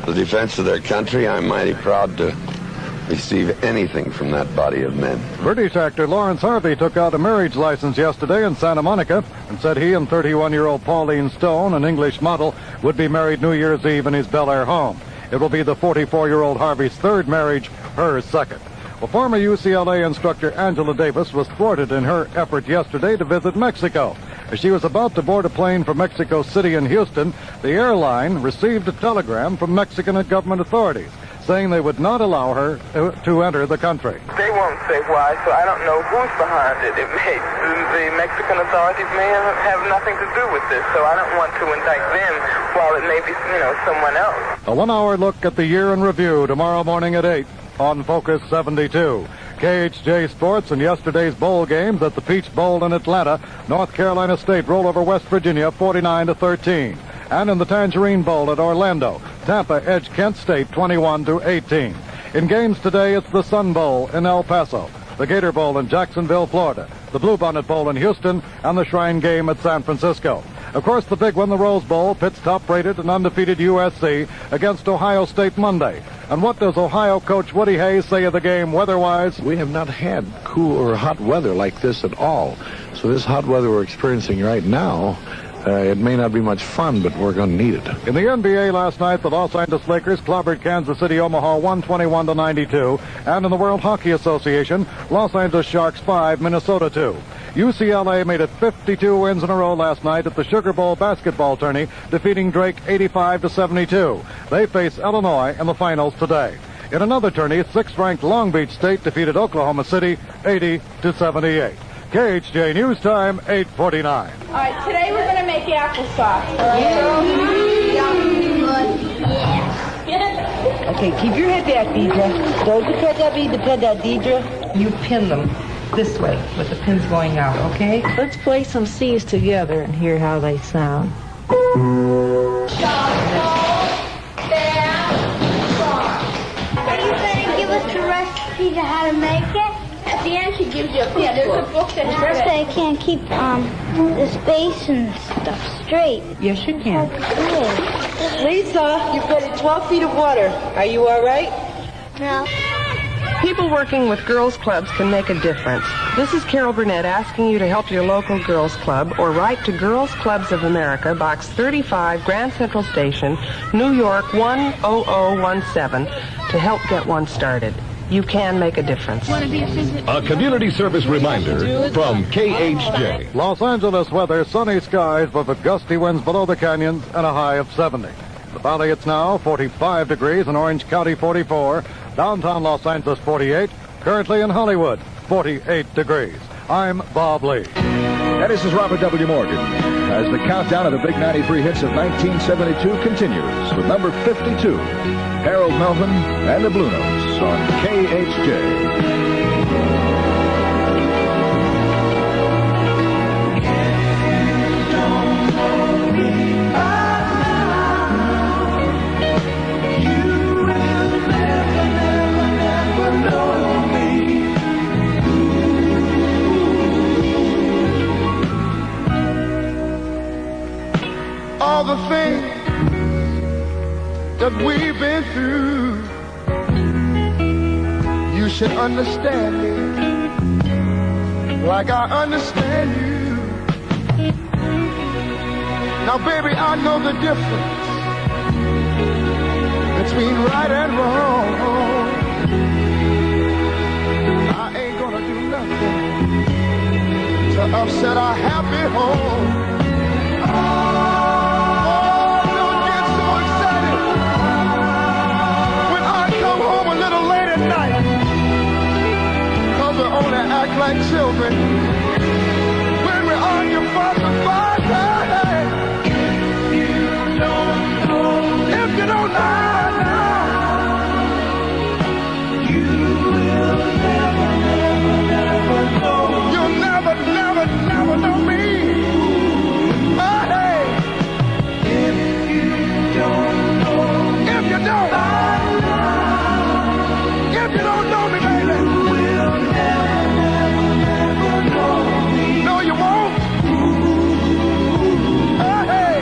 the defense of their country, I'm mighty proud to receive anything from that body of men. British actor Lawrence Harvey took out a marriage license yesterday in Santa Monica and said he and 31-year-old Pauline Stone, an English model, would be married New Year's Eve in his Bel Air home. It will be the 44-year-old Harvey's 3rd marriage, her 2nd. Well, former UCLA instructor Angela Davis was thwarted in her effort yesterday to visit Mexico. As she was about to board a plane from Mexico City and Houston, the airline received a telegram from Mexican government authorities saying they would not allow her to enter the country. They won't say why, so I don't know who's behind it. The Mexican authorities may have nothing to do with this, so I don't want to indict them while it may be, someone else. A 1-hour look at the year in review tomorrow morning at 8 on Focus 72. KHJ Sports and yesterday's bowl games at the Peach Bowl in Atlanta. North Carolina State roll over West Virginia 49-13. And in the Tangerine Bowl at Orlando, Tampa edged Kent State 21-18. In games today, it's the Sun Bowl in El Paso, the Gator Bowl in Jacksonville, Florida, the Bluebonnet Bowl in Houston, and the Shrine Game at San Francisco. Of course, the big one, the Rose Bowl, pits top-rated and undefeated USC against Ohio State Monday. And what does Ohio coach Woody Hayes say of the game weather-wise? We have not had cool or hot weather like this at all. So this hot weather we're experiencing right now, it may not be much fun, but we're going to need it. In the NBA last night, the Los Angeles Lakers clobbered Kansas City Omaha 121-92. And in the World Hockey Association, Los Angeles Sharks 5, Minnesota 2. UCLA made it 52 wins in a row last night at the Sugar Bowl basketball tourney, defeating Drake 85-72. They face Illinois in the finals today. In another tourney, 6th-ranked Long Beach State defeated Oklahoma City 80-78. KHJ News Time, 8:49. All right, today we're going to make applesauce. Okay, keep your head back, Deidre. Don't depend on Deidre. You pin them this way with the pins going out, okay? Let's play some C's together and hear how they sound. Are you going to give us the recipe to how to make it? At the end, she gives you a book. Yeah, there's a book that has I can't keep the space and stuff straight. Yes, you can. Good. Lisa, you've got 12 feet of water. Are you all right? No. People working with girls' clubs can make a difference. This is Carol Burnett asking you to help your local girls' club or write to Girls Clubs of America, Box 35, Grand Central Station, New York 10017, to help get one started. You can make a difference. A community service reminder from KHJ. Los Angeles weather, sunny skies, but with gusty winds below the canyons and a high of 70. The valley, it's now 45 degrees, in Orange County 44, downtown Los Angeles 48, currently in Hollywood 48 degrees. I'm Bob Lee. And this is Robert W. Morgan as the countdown of the big 93 hits of 1972 continues with number 52, Harold Melvin and the Blue Notes on KHJ. Don't hold me up now. that we've been through. You should understand me like I understand you. Now, baby, I know the difference between right and wrong. I ain't gonna do nothing to upset our happy home. Oh, don't get so excited when I come home a little late at night, 'cause we only act like children when we argue, fuss, and fight. If you don't know now, you will never, never, never know. You'll never, never, never know me. Oh, hey. If you don't know, if you don't know me, baby, you will never, never, never know me. No, you won't. Oh, hey.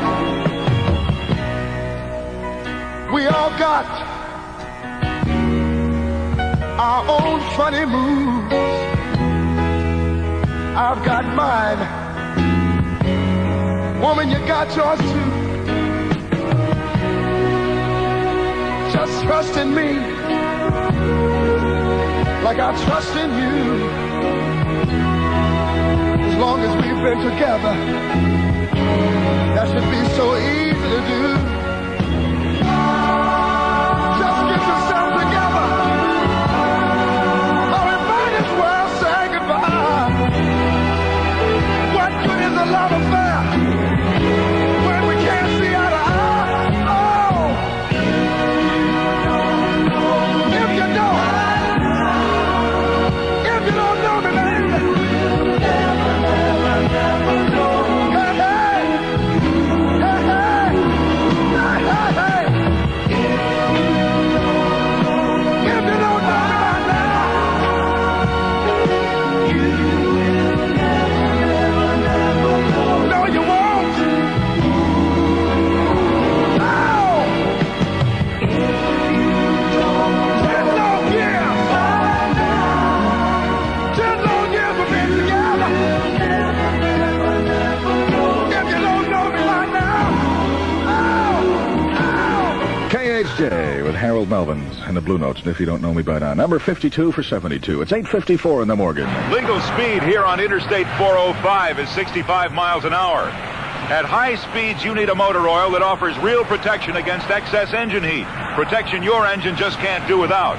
We all got our own funny moves. I've got mine. Woman, you got yours too. Just trust in me like I trust in you. As long as we've been together, that should be so easy to do. Love affair when we can't see eye to eye. Oh, if you don't know me, baby, never, never, never know. Hey, hey, hey, hey, hey, hey, hey. If you don't know me by now, you will never, never, never. No, you won't. No. 10 long years. 10 long years we've been together. If you don't know me right now. KHJ with Harold Melvins and the Blue Notes. And if you don't know me by now, number 52 for 72. It's 8:54 in the Morgan. Legal speed here on Interstate 405 is 65 miles an hour. At high speeds, you need a motor oil that offers real protection against excess engine heat. Protection your engine just can't do without.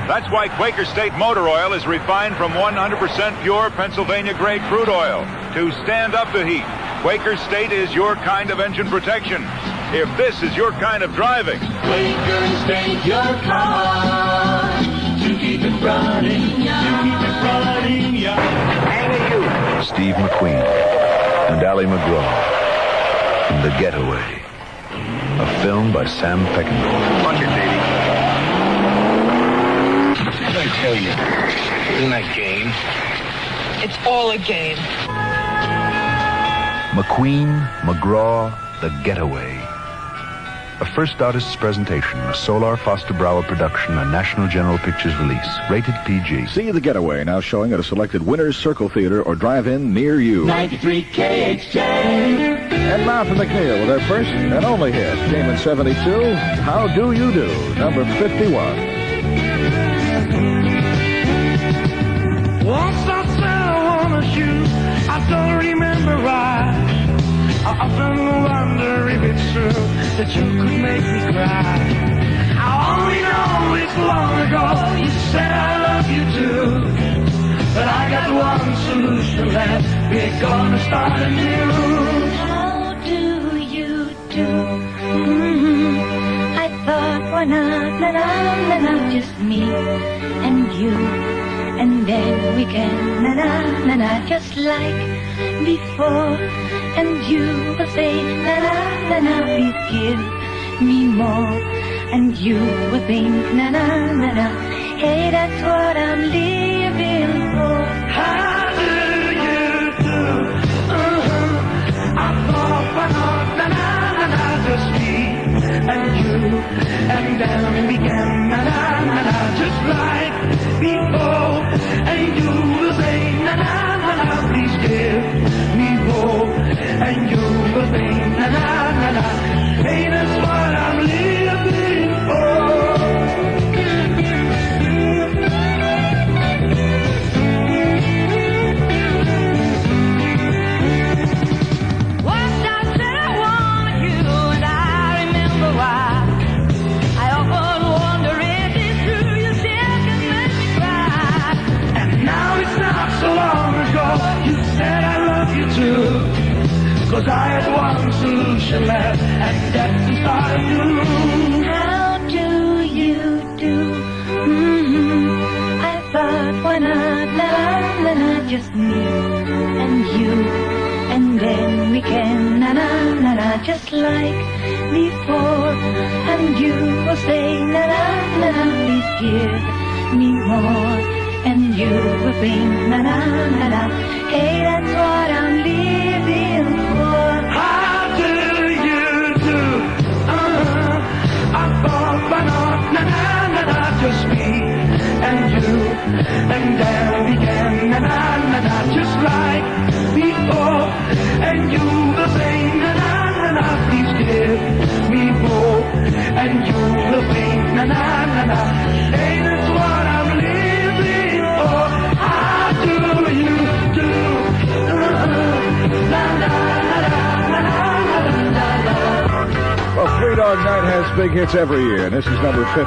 That's why Quaker State Motor Oil is refined from 100% pure Pennsylvania-grade crude oil to stand up to heat. Quaker State is your kind of engine protection. If this is your kind of driving, Quaker State, your car to keep it running, to keep it running, yeah. Steve McQueen and Ally McGraw in The Getaway, a film by Sam Peckinpah. Watch it, baby. What did I tell you? Isn't that game? It's all a game. McQueen, McGraw, The Getaway. A First Artists presentation, a Solar Foster Brower production, a National General Pictures release. Rated PG. See The Getaway now showing at a selected Winners Circle Theater or drive-in near you. 93 KHJ. And Martha McNeil with her first and only hit came in 72. How Do You Do? Number 51. Once I said I wanted you, I don't remember why. I often wonder if it's true that you could make me cry. I only know it's long ago you said I love you too. But I got one solution left, we're gonna start anew. How do you do? I thought, why not, na-na, just me and you. And then we can, na-na, just like before. And you will say, na-na, please give me more. And you will think, na-na, hey, that's what I'm living for. How do you do? I thought, why not, na-na, just me and you. And before, and you will say, na na na na, please give me more, and you will say, na na na na, hey, that's what I'm living for. Once I said I wanted you, and I remember why. I often wonder if it's true you still can make me cry. And now it's not so long ago, you said I love you too. 'Cause I had one solution left, and that's to start anew. How do you do? Mm-hmm. I thought, why not, la la, just me and you, and then we can, na na na na, just like before. And you will say, na na na na, please give me more, and you will think, na na na na, hey, that's what I'm living for. How do you do? I thought, why not, na na na na, just me and you, and then we can, na na na na, just like before. And you will say, na na na na, please give me more, and you will think, na na na na, hey, that's what I'm living for. How do you do? La la la la la la la la. Well, Three Dog Night has big hits every year, and this is number 50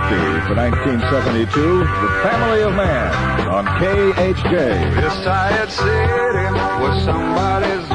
for 1972, The Family of Man on KHJ. This tired city was somebody's